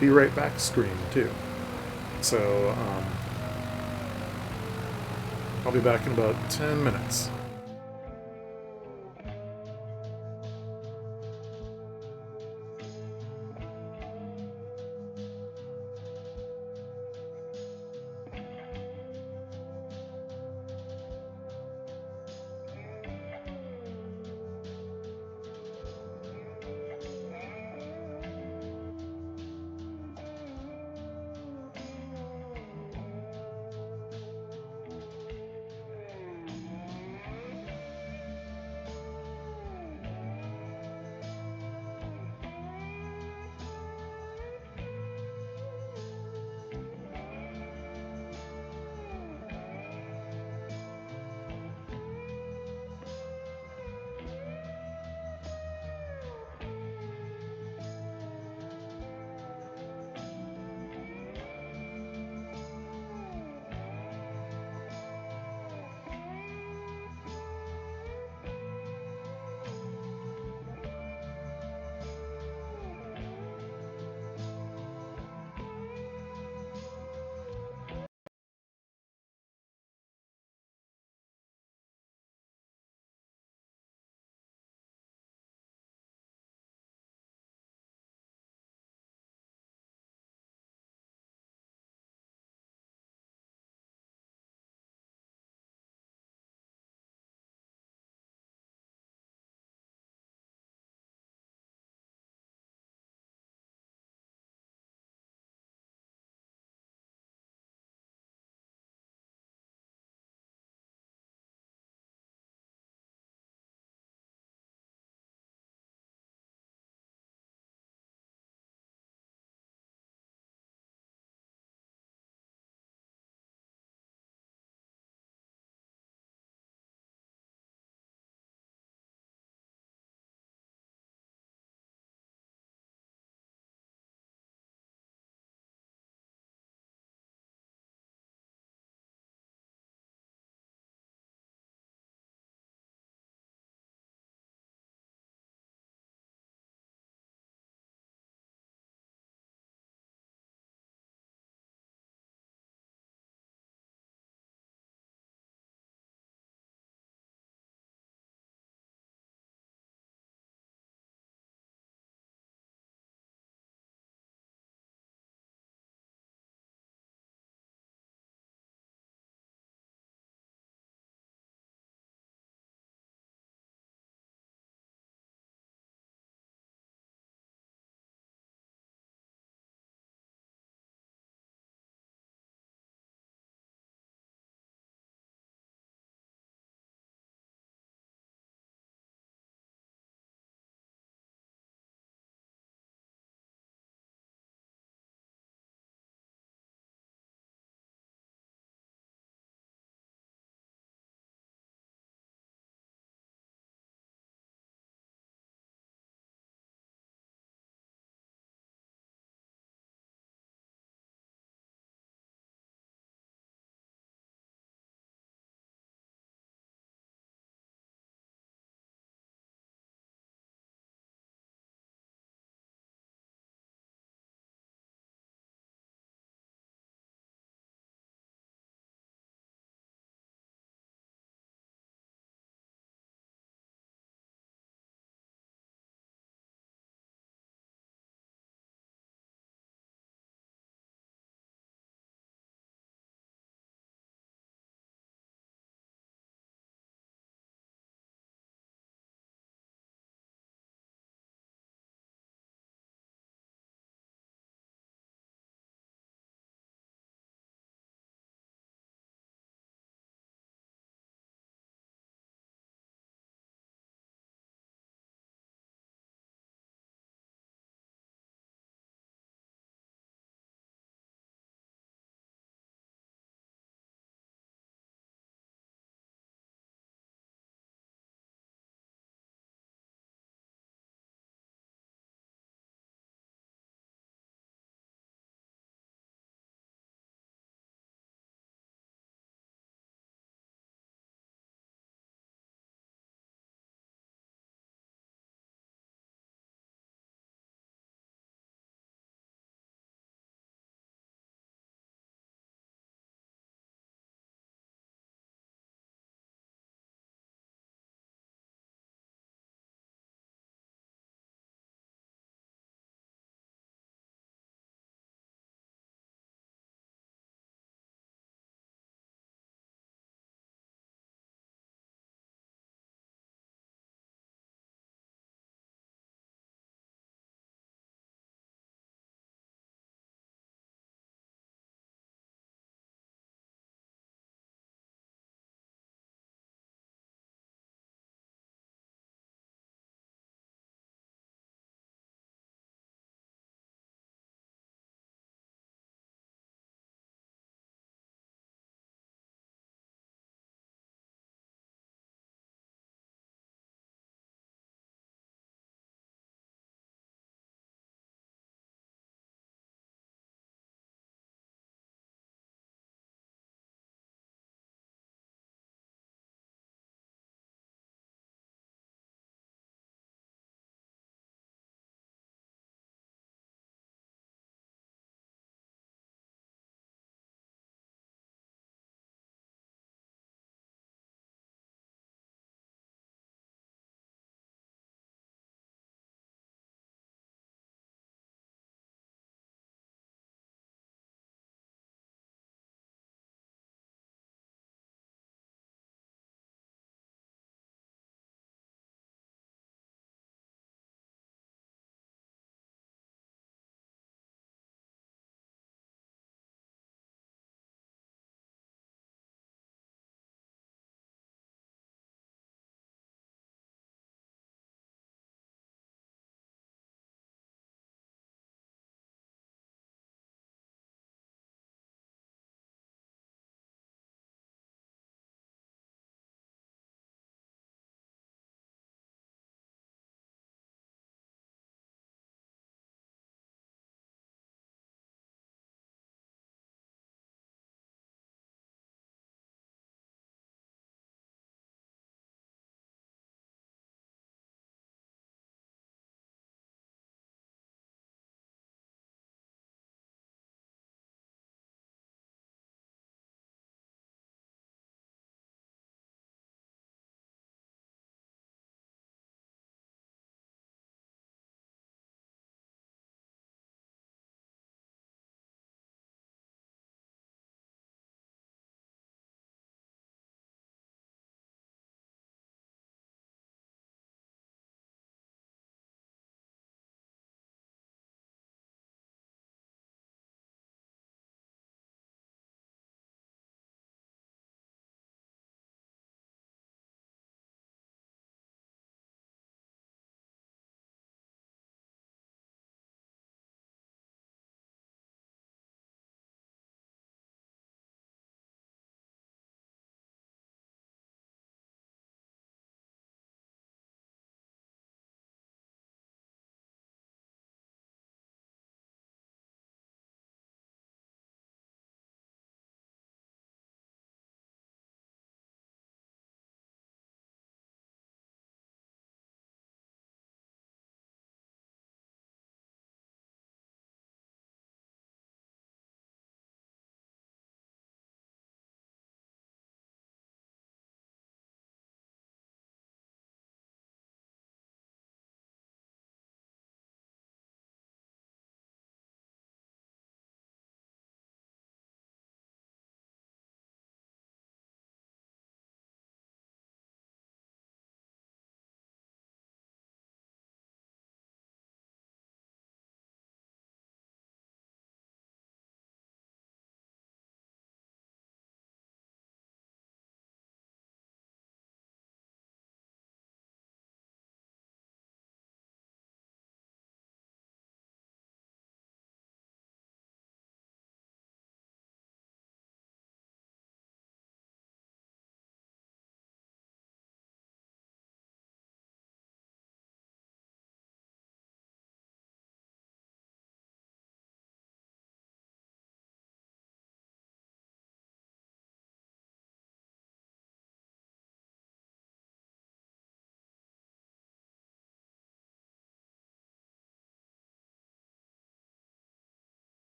be right back screen too. So I'll be back in about 10 minutes.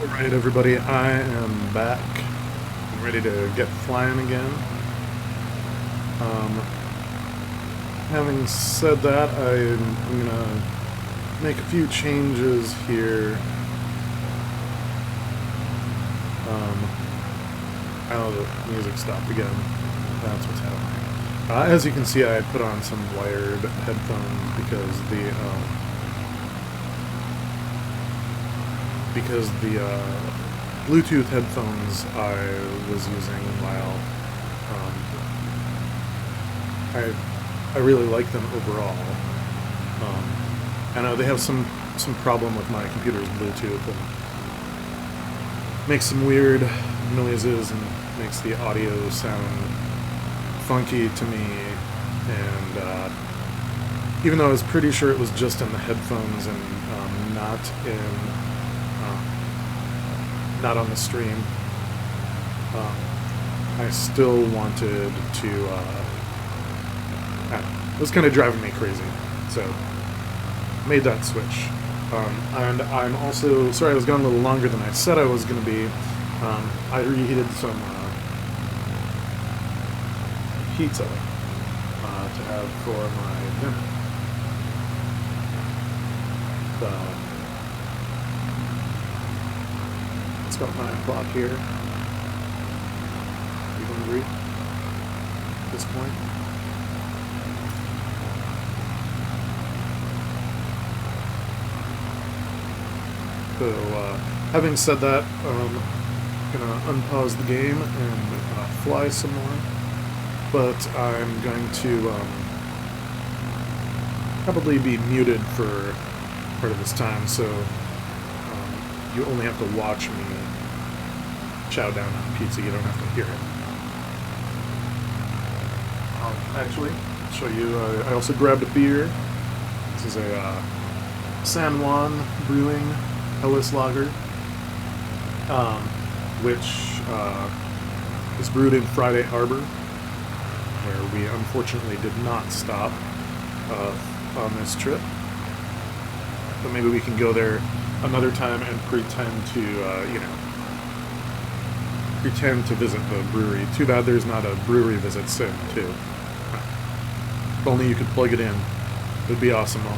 Alright, everybody, I am back. I'm ready to get flying again. Having said that, I'm gonna make a few changes here. Oh, the music stopped again. That's what's happening. As you can see, I put on some wired headphones because the Bluetooth headphones I was using while I really like them overall. I know they have some problem with my computer's Bluetooth and makes some weird noises and makes the audio sound funky to me, and even though I was pretty sure it was just in the headphones and not on the stream, I still wanted to it was kind of driving me crazy, so made that switch. And I'm also sorry I was gone a little longer than I said I was going to be. I reheated some pizza to have for my dinner. It's about 9 o'clock here. Are you hungry at this point? So, having said that, I'm gonna unpause the game and fly some more, but I'm going to probably be muted for part of this time, so you only have to watch me chow down on pizza, you don't have to hear it. Actually, I'll show you, I also grabbed a beer. This is a San Juan Brewing Ellis Lager, which is brewed in Friday Harbor, where we unfortunately did not stop on this trip. But maybe we can go there another time and pretend to, pretend to visit the brewery. Too bad there's not a brewery visit sim, too. If only you could plug it in. It would be awesome. A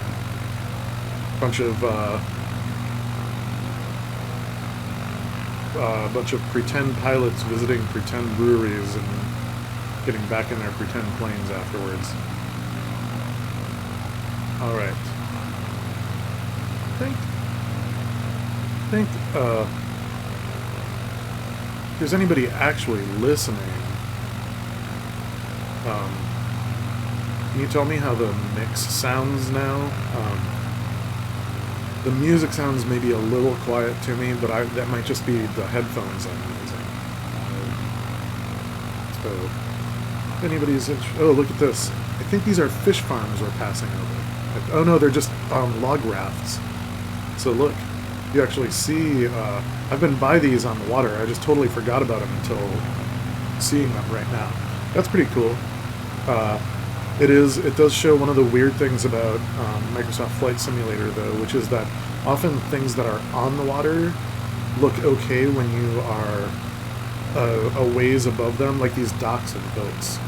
bunch of pretend pilots visiting pretend breweries and getting back in their pretend planes afterwards. Alright. I think if there's anybody actually listening, can you tell me how the mix sounds now? The music sounds maybe a little quiet to me, but that might just be the headphones I'm using. So, if anybody's interested... Oh, look at this. I think these are fish farms we're passing over. Oh no, they're just log rafts. So look, you actually see... I've been by these on the water. I just totally forgot about them until seeing them right now. That's pretty cool. It does show one of the weird things about Microsoft Flight Simulator, though, which is that often things that are on the water look okay when you are a ways above them, like these docks and boats.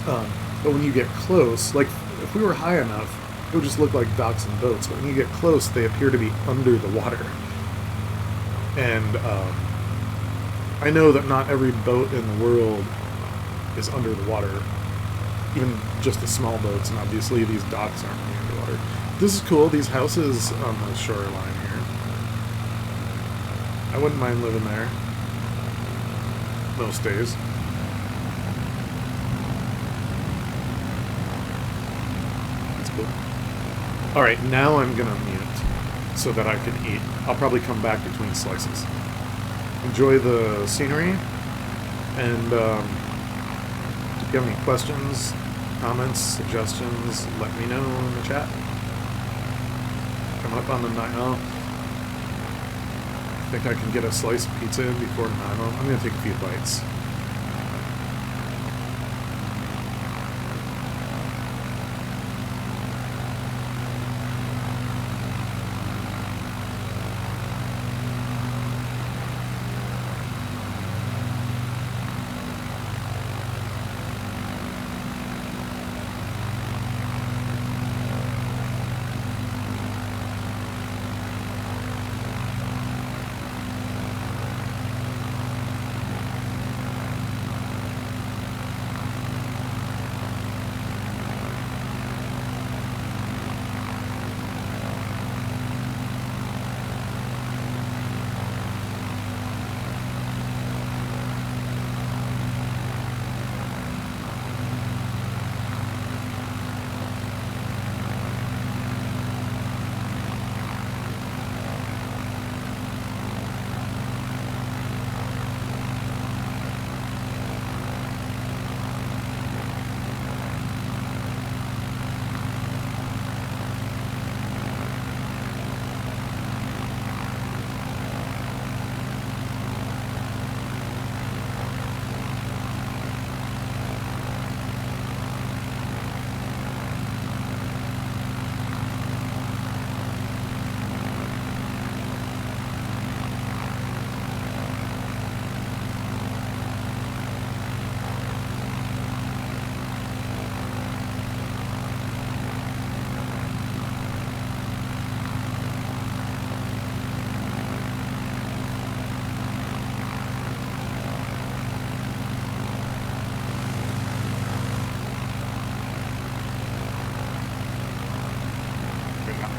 But when you get close, like if we were high enough, it would just look like docks and boats. But when you get close, they appear to be under the water. And I know that not every boat in the world is under the water. Even just the small boats, and obviously these docks aren't really underwater. This is cool, these houses on the shoreline here. I wouldn't mind living there most days. That's cool. Alright, now I'm gonna mute so that I can eat. I'll probably come back between slices. Enjoy the scenery, and if you have any questions, comments, suggestions, let me know in the chat. Coming up on the 9. Oh, I think I can get a slice of pizza in before 9. I'm going to take a few bites.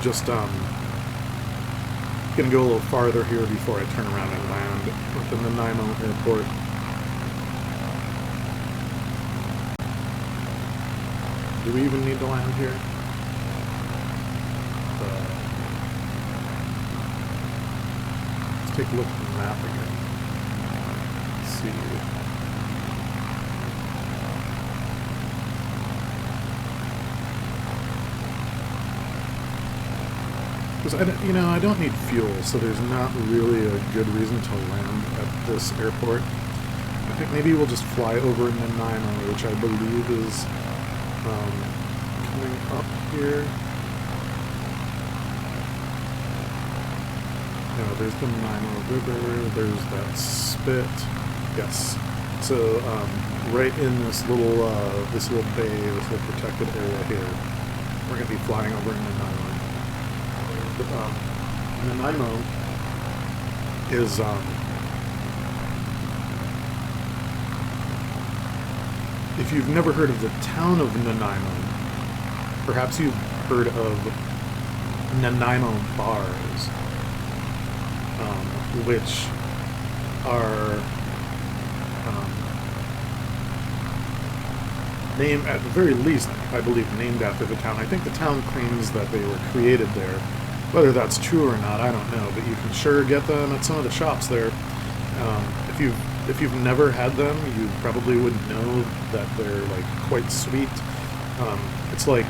just gonna go a little farther here before I turn around and land within the Nanaimo airport. Do we even need to land here? Let's take a look at the map again. Let's see. Because I don't need fuel, so there's not really a good reason to land at this airport. I think maybe we'll just fly over Nanaimo, which I believe is coming up here. No, there's the Nanaimo River. There's that spit. Yes. So right in this little bay, this little protected area here, we're gonna be flying over Nanaimo. Nanaimo is if you've never heard of the town of Nanaimo, perhaps you've heard of Nanaimo bars, which are named, at the very least, I believe, named after the town. I think the town claims that they were created there. Whether that's true or not, I don't know, but you can sure get them at some of the shops there. If you've never had them, you probably wouldn't know that they're like quite sweet. It's like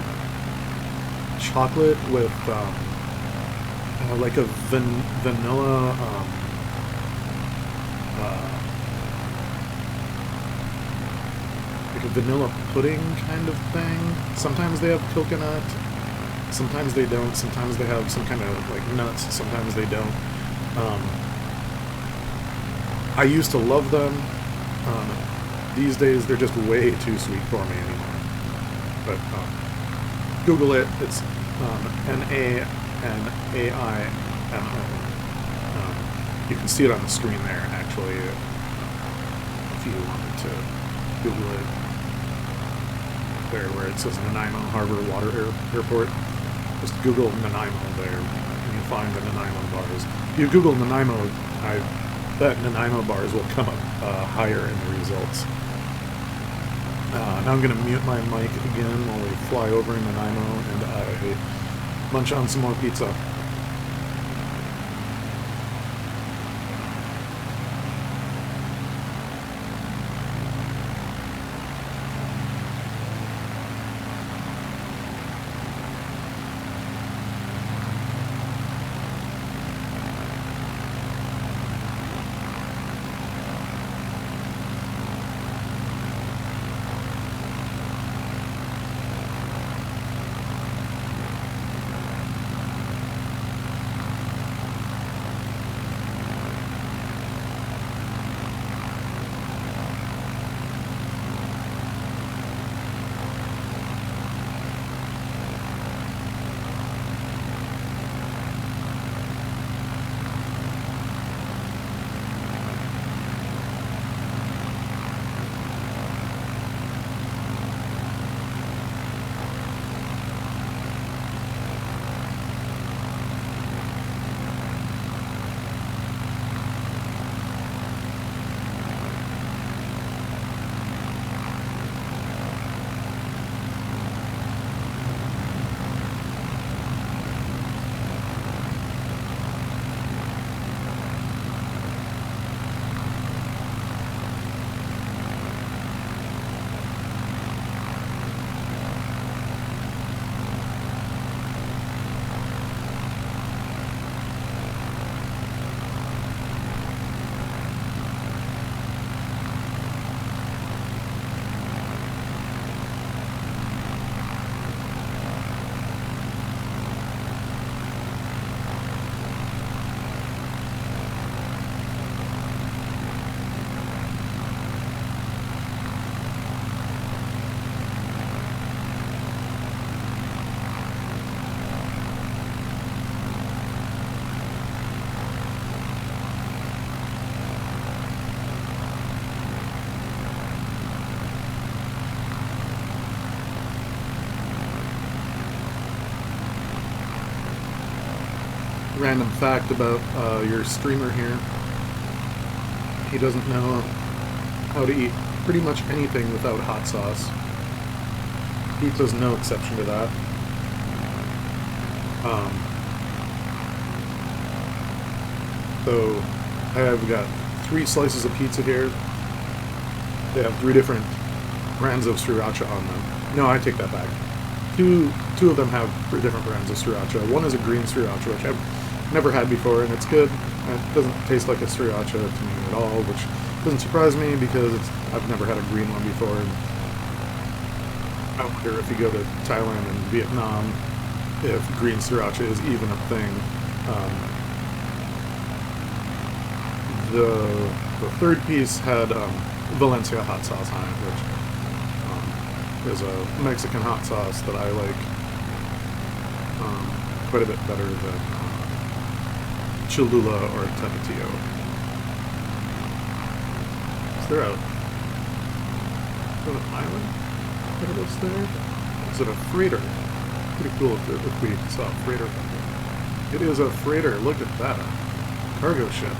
chocolate with like a vanilla like a vanilla pudding kind of thing. Sometimes they have coconut. Sometimes they don't. Sometimes they have some kind of like nuts. Sometimes they don't. I used to love them. These days they're just way too sweet for me anymore. But Google it. It's Nanaimo. You can see it on the screen there, actually, if you wanted to Google it. There, where it says Nanaimo Harbor Water Airport. Just Google Nanaimo there, and you'll find the Nanaimo bars. If you Google Nanaimo, I bet Nanaimo bars will come up higher in the results. Now I'm going to mute my mic again while we fly over Nanaimo, and I munch on some more pizza. random fact about your streamer here. He doesn't know how to eat pretty much anything without hot sauce. Pizza's no exception to that. So I have got 3 slices of pizza here. They have 3 different brands of sriracha on them. No, I take that back. Two of them have 3 different brands of sriracha. One is a green sriracha, which I've never had before, and it's good. It doesn't taste like a sriracha to me at all, which doesn't surprise me because I've never had a green one before. And I wonder if you go to Thailand and Vietnam, if green sriracha is even a thing. The third piece had Valencia hot sauce on it, which is a Mexican hot sauce that I like quite a bit better than Cholula or Tapatio. Is there an island that was there? Is it a freighter? Pretty cool if we saw a freighter. It is a freighter. Look at that. A cargo ship.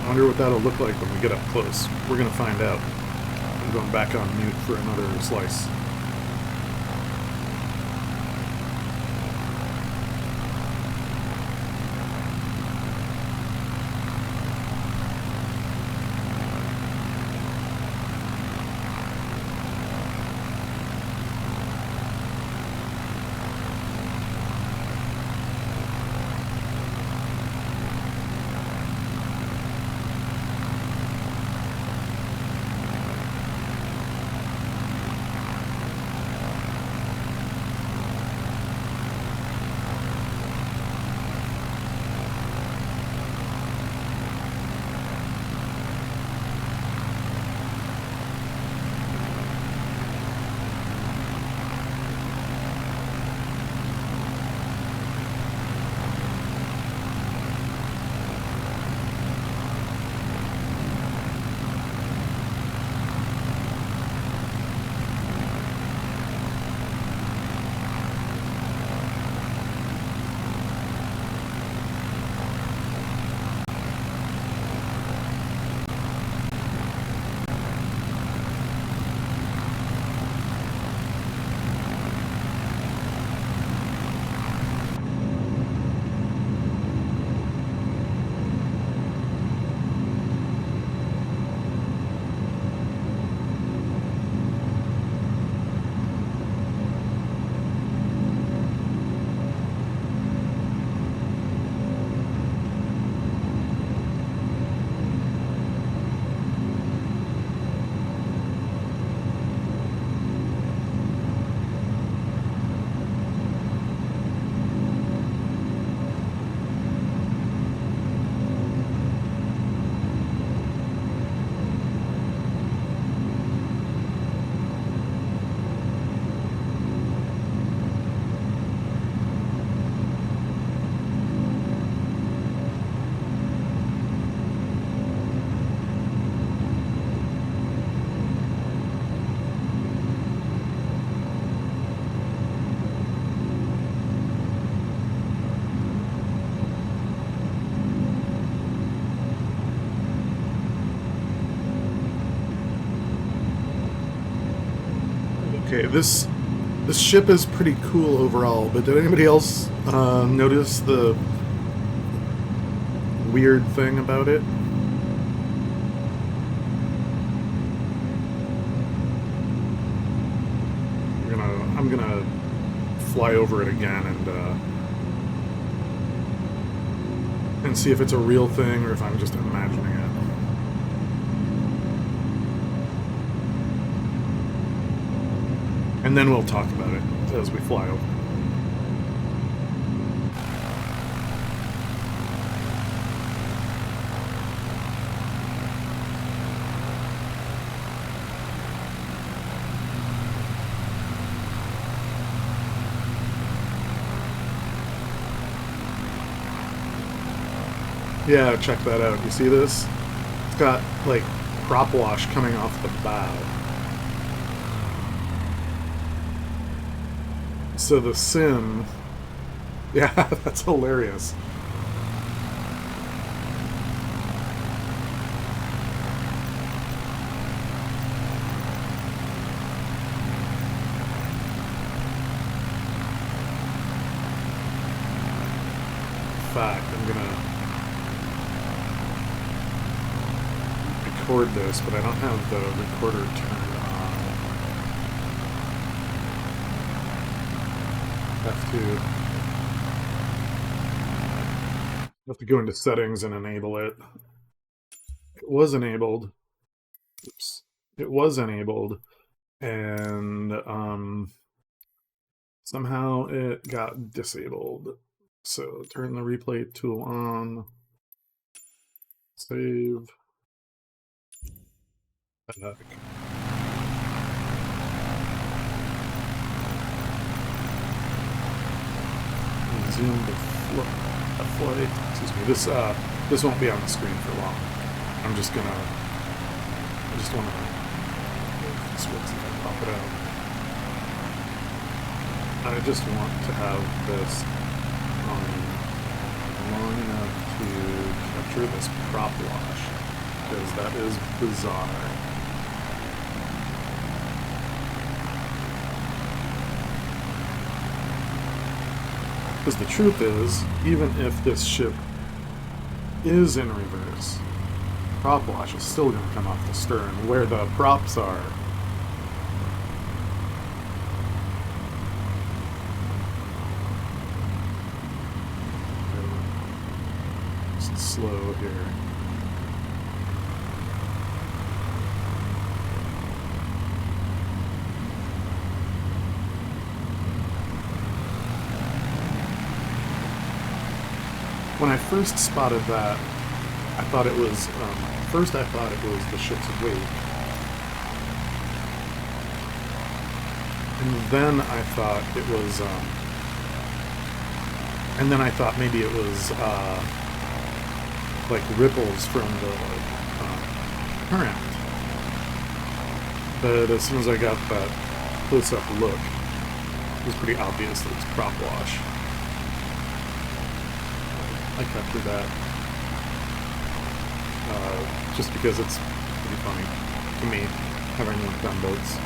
I wonder what that'll look like when we get up close. We're going to find out. I'm going back on mute for another slice. Okay, this ship is pretty cool overall, but did anybody else notice the weird thing about it? I'm gonna fly over it again and see if it's a real thing or if I'm just imagining it. And then we'll talk about it as we fly over. Yeah, check that out. You see this? It's got, like, prop wash coming off the bow. So the sim... Yeah, that's hilarious. fact, I'm gonna record this, but I don't have the recorder turned on. Have to go into settings and enable it. It was enabled. Oops. It was enabled, and somehow it got disabled. So turn the replay tool on. Save. Back. Zoom the flight. Excuse me. This won't be on the screen for long. I just want to switch if I pop it out. I just want to have this on long enough to capture this prop wash, because that is bizarre. Because the truth is, even if this ship is in reverse, prop wash is still going to come off the stern where the props are. Just slow here. When I first spotted that, I thought it was, first I thought it was the ship's wake. And then I thought it was, and then I thought maybe it was, like ripples from the, current. But as soon as I got that close-up look, it was pretty obvious that it's prop wash. I captured that just because it's pretty funny to me, having worked on boats.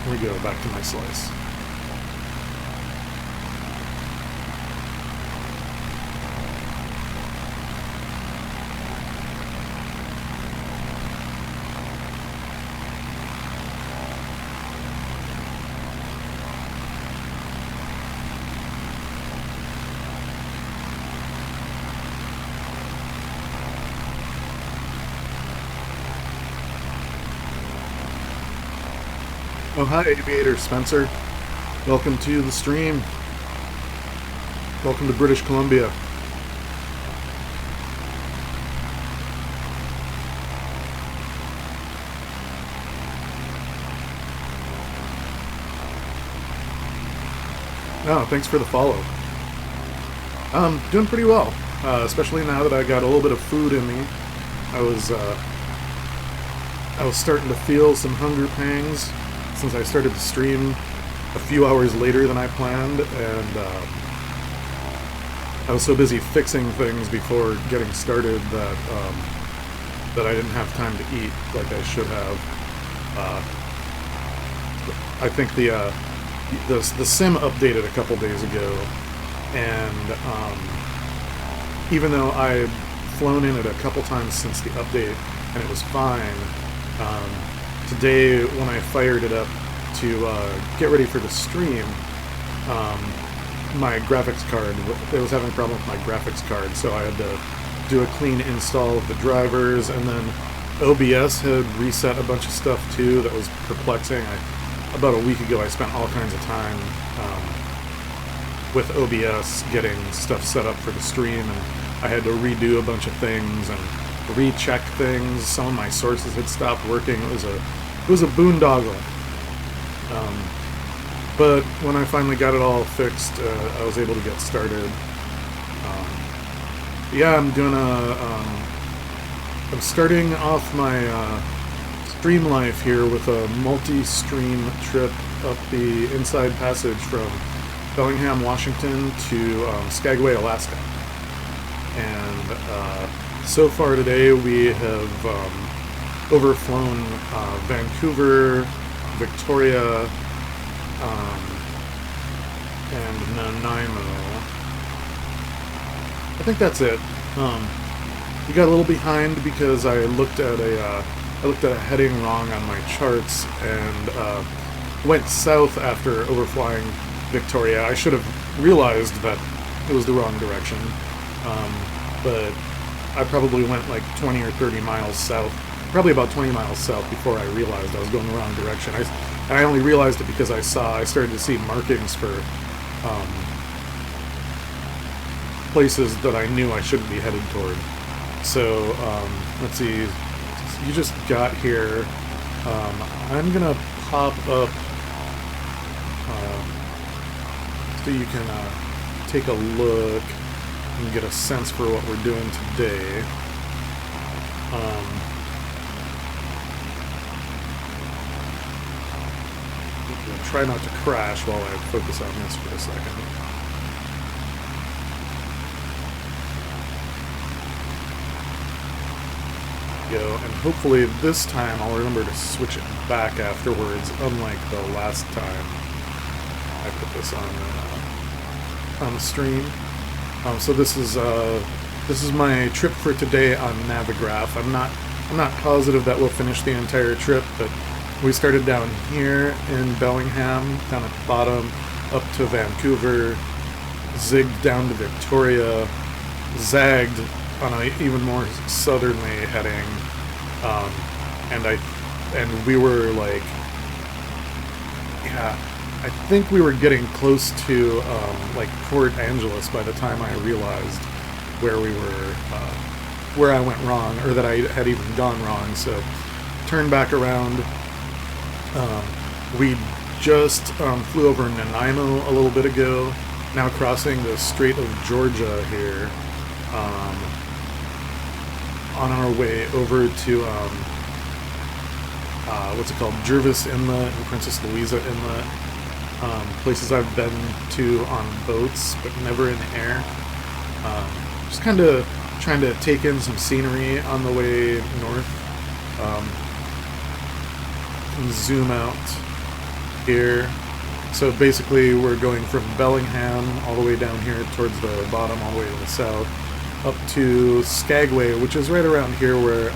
Here we go, back to my slice. Oh, hi, Aviator Spencer. Welcome to the stream. Welcome to British Columbia. Oh, thanks for the follow. Doing pretty well, especially now that I got a little bit of food in me. I was starting to feel some hunger pangs since I started to stream a few hours later than I planned, and I was so busy fixing things before getting started that that I didn't have time to eat like I should have. I think the sim updated a couple days ago, and even though I've flown in it a couple times since the update and it was fine, today, when I fired it up to get ready for the stream, my graphics card, it was having a problem with my graphics card, so I had to do a clean install of the drivers, and then OBS had reset a bunch of stuff too that was perplexing. About a week ago, I spent all kinds of time with OBS getting stuff set up for the stream, and I had to redo a bunch of things and recheck things. Some of my sources had stopped working. It was a boondoggle. But when I finally got it all fixed, I was able to get started. Yeah, I'm doing I'm starting off my stream life here with a multi-stream trip up the Inside Passage from Bellingham, Washington to Skagway, Alaska. And so far today we have overflown Vancouver, Victoria, and Nanaimo. I think that's it. You got a little behind because I looked at a heading wrong on my charts and went south after overflying Victoria. I should have realized that it was the wrong direction, but I probably went like 20 or 30 miles south, probably about 20 miles south before I realized I was going the wrong direction. And I only realized it because I started to see markings for places that I knew I shouldn't be headed toward. So, let's see, you just got here. I'm gonna pop up so you can take a look and get a sense for what we're doing today. Try not to crash while I focus on this for a second. And hopefully this time I'll remember to switch it back afterwards, unlike the last time I put this on the stream. So this is my trip for today on Navigraph. I'm not positive that we'll finish the entire trip, but we started down here in Bellingham, down at the bottom, up to Vancouver, zigged down to Victoria, zagged on an even more southerly heading, and we were like, yeah, I think we were getting close to like Port Angeles by the time I realized where we were, where I went wrong, or that I had even gone wrong. So turned back around. We just flew over Nanaimo a little bit ago. Now crossing the Strait of Georgia here. On our way over to what's it called, Jervis Inlet and Princess Louisa Inlet, places I've been to on boats but never in the air. Just kind of trying to take in some scenery on the way north. And zoom out here. So basically we're going from Bellingham all the way down here towards the bottom, all the way to the south, up to Skagway, which is right around here where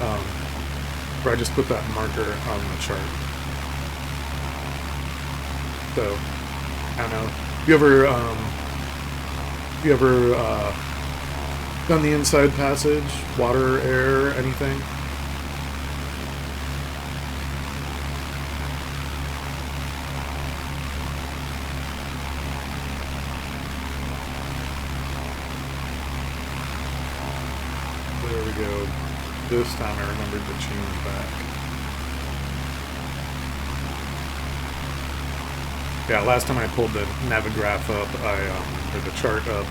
I just put that marker on the chart. So, I don't know. Have you ever done the Inside Passage? Water, air, anything? There we go. This time I remembered to change back. Yeah, last time I pulled the Navigraph up, or the chart up,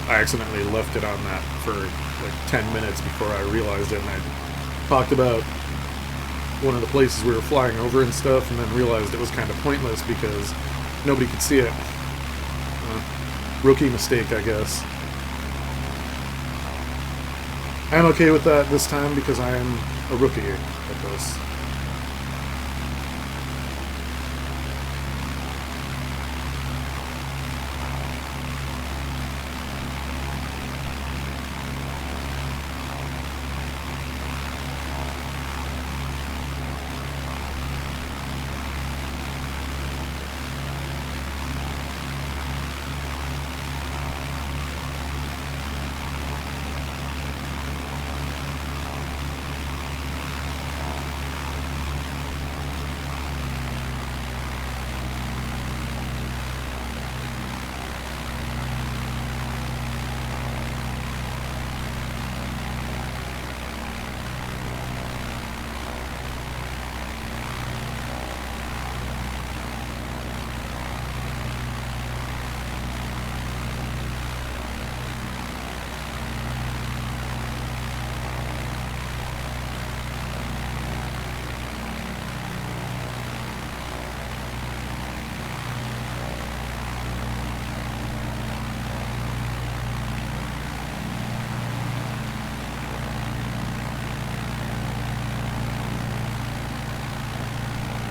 I accidentally left it on that for like 10 minutes before I realized it, and I talked about one of the places we were flying over and stuff, and then realized it was kind of pointless because nobody could see it. Rookie mistake, I guess. I'm okay with that this time because I am a rookie at this.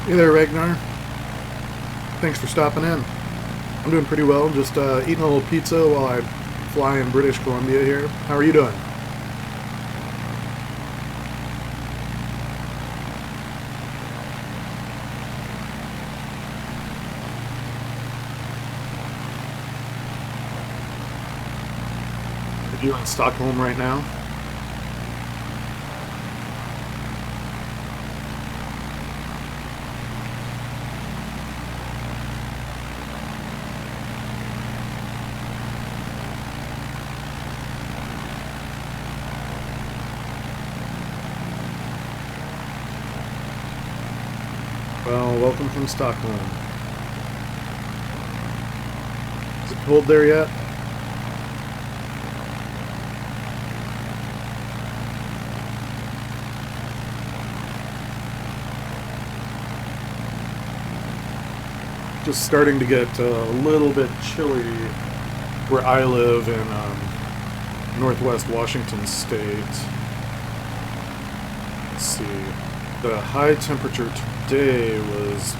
Hey there, Ragnar. Thanks for stopping in. I'm doing pretty well. Just eating a little pizza while I fly in British Columbia here. How are you doing? Are you in Stockholm right now? Well, welcome from Stockholm. Is it cold there yet? Just starting to get a little bit chilly where I live in northwest Washington state. Let's see. The high temperature today was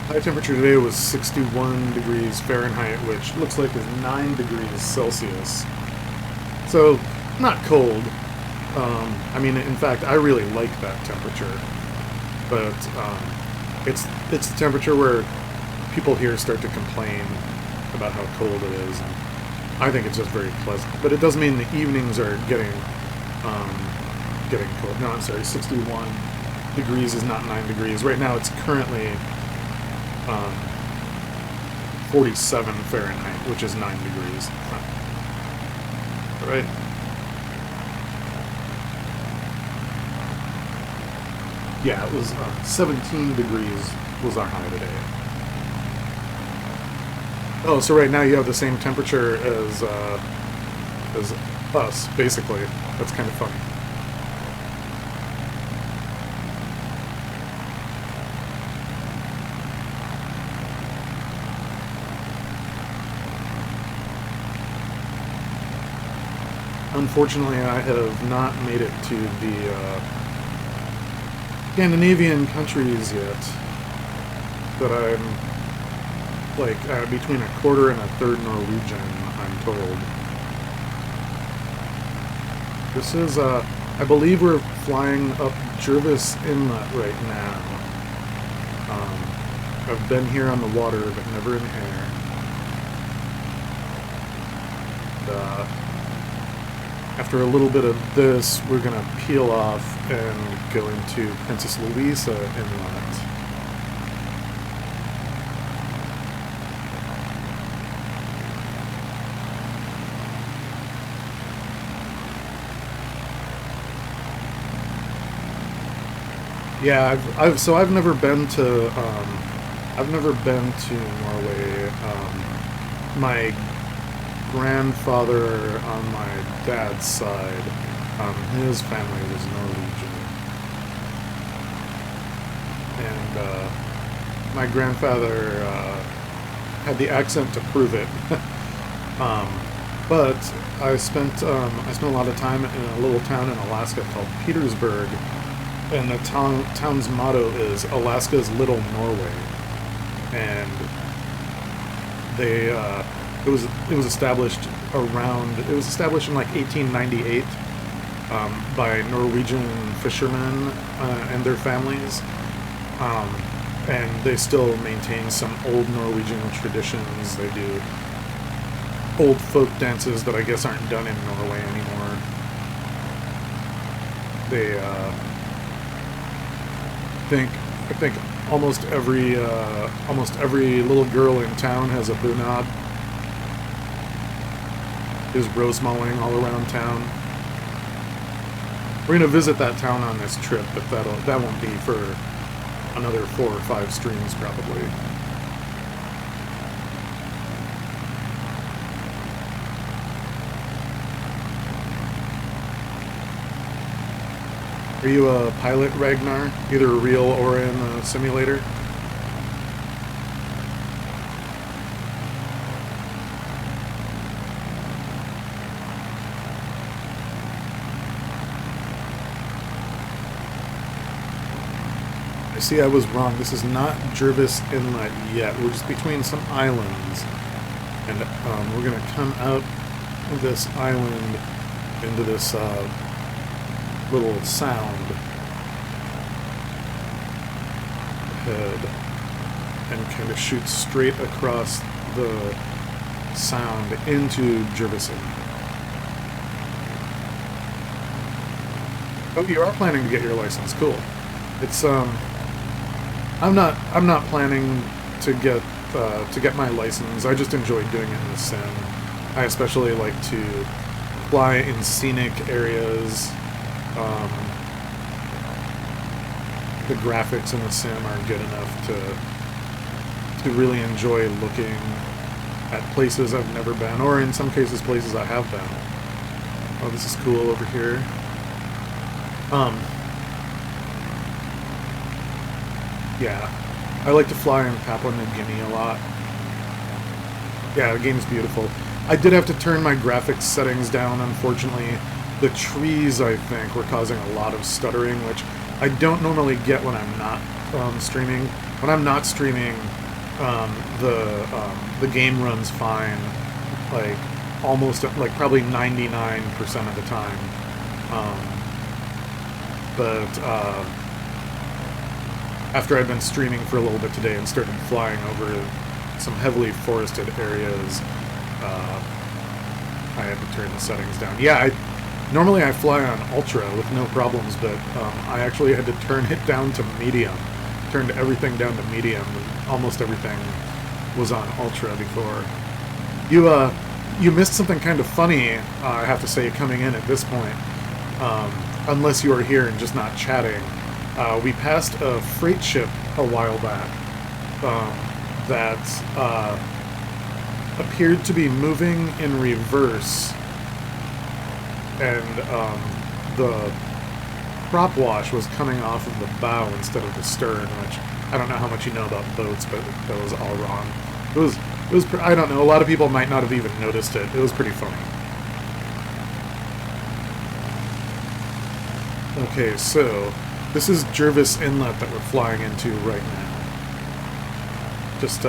high temperature today was 61 degrees Fahrenheit, which looks like is 9 degrees Celsius. So not cold. I mean, in fact, I really like that temperature, but it's the temperature where people here start to complain about how cold it is. And I think it's just very pleasant, but it does mean the evenings are getting cold. No, I'm sorry, 61 degrees is not 9 degrees. Right now, it's currently 47 Fahrenheit, which is 9 degrees. All right. Yeah, it was 17 degrees was our high today. Oh, so right now you have the same temperature as us, basically. That's kind of funny. Unfortunately, I have not made it to the Scandinavian countries yet, but I'm like between a quarter and a third Norwegian, I'm told. This is, I believe we're flying up Jervis Inlet right now. I've been here on the water, but never in air. And, after a little bit of this, we're going to peel off and go into Princess Louisa Inlet. Yeah, I've never been to Norway. My grandfather on my dad's side, his family was Norwegian, and my grandfather had the accent to prove it. But I spent a lot of time in a little town in Alaska called Petersburg, and the town's motto is Alaska's Little Norway, and they it was established in like 1898 by Norwegian fishermen and their families, and they still maintain some old Norwegian traditions. They do old folk dances that I guess aren't done in Norway anymore. They I think almost every little girl in town has a bunad. There's rosemowing all around town. We're gonna visit that town on this trip, but that won't be for another 4 or 5 streams probably. Are you a pilot, Ragnar? Either real or in a simulator? see, I was wrong. This is not Jervis Inlet yet. We're just between some islands. And we're going to come out of this island into this little sound head and kind of shoot straight across the sound into Jervis Inlet. Oh, you are planning to get your license. Cool. It's I'm not planning to get my license. I just enjoy doing it in the sim. I especially like to fly in scenic areas. The graphics in the sim are good enough to really enjoy looking at places I've never been, or in some cases places I have been. Oh, this is cool over here. Yeah, I like to fly in Papua New Guinea a lot. Yeah, the game's beautiful. I did have to turn my graphics settings down, unfortunately. The trees, I think, were causing a lot of stuttering, which I don't normally get when I'm not streaming. When I'm not streaming, the game runs fine, like almost, like probably 99% of the time. But after I've been streaming for a little bit today and started flying over some heavily forested areas, I had to turn the settings down. Yeah, normally I fly on Ultra with no problems, but I actually had to turn it down to medium. Turned everything down to medium. Almost everything was on Ultra before. You missed something kind of funny, I have to say, coming in at this point. Unless you were here and just not chatting. We passed a freight ship a while back that appeared to be moving in reverse, and the prop wash was coming off of the bow instead of the stern, which I don't know how much you know about boats, but that was all wrong. It was I don't know, a lot of people might not have even noticed it. It was pretty funny. Okay, so this is Jervis Inlet that we're flying into right now. Just,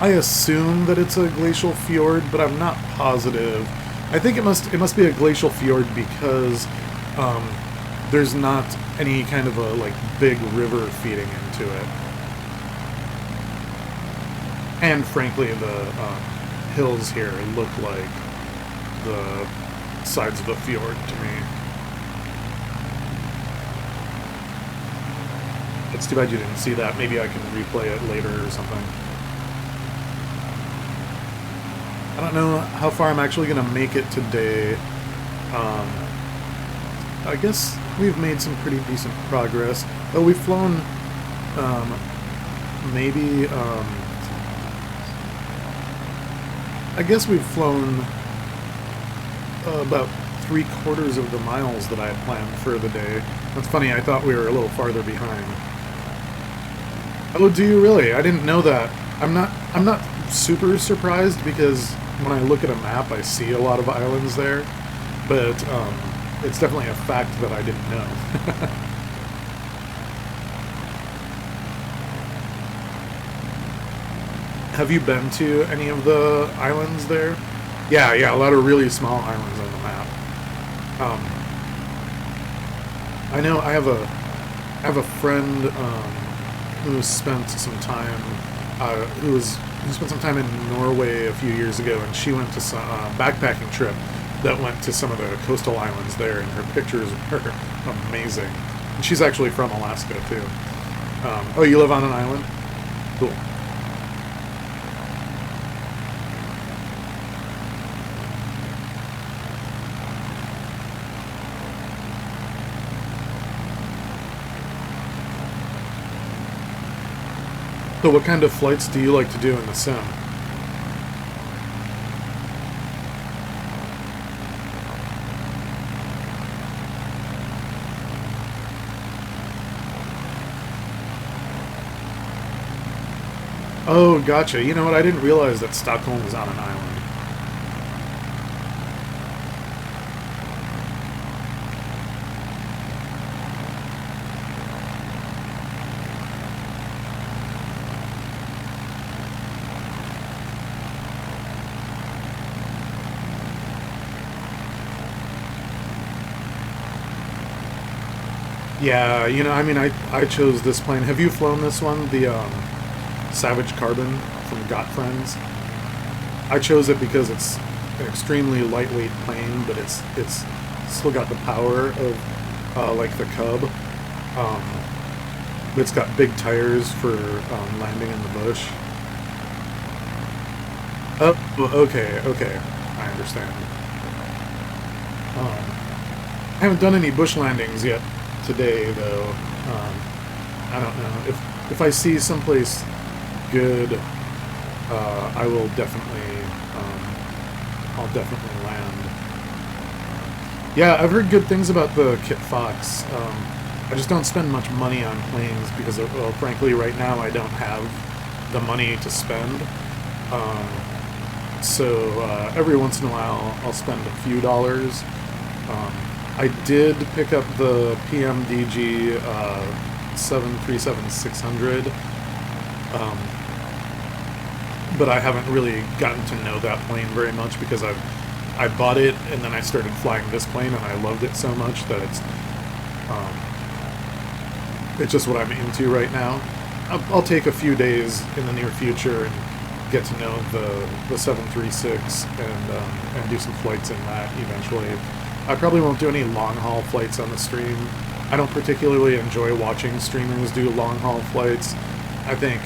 I assume that it's a glacial fjord, but I'm not positive. I think it must be a glacial fjord because there's not any kind of a like big river feeding into it. And frankly, the hills here look like the sides of a fjord to me. It's too bad you didn't see that. Maybe I can replay it later or something. I don't know how far I'm actually going to make it today. I guess we've made some pretty decent progress. Oh, we've flown maybe I guess we've flown about 3/4 of the miles that I had planned for the day. That's funny, I thought we were a little farther behind. Oh, do you really? I didn't know that. I'm not super surprised because when I look at a map I see a lot of islands there, but it's definitely a fact that I didn't know. Have you been to any of the islands there? Yeah, a lot of really small islands on the map. I know I have a friend who spent some time who spent some time in Norway a few years ago, and she went to some backpacking trip that went to some of the coastal islands there, and her pictures were amazing. And she's actually from Alaska too. Oh, you live on an island? Cool. So what kind of flights do you like to do in the sim? Oh, gotcha. You know what? I didn't realize that Stockholm was on an island. Yeah, you know, I mean, I chose this plane. Have you flown this one? The Savage Carbon from Gotfriends? I chose it because it's an extremely lightweight plane, but it's still got the power of like the Cub. Um, it's got big tires for landing in the bush. Oh, okay, okay, I understand. I haven't done any bush landings yet today, though. I don't know if I see someplace good, I will definitely, I'll definitely land. Yeah, I've heard good things about the Kit Fox. I just don't spend much money on planes because, well, frankly, right now I don't have the money to spend. So every once in a while I'll spend a few dollars. I did pick up the PMDG 737-600, but I haven't really gotten to know that plane very much because I bought it and then I started flying this plane and I loved it so much that it's just what I'm into right now. I'll take a few days in the near future and get to know the 736 and do some flights in that eventually. I probably won't do any long-haul flights on the stream. I don't particularly enjoy watching streamers do long-haul flights. I think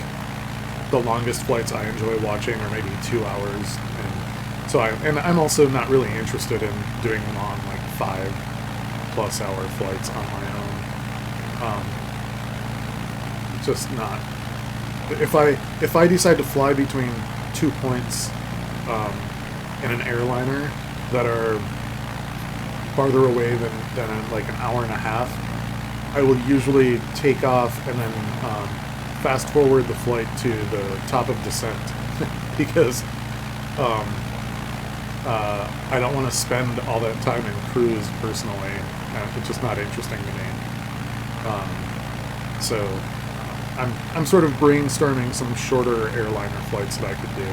the longest flights I enjoy watching are maybe 2 hours, and so I'm also not really interested in doing long, like 5+ hour flights on my own. Just not. If I decide to fly between 2 points in an airliner that are farther away than like an hour and a half, I will usually take off and then fast forward the flight to the top of descent because I don't want to spend all that time in cruise personally. It's just not interesting to me. So I'm sort of brainstorming some shorter airliner flights that I could do.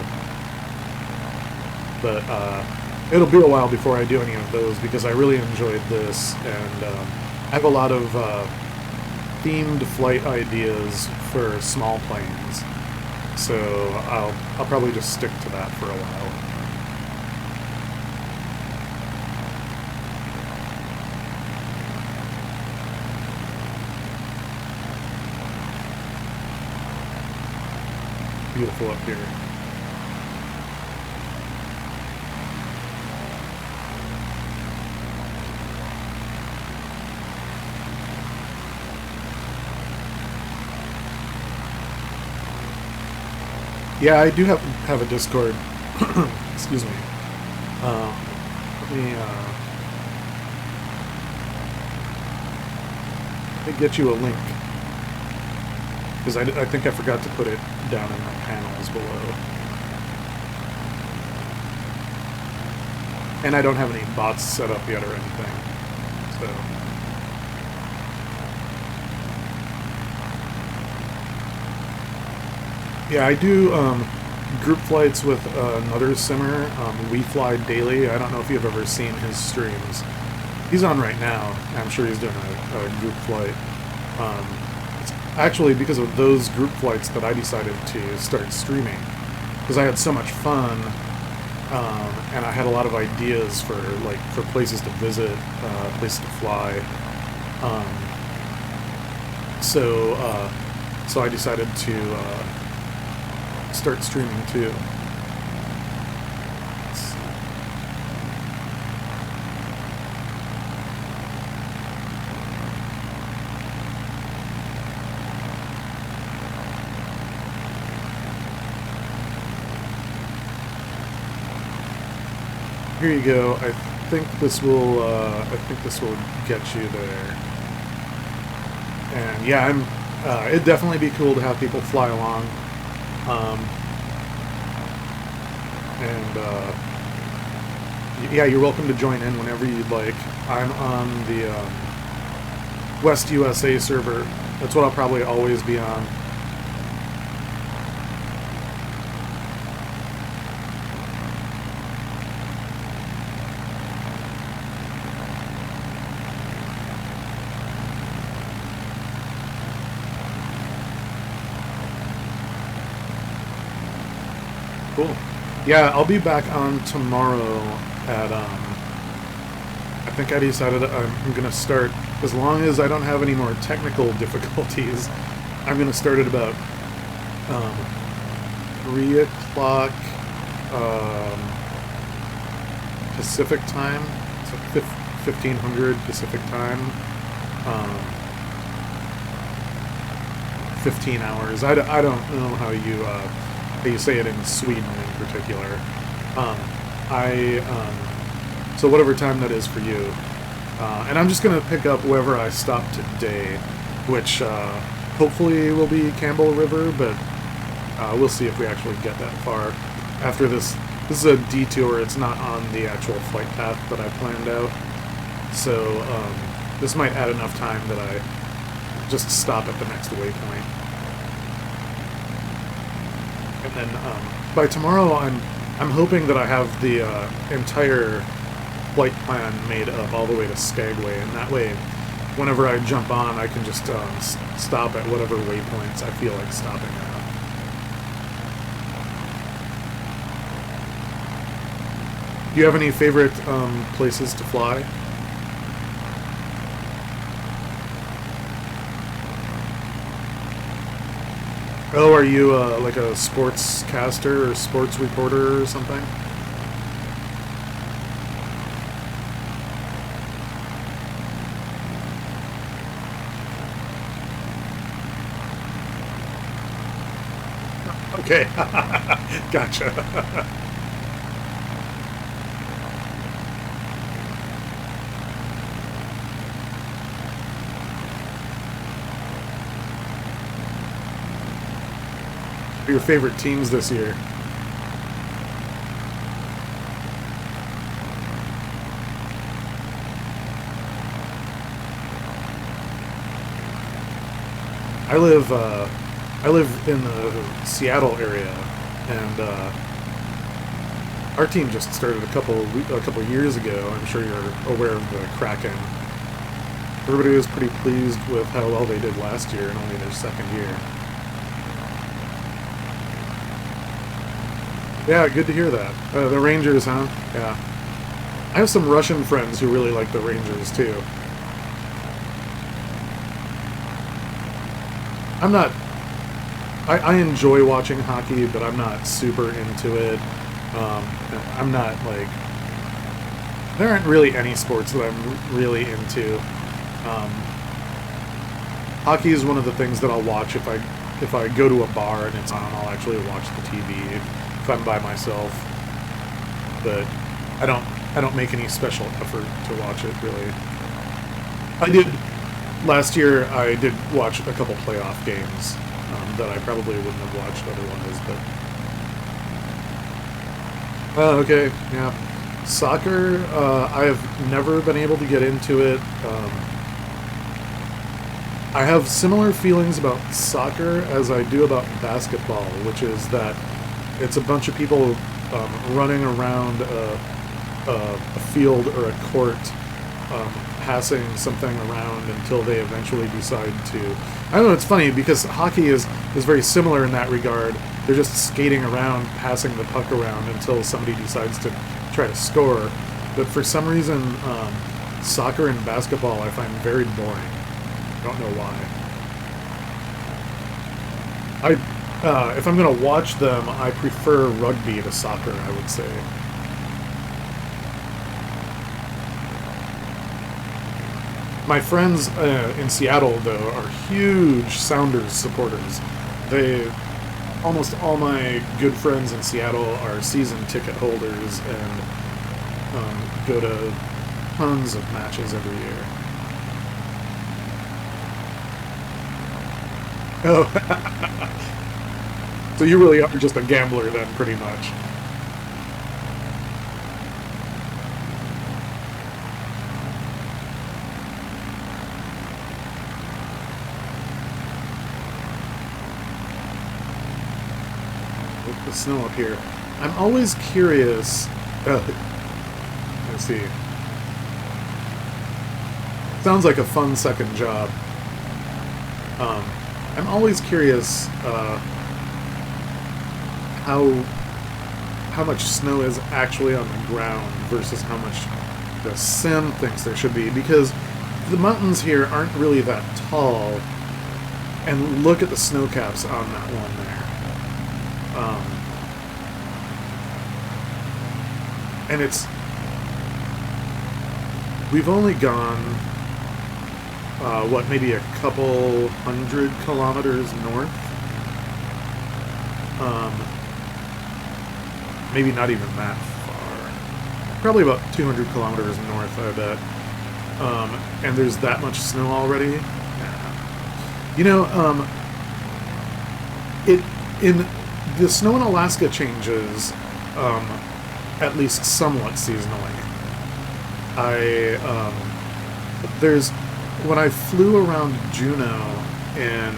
But it'll be a while before I do any of those because I really enjoyed this, and I have a lot of themed flight ideas for small planes. So I'll probably just stick to that for a while. Beautiful up here. Yeah, I do have a Discord. Excuse me. Let me get you a link. Because I think I forgot to put it down in the panels below. And I don't have any bots set up yet or anything. So. Yeah, I do group flights with another simmer, We Fly Daily. I don't know if you've ever seen his streams. He's on right now. I'm sure he's doing a group flight. It's actually because of those group flights that I decided to start streaming. Because I had so much fun, and I had a lot of ideas for places to visit, places to fly. So I decided to start streaming too. Here you go. I think this will get you there. And yeah, it'd definitely be cool to have people fly along. Yeah, you're welcome to join in whenever you'd like. I'm on the West USA server. That's what I'll probably always be on. Cool. Yeah, I'll be back on tomorrow at, I think I decided I'm gonna start, as long as I don't have any more technical difficulties, I'm gonna start at about, 3 o'clock, Pacific time, so 1500 Pacific time, 15 hours. I don't know how you say it in Sweden in particular. So whatever time that is for you. And I'm just going to pick up wherever I stop today, which hopefully will be Campbell River, but we'll see if we actually get that far. After this is a detour, it's not on the actual flight path that I planned out. So this might add enough time that I just stop at the next waypoint. And then by tomorrow, I'm hoping that I have the entire flight plan made up all the way to Skagway, and that way, whenever I jump on, I can just stop at whatever waypoints I feel like stopping at. Do you have any favorite places to fly? Oh, are you like a sportscaster or sports reporter or something? Okay, gotcha. Your favorite teams this year? I live in the Seattle area, and our team just started a couple years ago. I'm sure you're aware of the Kraken. Everybody was pretty pleased with how well they did last year in only their second year. Yeah, good to hear that. The Rangers, huh? Yeah. I have some Russian friends who really like the Rangers, too. I'm not... I enjoy watching hockey, but I'm not super into it. I'm not, like... There aren't really any sports that I'm really into. Hockey is one of the things that I'll watch if I go to a bar and it's on. I'll actually watch the TV if I'm by myself. But I don't make any special effort to watch it, really. Last year I did watch a couple playoff games that I probably wouldn't have watched otherwise, but... Oh, okay, yeah. Soccer, I have never been able to get into it. I have similar feelings about soccer as I do about basketball, which is that it's a bunch of people running around a field or a court, passing something around until they eventually decide to... I don't know, it's funny, because hockey is very similar in that regard. They're just skating around, passing the puck around until somebody decides to try to score. But for some reason, soccer and basketball I find very boring. I don't know why. If I'm going to watch them, I prefer rugby to soccer, I would say. My friends in Seattle, though, are huge Sounders supporters. Almost all my good friends in Seattle are season ticket holders and go to tons of matches every year. Oh, so you really are just a gambler then, pretty much. With the snow up here, I'm always curious. Let's see. Sounds like a fun second job. I'm always curious how how much snow is actually on the ground versus how much the sim thinks there should be, because the mountains here aren't really that tall, and look at the snow caps on that one there. And we've only gone, what, maybe a couple 100 kilometers north? Maybe not even that far. Probably about 200 kilometers north, I bet. And there's that much snow already. Yeah. You know, the snow in Alaska changes, at least somewhat seasonally. When I flew around Juneau in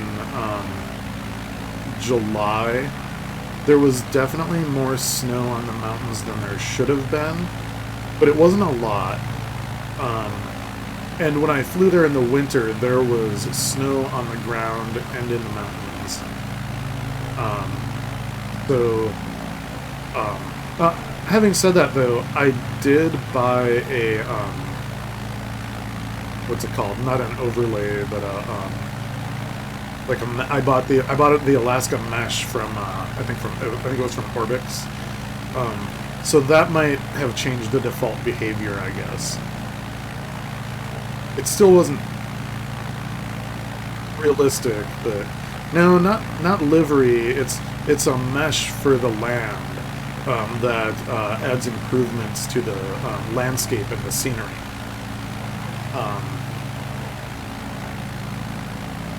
July, there was definitely more snow on the mountains than there should have been, but it wasn't a lot. And when I flew there in the winter, there was snow on the ground and in the mountains. Having said that, though, I did buy a what's it called? Not an overlay, but I bought the Alaska mesh from I think it was from Orbix. So that might have changed the default behavior, I guess. It still wasn't realistic, but no, not livery. It's a mesh for the land that adds improvements to the landscape and the scenery.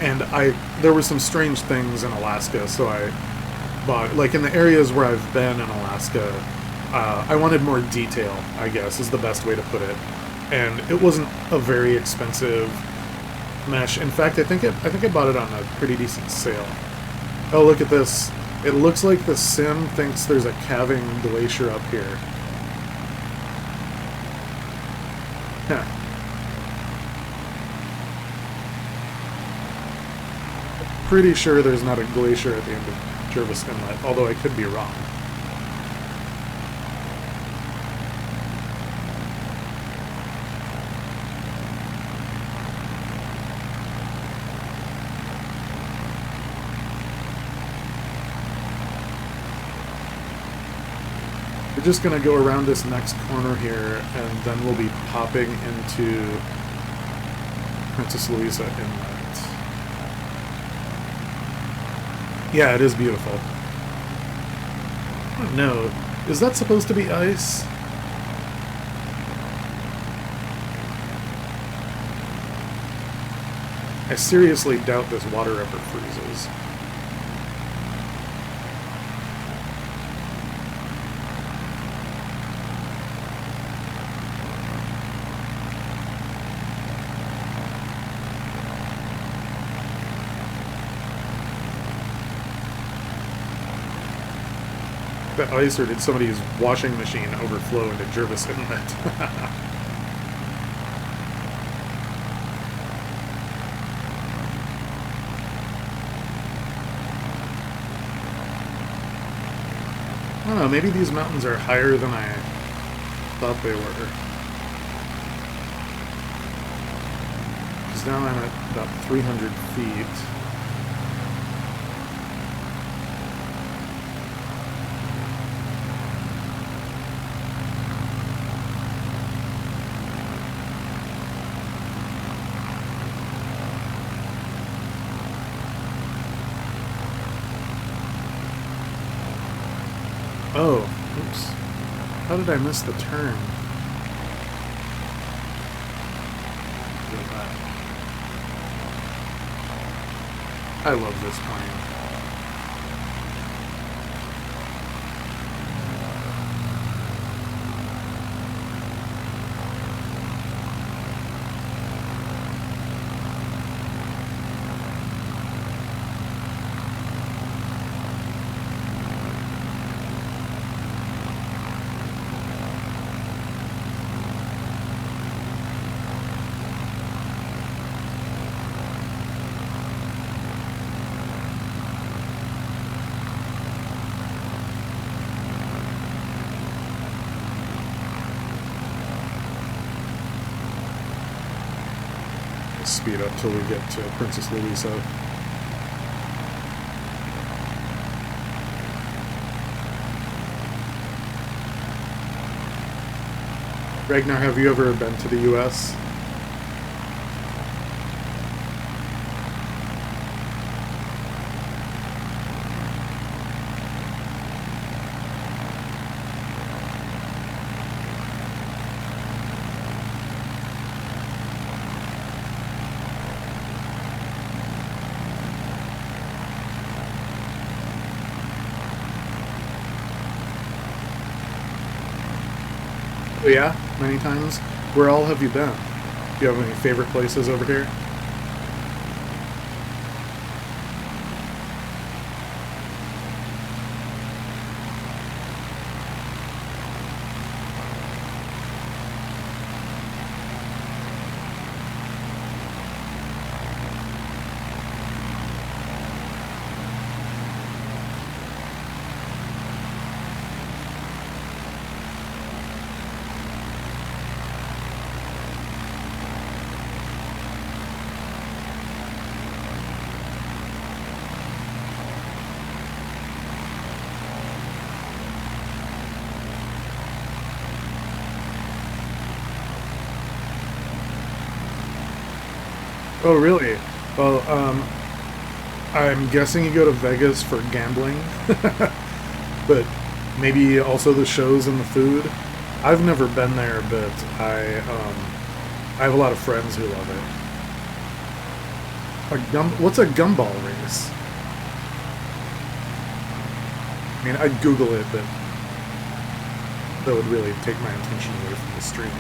And there were some strange things in Alaska, so I bought, like, in the areas where I've been in Alaska, I wanted more detail, I guess, is the best way to put it. And it wasn't a very expensive mesh. In fact, I think I bought it on a pretty decent sale. Oh, look at this. It looks like the sim thinks there's a calving glacier up here. Huh. Pretty sure there's not a glacier at the end of Jervis Inlet, although I could be wrong. We're just going to go around this next corner here, and then we'll be popping into Princess Louisa Inlet. Yeah, it is beautiful. Oh, no. Is that supposed to be ice? I seriously doubt this water ever freezes. That ice, or did somebody's washing machine overflow into Jervis Inlet? I don't know, maybe these mountains are higher than I thought they were. Because now I'm at about 300 feet. Oh, oops. How did I miss the turn? I love this plane. speed up till we get to Princess Louisa. Ragnar, have you ever been to the U.S.? Oh yeah, many times. Where all have you been? Do you have any favorite places over here? Oh, really? Well, I'm guessing you go to Vegas for gambling, but maybe also the shows and the food. I've never been there, but I have a lot of friends who love it. What's a gumball race? I mean, I'd Google it, but that would really take my attention away from the stream.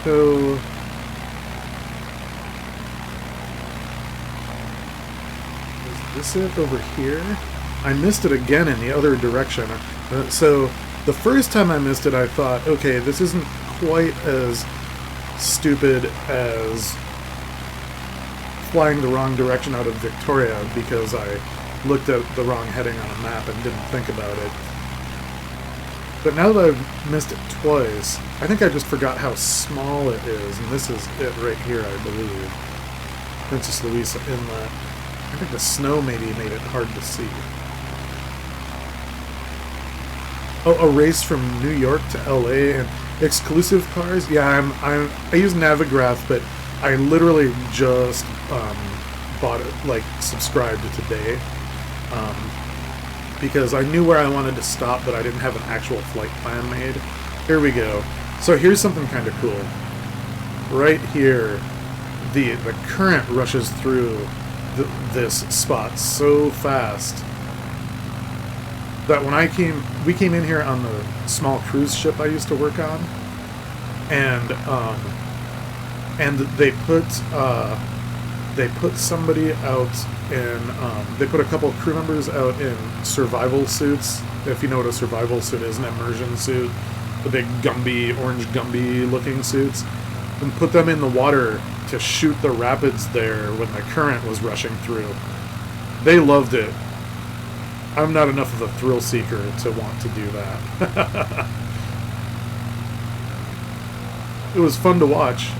So, is this it over here? I missed it again in the other direction. So, the first time I missed it, I thought, okay, this isn't quite as stupid as flying the wrong direction out of Victoria because I looked at the wrong heading on a map and didn't think about it. But now that I've missed it twice, I think I just forgot how small it is, and this is it right here, I believe. Princess Louisa Inlet. I think the snow maybe made it hard to see. Oh, a race from New York to LA and exclusive cars? Yeah, I use Navigraph, but I literally just bought it, like, subscribed today. Because I knew where I wanted to stop, but I didn't have an actual flight plan made. Here we go. So here's something kind of cool. Right here, the current rushes through this spot so fast that when we came in here on the small cruise ship I used to work on, and they put somebody out in, they put a couple of crew members out in survival suits. If you know what a survival suit is, an immersion suit, the big Gumby, orange Gumby looking suits, and put them in the water to shoot the rapids there when the current was rushing through. They loved it. I'm not enough of a thrill seeker to want to do that. It was fun to watch.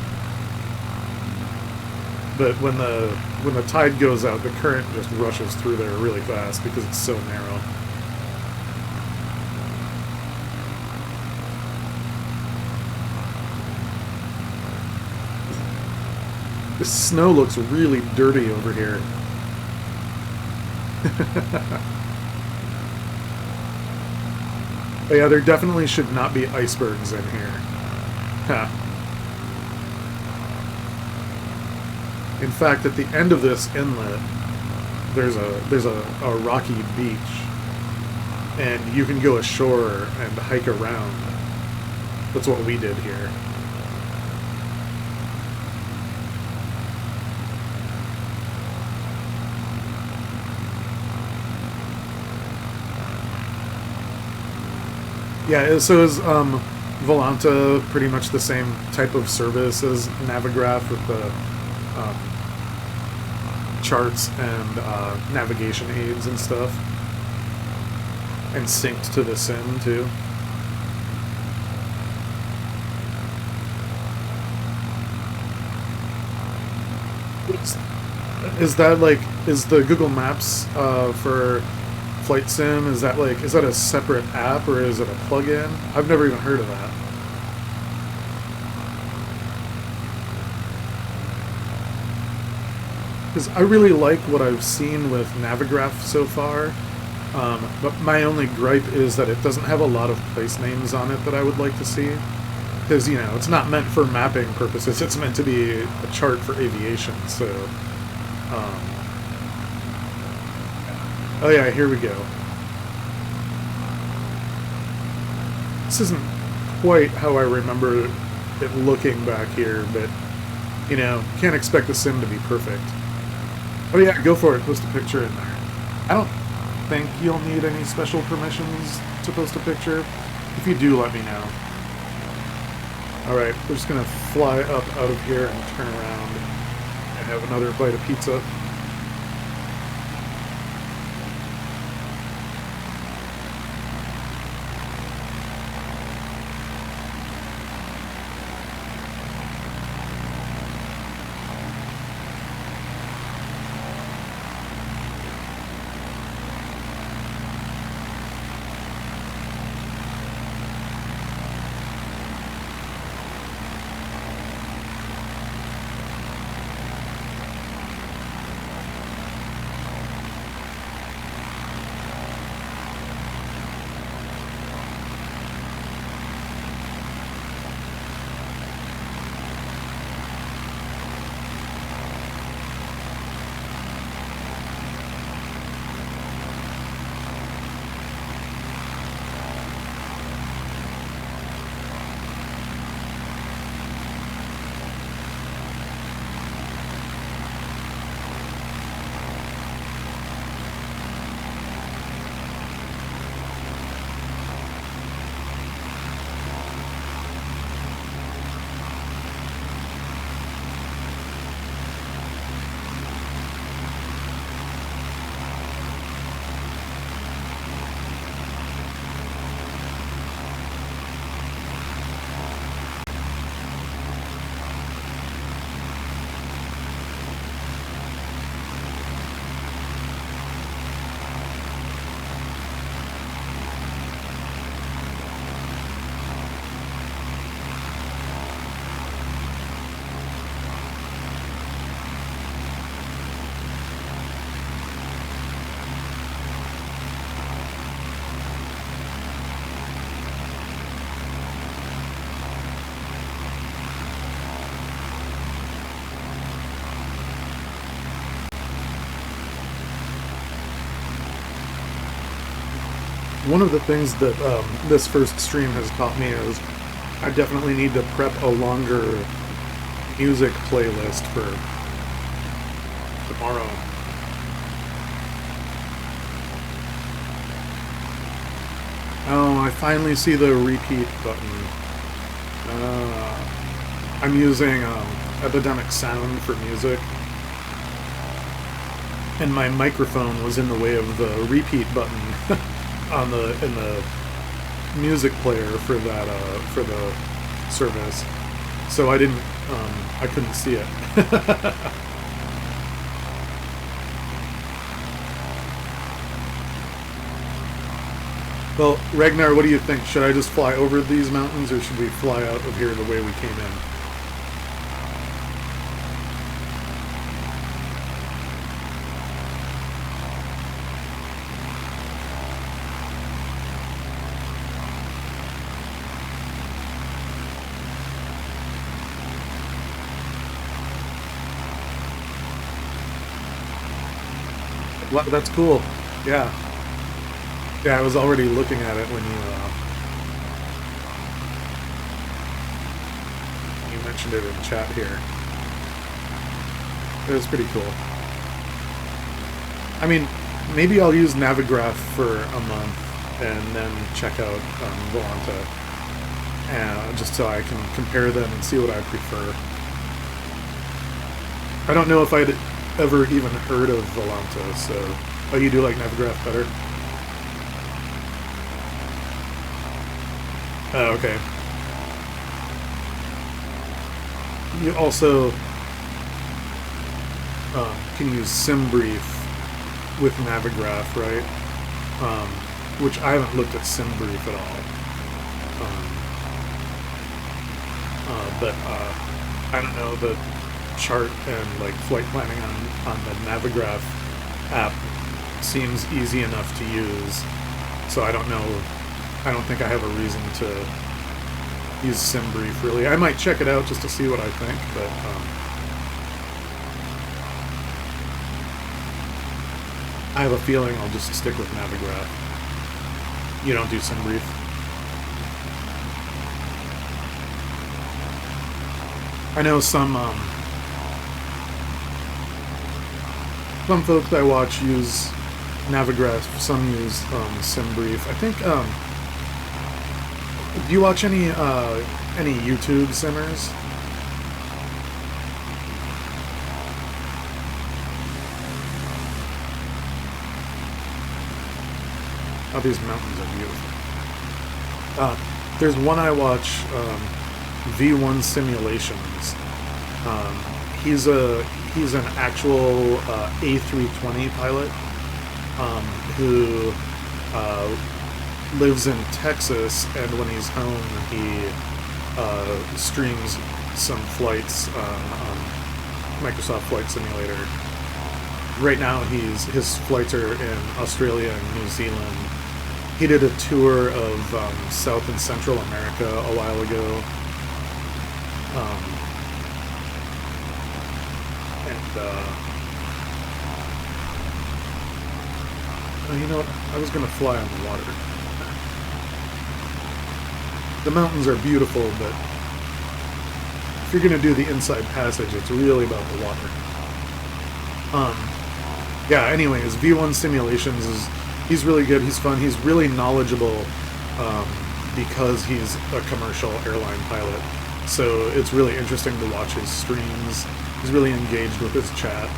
But when the tide goes out, the current just rushes through there really fast because it's so narrow. This snow looks really dirty over here. But yeah, there definitely should not be icebergs in here. Ha. In fact, at the end of this inlet, there's a rocky beach, and you can go ashore and hike around. That's what we did here. Yeah, so is Volanta pretty much the same type of service as Navigraph with the charts and navigation aids and stuff? And synced to the sim, too? Is that like, is the Google Maps for Flight Sim, is that like, is that a separate app or is it a plugin? I've never even heard of that. Because I really like what I've seen with Navigraph so far, but my only gripe is that it doesn't have a lot of place names on it that I would like to see. Because, you know, it's not meant for mapping purposes, it's meant to be a chart for aviation, so... oh yeah, here we go. This isn't quite how I remember it looking back here, but, you know, can't expect the sim to be perfect. Oh yeah, go for it, post a picture in there. I don't think you'll need any special permissions to post a picture. If you do, let me know. Alright, we're just gonna fly up out of here and turn around and have another bite of pizza. One of the things that this first stream has taught me is I definitely need to prep a longer music playlist for tomorrow. Oh, I finally see the repeat button. I'm using Epidemic Sound for music, and my microphone was in the way of the repeat button in the music player for that for the service, so I couldn't see it. Well, Ragnar, what do you think? Should I just fly over these mountains, or should we fly out of here the way we came in? Well, that's cool. Yeah. Yeah, I was already looking at it when you mentioned it in chat here. It was pretty cool. I mean, maybe I'll use Navigraph for a month and then check out Volanta, just so I can compare them and see what I prefer. I don't know if I'd ever even heard of Volanta, so... Oh, you do like Navigraph better? Oh, okay. You also can use SimBrief with Navigraph, right? Which I haven't looked at SimBrief at all. But I don't know, the chart and like flight planning on the Navigraph app seems easy enough to use, so I don't know. I don't think I have a reason to use SimBrief, really. I might check it out just to see what I think, but I have a feeling I'll just stick with Navigraph. You don't do SimBrief? I know some folks I watch use Navigraph, some use SimBrief. I think, do you watch any YouTube simmers? Oh, these mountains are beautiful. There's one I watch, V1 Simulations. He's an actual A320 pilot who lives in Texas, and when he's home, he streams some flights on Microsoft Flight Simulator. Right now, his flights are in Australia and New Zealand. He did a tour of South and Central America a while ago. You know what? I was going to fly on the water. The mountains are beautiful, but if you're going to do the inside passage, it's really about the water. Yeah, anyways, V1 Simulations he's really good, he's fun, he's really knowledgeable, because he's a commercial airline pilot. So it's really interesting to watch his streams. He's really engaged with his chat.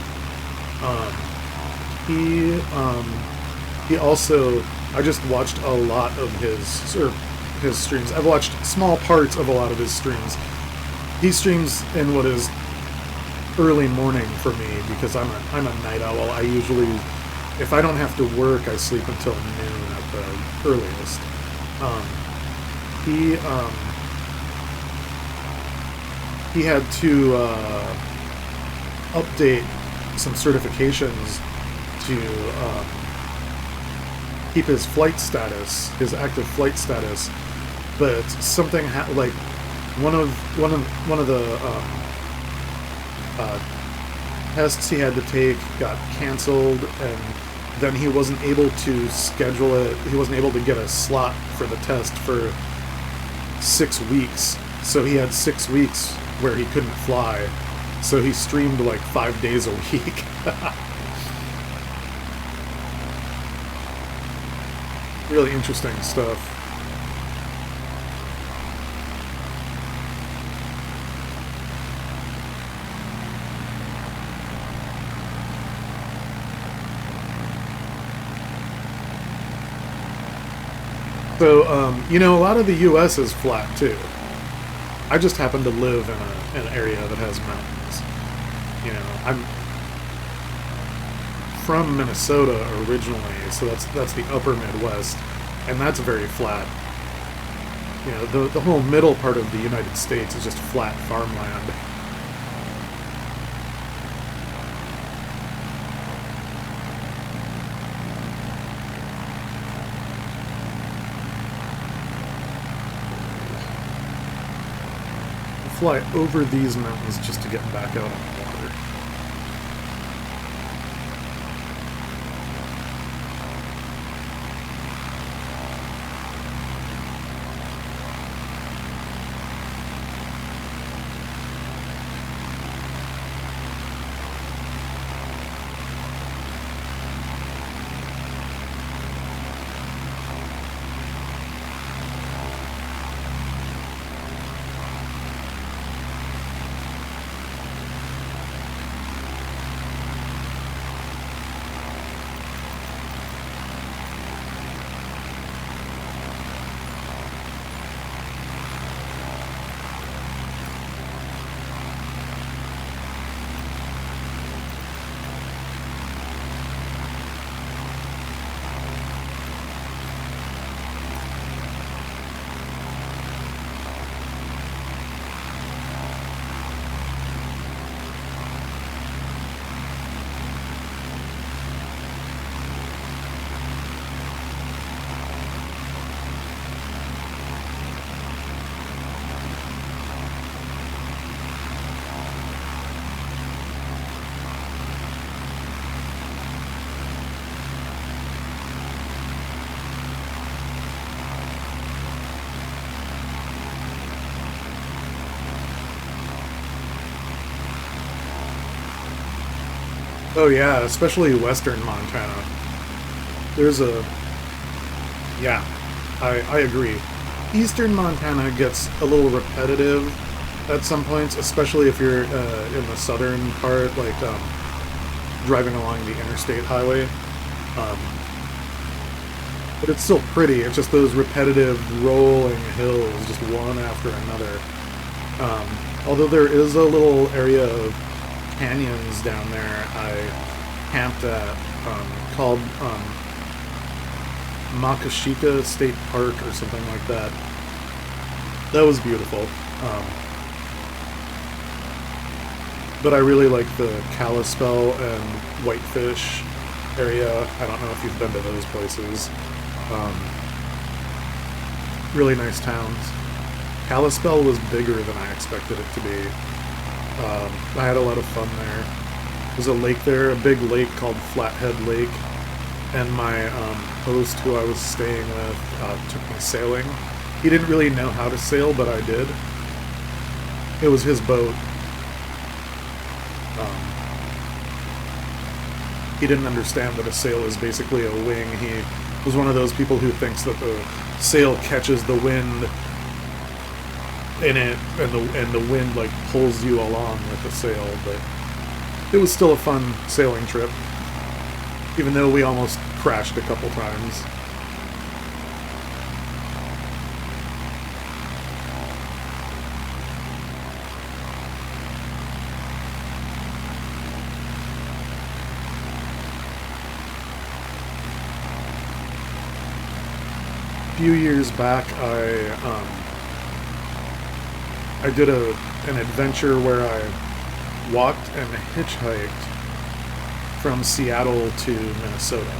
He also, I just watched a lot of his streams. I've watched small parts of a lot of his streams. He streams in what is early morning for me because I'm a night owl. I usually, if I don't have to work, I sleep until noon at the earliest. He had to update some certifications to keep his flight status, his active flight status, but something like one of the tests he had to take got canceled, and then he wasn't able to schedule it. He wasn't able to get a slot for the test for 6 weeks. So he had 6 weeks where he couldn't fly. So he streamed like 5 days a week. Really interesting stuff. So, you know, a lot of the U.S. is flat, too. I just happen to live in an area that has mountains. You know, I'm from Minnesota originally, so that's the upper Midwest, and that's very flat. You know, the whole middle part of the United States is just flat farmland. Fly over these mountains just to get back out on the water. Oh yeah, especially western Montana. There's a... Yeah, I agree. Eastern Montana gets a little repetitive at some points, especially if you're in the southern part, like driving along the interstate highway. Um, but it's still pretty. It's just those repetitive rolling hills, just one after another. Although there is a little area of canyons down there I camped at called Makashika State Park or something like that. That was beautiful. But I really like the Kalispell and Whitefish area. I don't know if you've been to those places. Really nice towns. Kalispell was bigger than I expected it to be. I had a lot of fun there. There's a lake there, a big lake called Flathead Lake, and my host who I was staying with took me sailing. He didn't really know how to sail, but I did. It was his boat. He didn't understand that a sail is basically a wing. He was one of those people who thinks that the sail catches the wind in it, and the wind like pulls you along with the sail. But it was still a fun sailing trip, even though we almost crashed a couple times. A few years back, I did an adventure where I walked and hitchhiked from Seattle to Minnesota.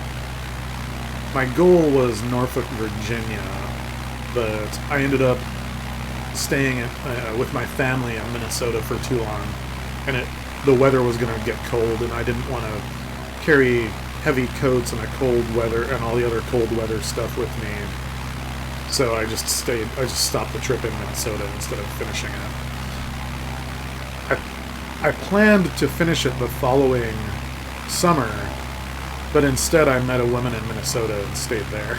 My goal was Norfolk, Virginia, but I ended up staying with my family in Minnesota for too long, and the weather was going to get cold, and I didn't want to carry heavy coats and a cold weather and all the other cold weather stuff with me. So I just stopped the trip in Minnesota instead of finishing it. I planned to finish it the following summer, but instead I met a woman in Minnesota and stayed there.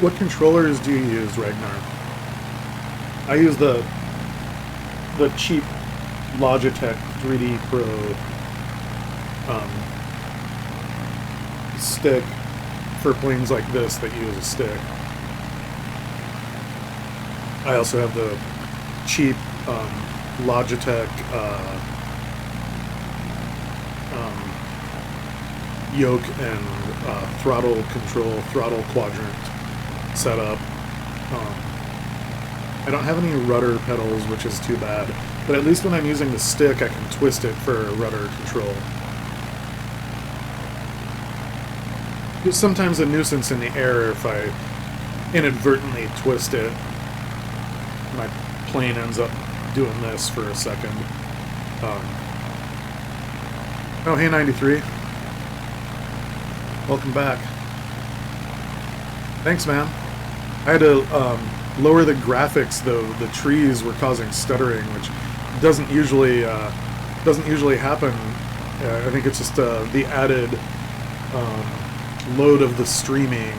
What controllers do you use, Ragnar? I use the cheap Logitech 3D Pro stick for planes like this that use a stick. I also have the cheap Logitech yoke and throttle control, throttle quadrant setup. I don't have any rudder pedals, which is too bad, but at least when I'm using the stick I can twist it for rudder control. It's sometimes a nuisance in the air if I inadvertently twist it. My plane ends up doing this for a second. Oh, hey 93. Welcome back. Thanks, man. I had to lower the graphics, though. The trees were causing stuttering, which doesn't usually happen. I think it's just the added load of the streaming.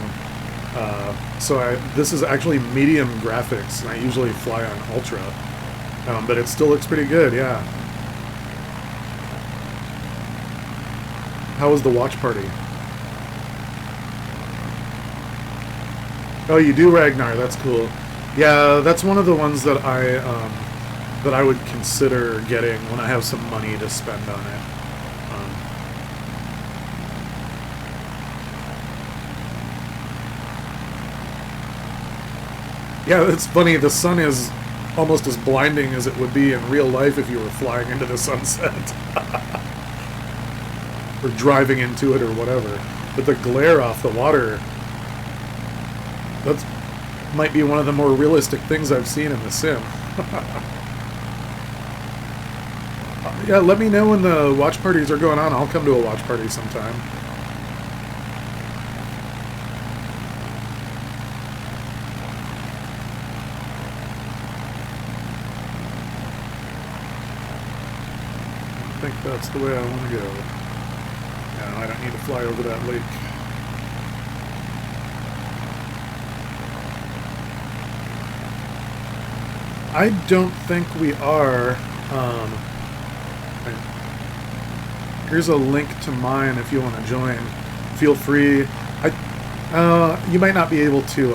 This is actually medium graphics, and I usually fly on ultra, but it still looks pretty good. Yeah. How was the watch party? Oh, you do, Ragnar. That's cool. Yeah, that's one of the ones that I would consider getting when I have some money to spend on it. Yeah, it's funny. The sun is almost as blinding as it would be in real life if you were flying into the sunset. Or driving into it or whatever. But the glare off the water, that might be one of the more realistic things I've seen in the sim. Yeah, let me know when the watch parties are going on. I'll come to a watch party sometime. I think that's the way I want to go. No, I don't need to fly over that lake. I don't think we are. Here's a link to mine if you want to join. Feel free. You might not be able to.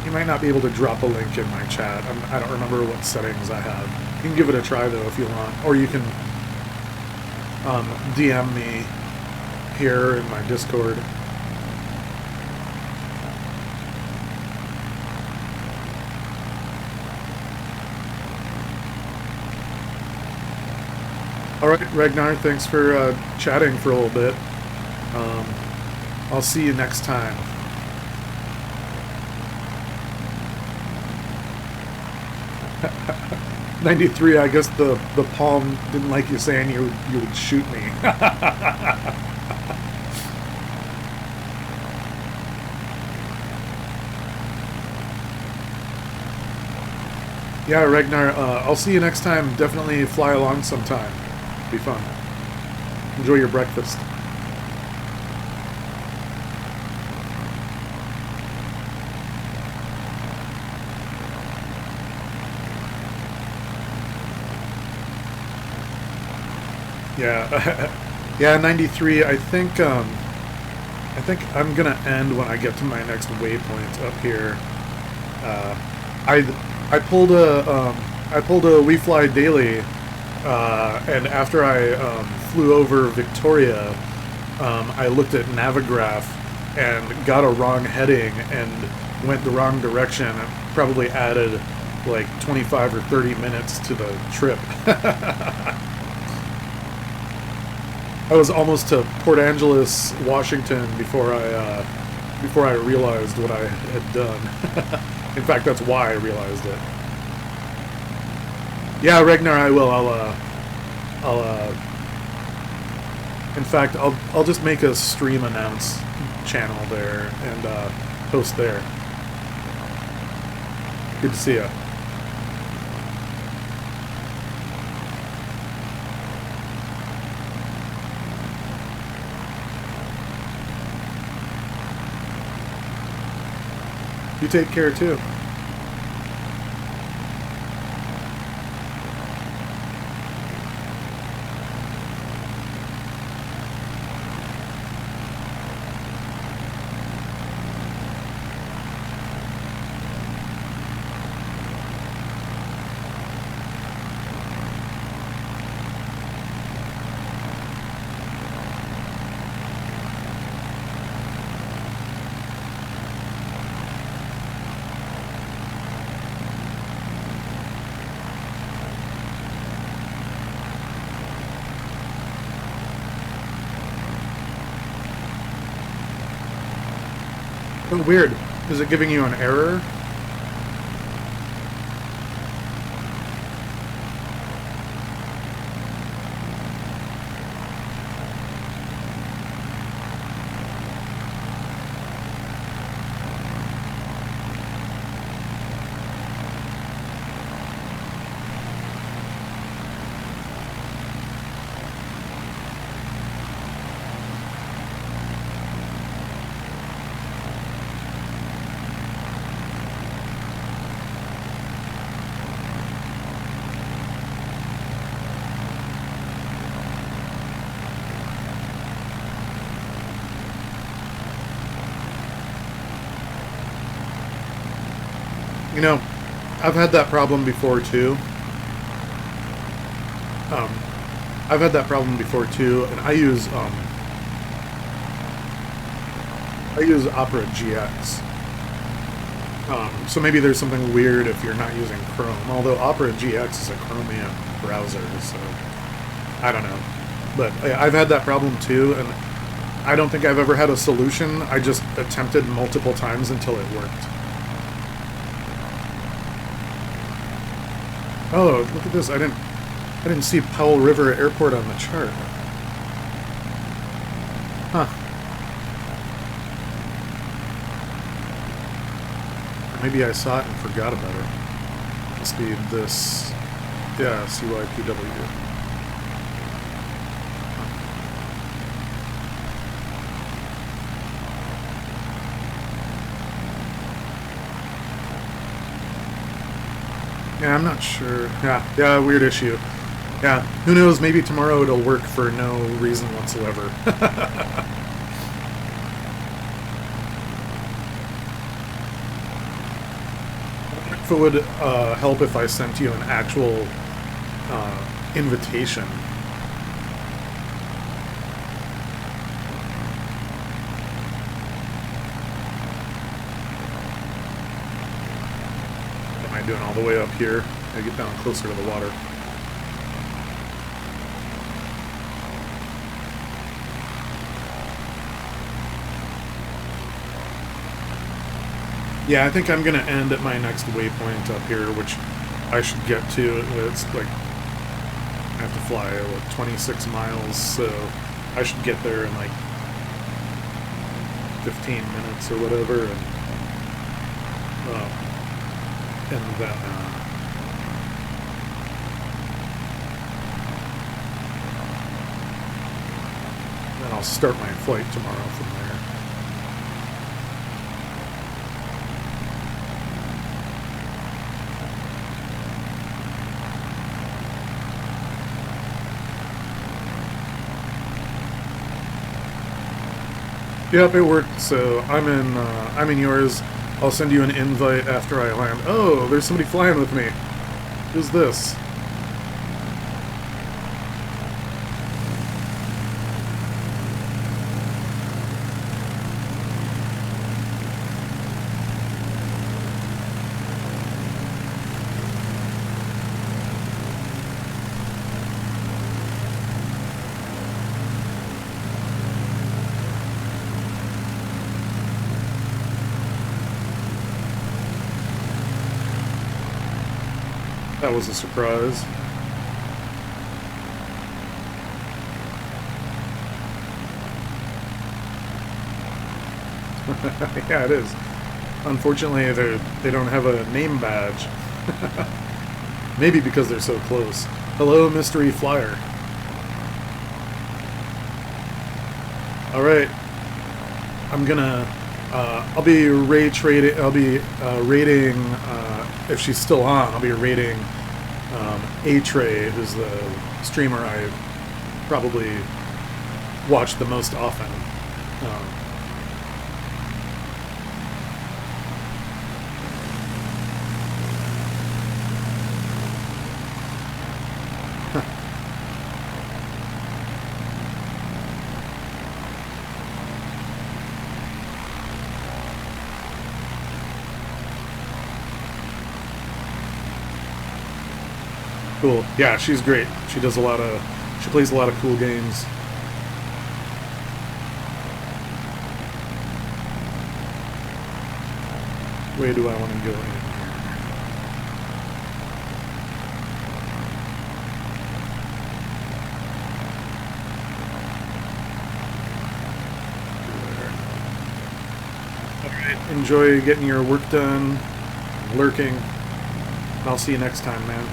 You might not be able to drop a link in my chat. I don't remember what settings I have. You can give it a try though if you want, or you can DM me here in my Discord. Alright, Ragnar, thanks for chatting for a little bit. I'll see you next time. '93, I guess the palm didn't like you saying you would shoot me. Yeah, Ragnar, I'll see you next time. Definitely fly along sometime. Be fun. Enjoy your breakfast. Yeah, yeah, '93. I think I'm gonna end when I get to my next waypoint up here. I pulled a We Fly Daily. And after I flew over Victoria, I looked at Navigraph and got a wrong heading and went the wrong direction. It probably added like 25 or 30 minutes to the trip. I was almost to Port Angeles, Washington before I realized what I had done. In fact, that's why I realized it. Yeah, Ragnar, I will. In fact, I'll just make a stream announce channel there and post there. Good to see ya. You take care too. Oh, weird. Is it giving you an error? You know, I've had that problem before too. I've had that problem before too, and I use Opera GX. So maybe there's something weird if you're not using Chrome. Although Opera GX is a Chromium browser, so I don't know. But I've had that problem too, and I don't think I've ever had a solution. I just attempted multiple times until it worked. Oh, look at this! I didn't see Powell River Airport on the chart. Huh. Maybe I saw it and forgot about it. Must be this. Yeah, CYPW. Yeah, I'm not sure. Yeah, weird issue. Yeah, who knows, maybe tomorrow it'll work for no reason whatsoever. If it would help if I sent you an actual invitation. What am I doing all the way up here? I get down closer to the water. Yeah, I think I'm going to end at my next waypoint up here, which I should get to. It's like, I have to fly, 26 miles, so I should get there in like 15 minutes or whatever, and then I'll start my flight tomorrow from there. Yep, it worked. So I'm in yours. I'll send you an invite after I land. Oh, there's somebody flying with me. Who's this? That was a surprise. Yeah, it is. Unfortunately, they don't have a name badge. Maybe because they're so close. Hello, mystery flyer. All right, I'm gonna. I'll be rating. If she's still on, I'll be rating A-Tray, who's the streamer I probably watch the most often. Cool. Yeah, she's great. She plays a lot of cool games. Where do I want to go in here? Alright, enjoy getting your work done, lurking. I'll see you next time, man.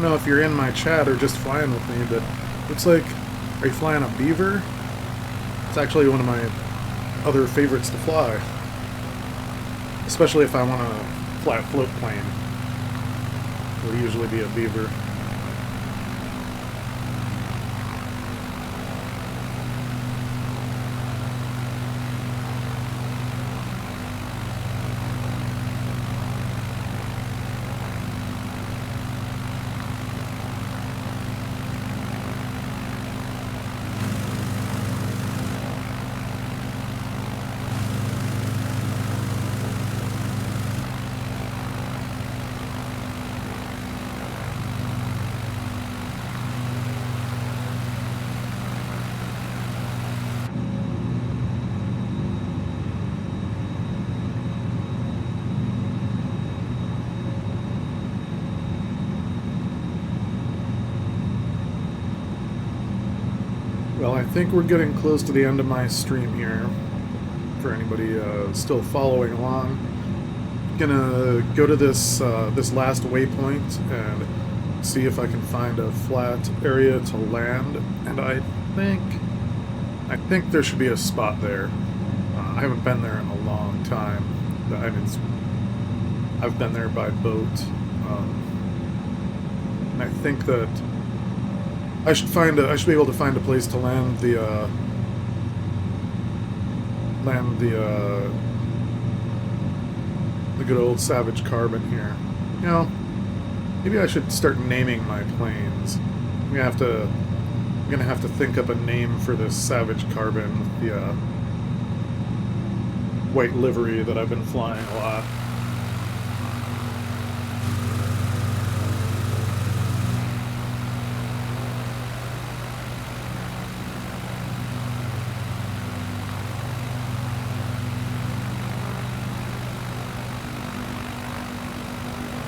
don't know if you're in my chat or just flying with me, but looks like, are you flying a Beaver? It's actually one of my other favorites to fly. Especially if I want a flat float plane. It'll usually be a Beaver. Well, I think we're getting close to the end of my stream here. For anybody still following along, I'm gonna go to this this last waypoint and see if I can find a flat area to land. And I think there should be a spot there. I haven't been there in a long time. I mean, I've been there by boat, and I think that I should be able to find a place to land the good old Savage Cub in here. You know, maybe I should start naming my planes. I'm gonna have to think up a name for this Savage Cub with the white livery that I've been flying a lot.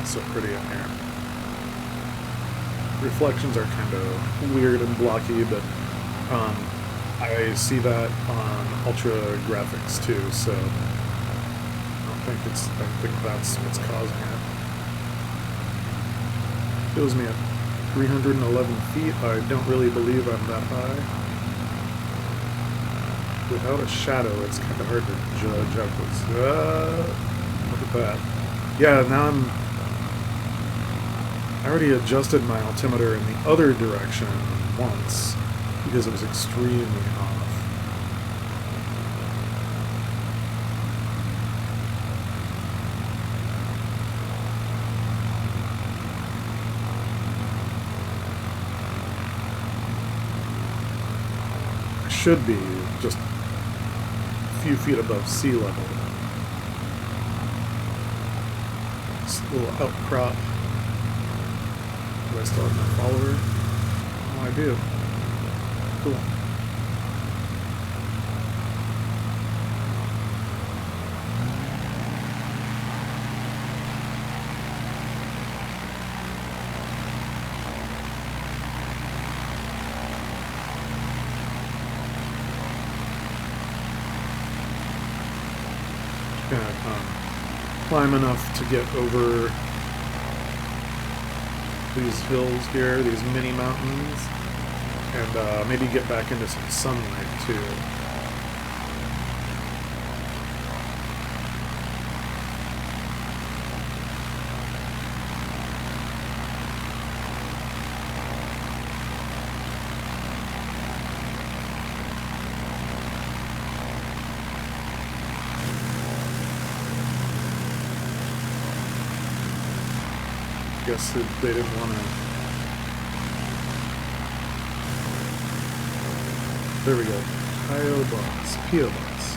So pretty in here. Reflections are kind of weird and blocky, but I see that on ultra graphics too, so I think that's what's causing it. Shows me at 311 feet. I don't really believe I'm that high. Without a shadow, it's kind of hard to judge outwards. Look at that. Yeah, now I already adjusted my altimeter in the other direction once because it was extremely off. I should be just a few feet above sea level. This little outcrop. Do I still have my follower? Oh, I do. Cool. Gonna climb enough to get over these hills here, these mini mountains, and maybe get back into some sunlight too. Guess they didn't want to. There we go. P.O. Box. P.O. Box.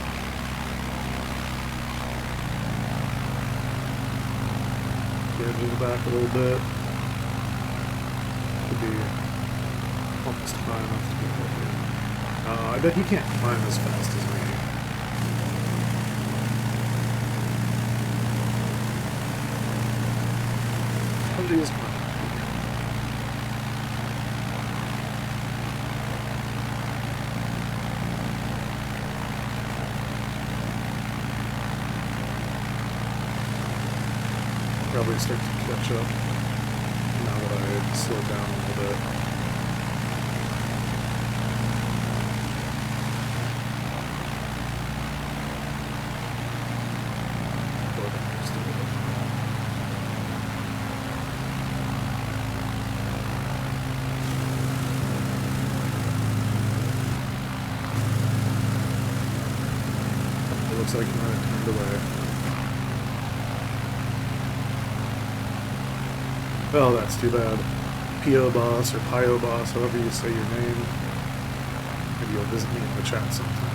Get into the back a little bit. Could be almost high enough to get that here. I bet he can't climb as fast as me. These probably start to catch up now that I Slow down a little bit. Looks like you might have turned away. Well, that's too bad. P.O. Boss or P.I.O. Boss, however you say your name. Maybe you'll visit me in the chat sometime.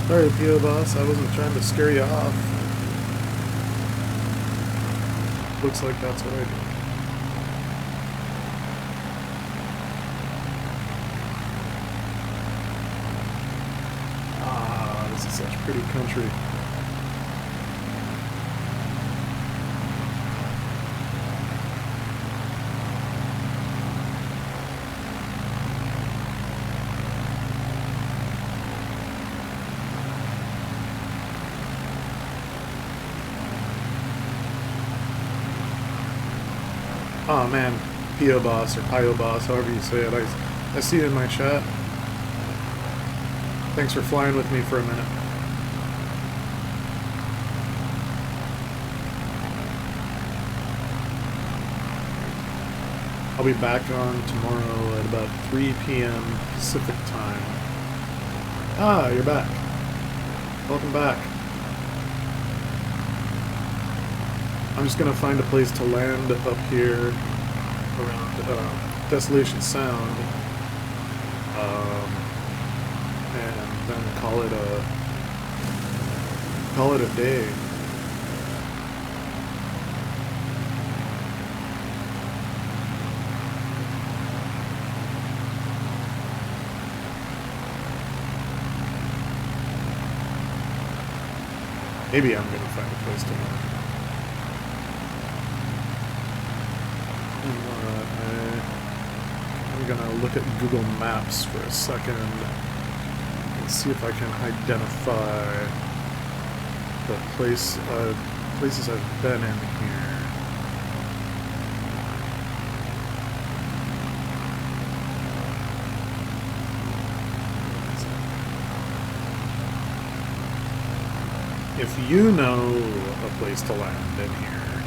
Sorry, P.O. Boss, I wasn't trying to scare you off. Looks like that's what I did. Ah, this is such pretty country. Oh man, P.O. Boss or P.I.O. Boss, however you say it, I see it in my chat. Thanks for flying with me for a minute. I'll be back on tomorrow at about 3 p.m. Pacific time. Ah, you're back. Welcome back. I'm just going to find a place to land up here around Desolation Sound, and then call it a day. Maybe I'm going to find a place to land. I'm gonna look at Google Maps for a second and see if I can identify the places I've been in here. If you know a place to land in here,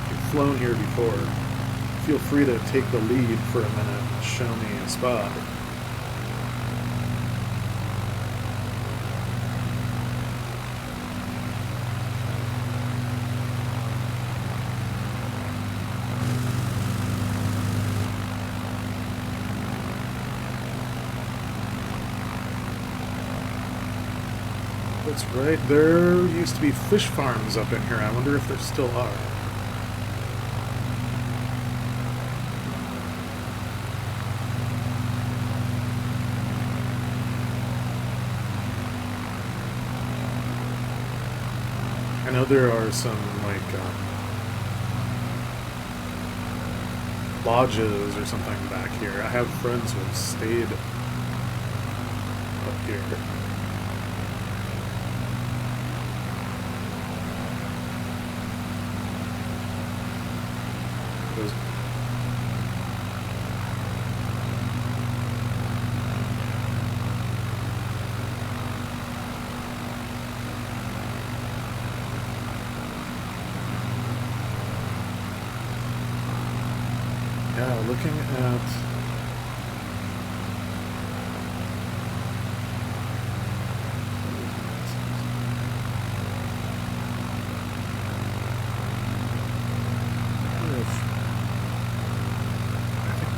if you've flown here before, feel free to take the lead for a minute and show me a spot. That's right, there used to be fish farms up in here. I wonder if there still are. I know there are some, like, lodges or something back here. I have friends who have stayed up here. looking at...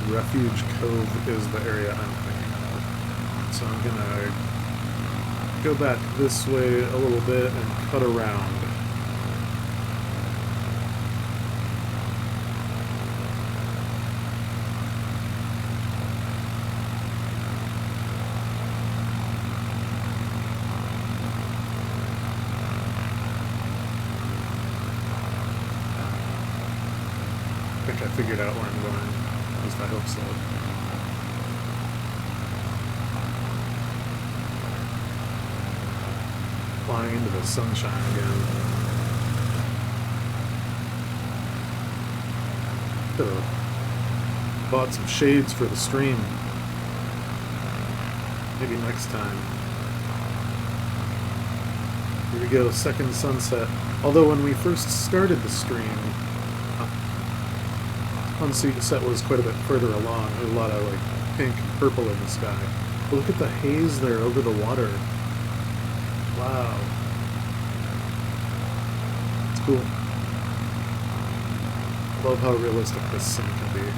Refuge Cove is the area I'm thinking of. So I'm gonna go back this way a little bit and cut around. I think I figured out where I'm going. At least I hope so. Flying into the sunshine again. Could've bought some shades for the stream. Maybe next time. Here we go, second sunset. Although when we first started the stream, sunset was quite a bit further along. There was a lot of like pink and purple in the sky. But look at the haze there over the water. Wow. It's cool. Love how realistic this scene can be.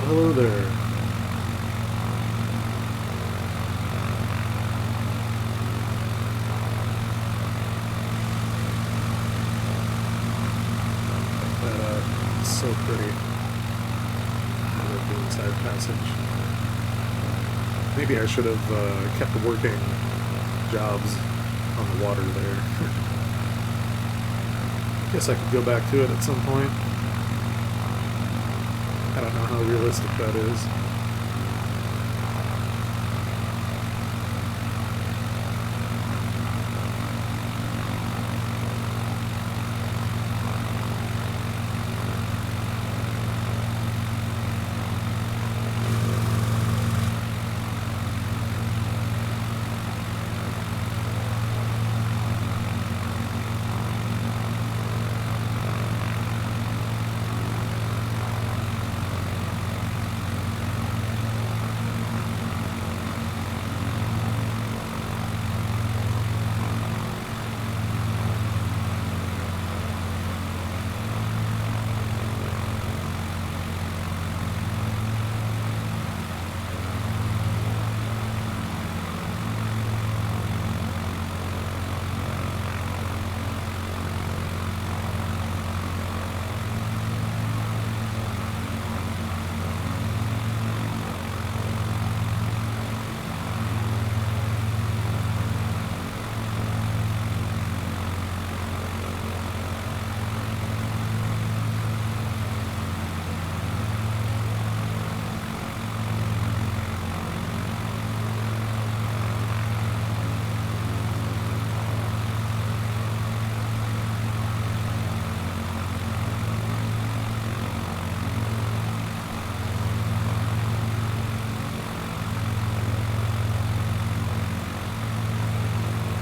Hello there. It's so pretty. I love the inside passage. Maybe I should have kept working jobs on the water there. Guess I could go back to it at some point. I don't know how realistic that is.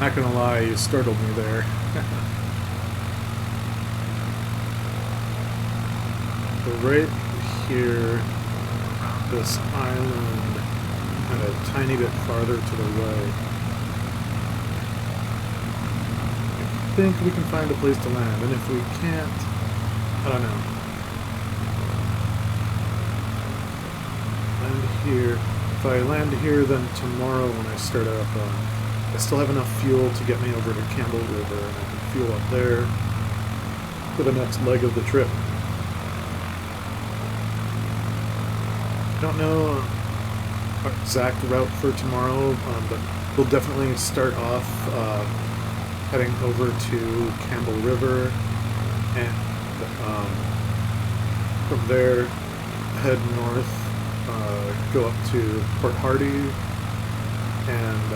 Not gonna lie, you startled me there. So right here, this island, and a tiny bit farther to the right. I think we can find a place to land, and if we can't, I don't know. Land here. If I land here, then tomorrow when I start up, I still have enough fuel to get me over to Campbell River, and I can fuel up there for the next leg of the trip. Don't know our exact route for tomorrow, but we'll definitely start off heading over to Campbell River, and from there head north, go up to Port Hardy, and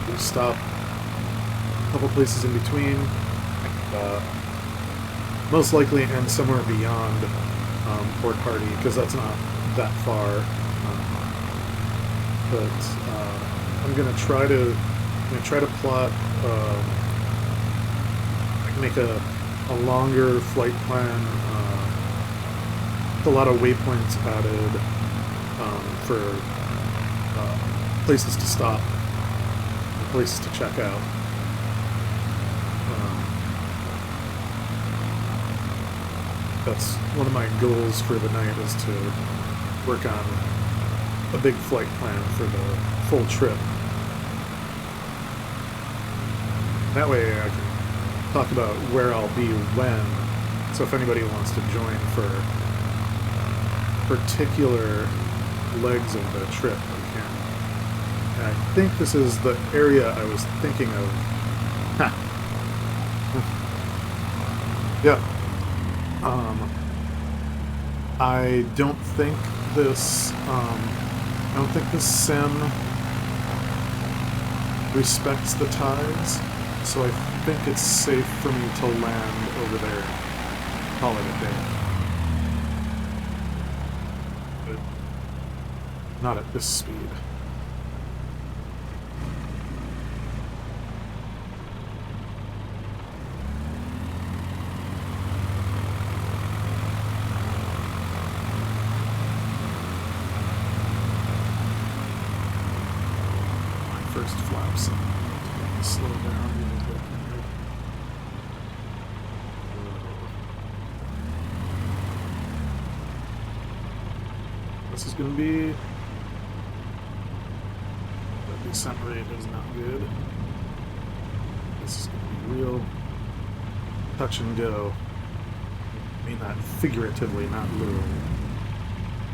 we stop a couple places in between, and most likely end somewhere beyond Port Hardy, because that's not that far. But I'm gonna try to plot, make a longer flight plan, with a lot of waypoints added, for places to stop, and places to check out. That's one of my goals for the night, is to work on a big flight plan for the full trip. That way I can talk about where I'll be when, so if anybody wants to join for particular legs of the trip, we can. And I think this is the area I was thinking of. Yeah. I don't think this sim respects the tides, so I think it's safe for me to land over there, call it a day. But not at this speed. First flaps. Slow down a little bit here. This is going to be... The descent rate is not good. This is going to be real touch and go. I mean that figuratively, not literally.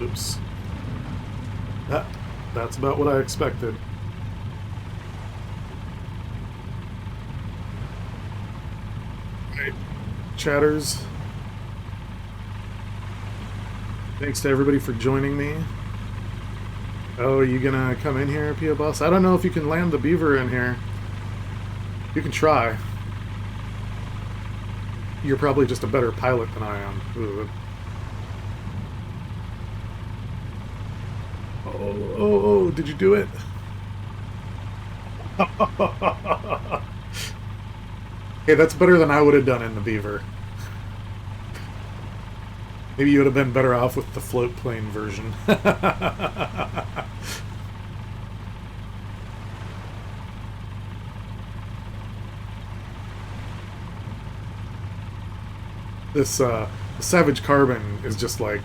Oops. That's about what I expected. Chatters, thanks to everybody for joining me. Oh, are you gonna come in here, P.O. Boss? I don't know if you can land the beaver in here. You can try. You're probably just a better pilot than I am. Ooh. Oh, did you do it? Hey, that's better than I would have done in the beaver. Maybe you would have been better off with the float plane version. This Savage Carbon is just like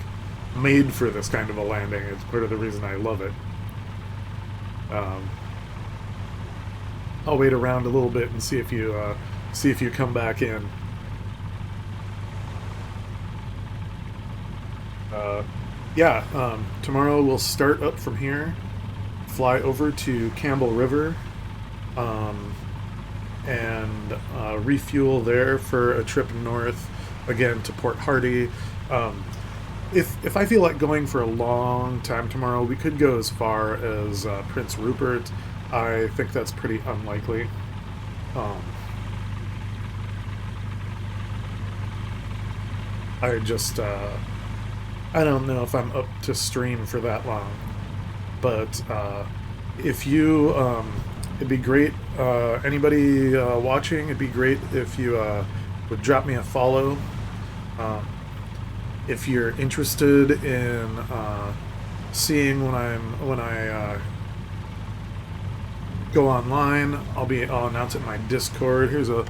made for this kind of a landing. It's part of the reason I love it. I'll wait around a little bit and see if you come back in. Tomorrow we'll start up from here, fly over to Campbell River, and refuel there for a trip north, again to Port Hardy. If I feel like going for a long time tomorrow, we could go as far as Prince Rupert. I think that's pretty unlikely. I don't know if I'm up to stream for that long, but if you, it'd be great, anybody watching, it'd be great if you would drop me a follow. If you're interested in seeing when I go online, I'll announce it in my Discord. Here's a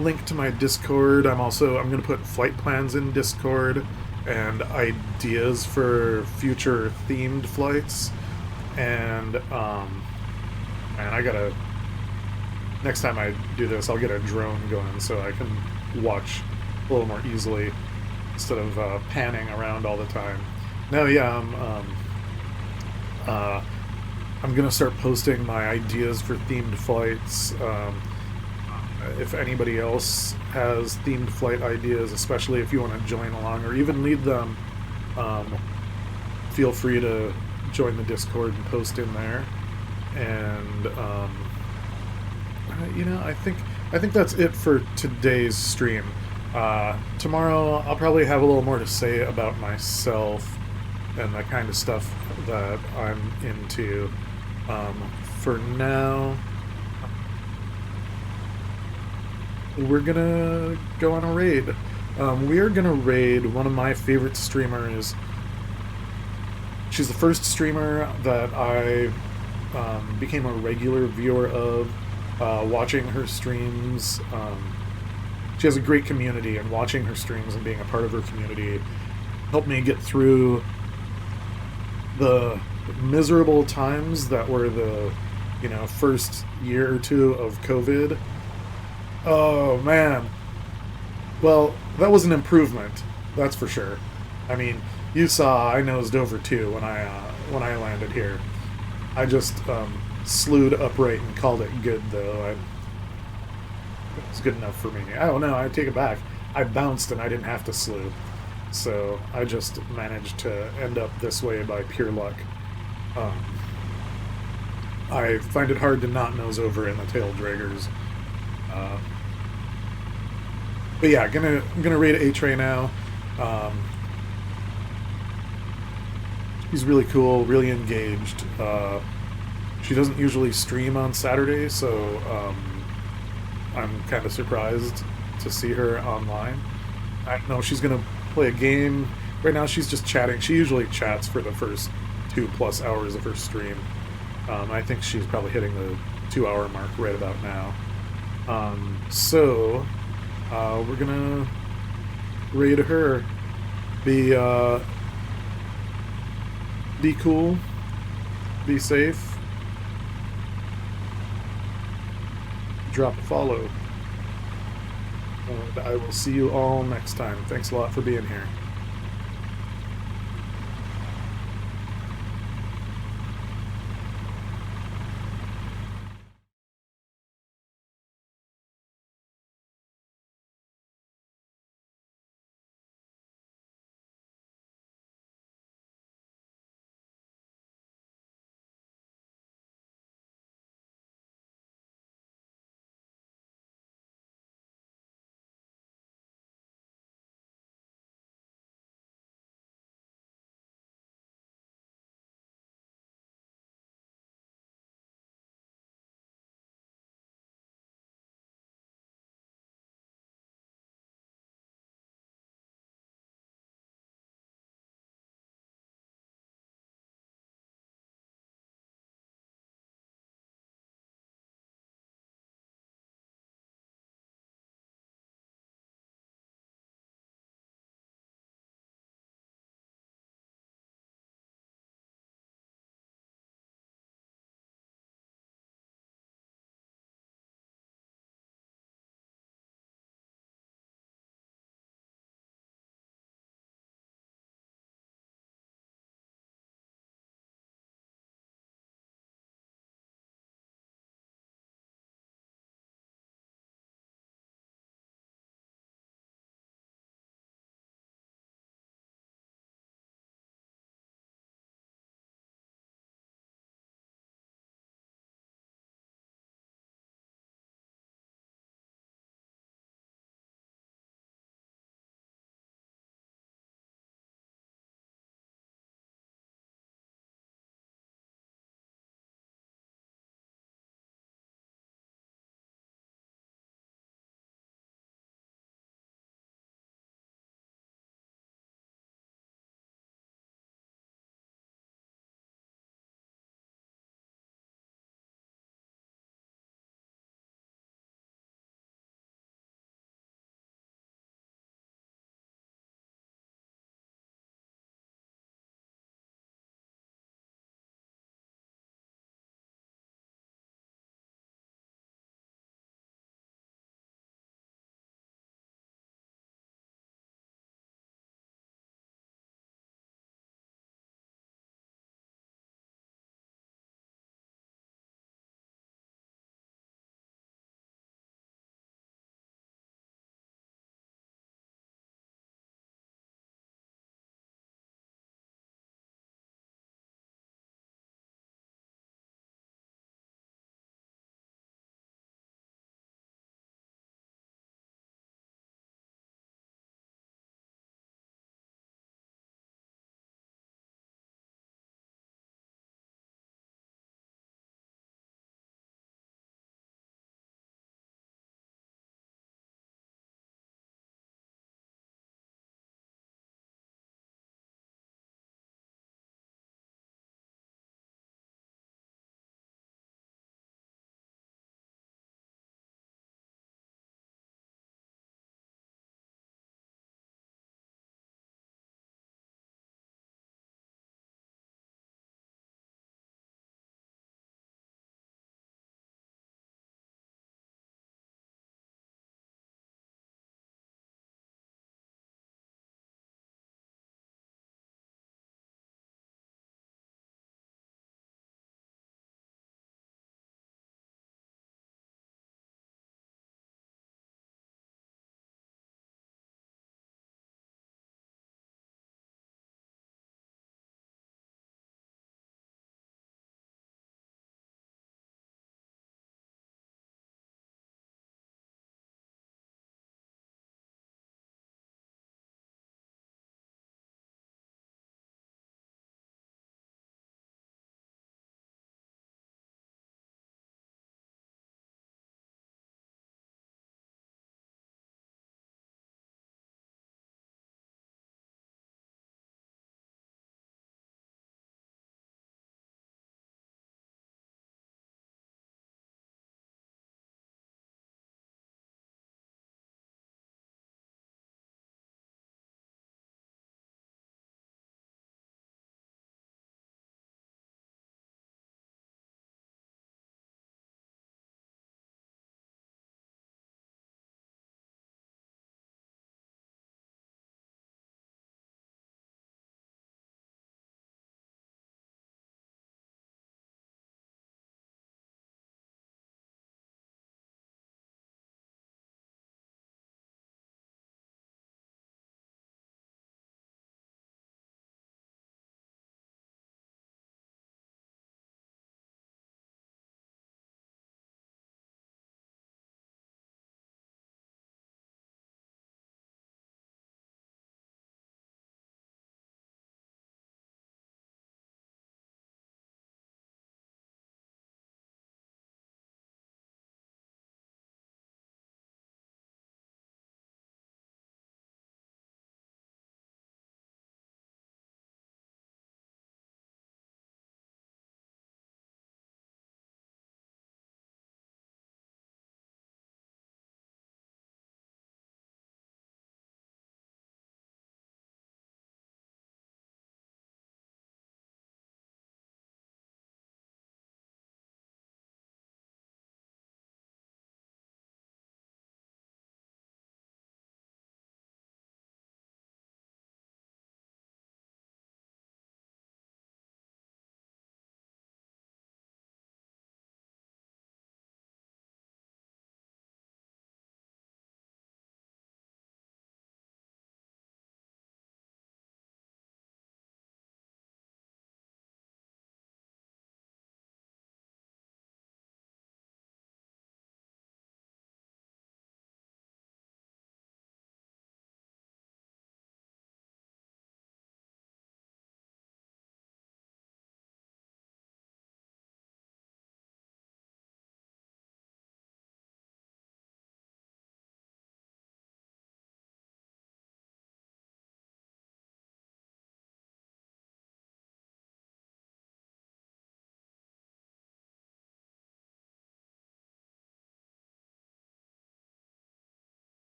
link to my Discord. I'm going to put flight plans in Discord and ideas for future themed flights. And I gotta, next time I do this, I'll get a drone going so I can watch a little more easily. instead of panning around all the time. No, yeah, uh, I'm gonna start posting my ideas for themed flights. If anybody else has themed flight ideas, especially if you want to join along or even lead them, um, feel free to join the Discord and post in there. And I think that's it for today's stream. Tomorrow I'll probably have a little more to say about myself and the kind of stuff that I'm into. For now, we're gonna go on a raid. We are gonna raid one of my favorite streamers. She's the first streamer that I became a regular viewer of, watching her streams. She has a great community, and watching her streams and being a part of her community helped me get through the miserable times that were the, first year or two of COVID. Oh, man. Well, that was an improvement, that's for sure. I mean, you saw I nosed over too when I landed here. I just slewed upright and called it good, though. It was good enough for me. I don't know, I take it back. I bounced and I didn't have to slew. So I just managed to end up this way by pure luck. I find it hard to not nose over in the tail draggers. But yeah, I'm gonna raid A-Tray now. He's really cool, really engaged. She doesn't usually stream on Saturday, so I'm kind of surprised to see her online. I know she's gonna play a game. Right now she's just chatting. She usually chats for the first 2+ hours of her stream. I think she's probably hitting the 2-hour mark right about now. So we're gonna raid her. Be cool. Be safe. Drop a follow. And I will see you all next time. Thanks a lot for being here.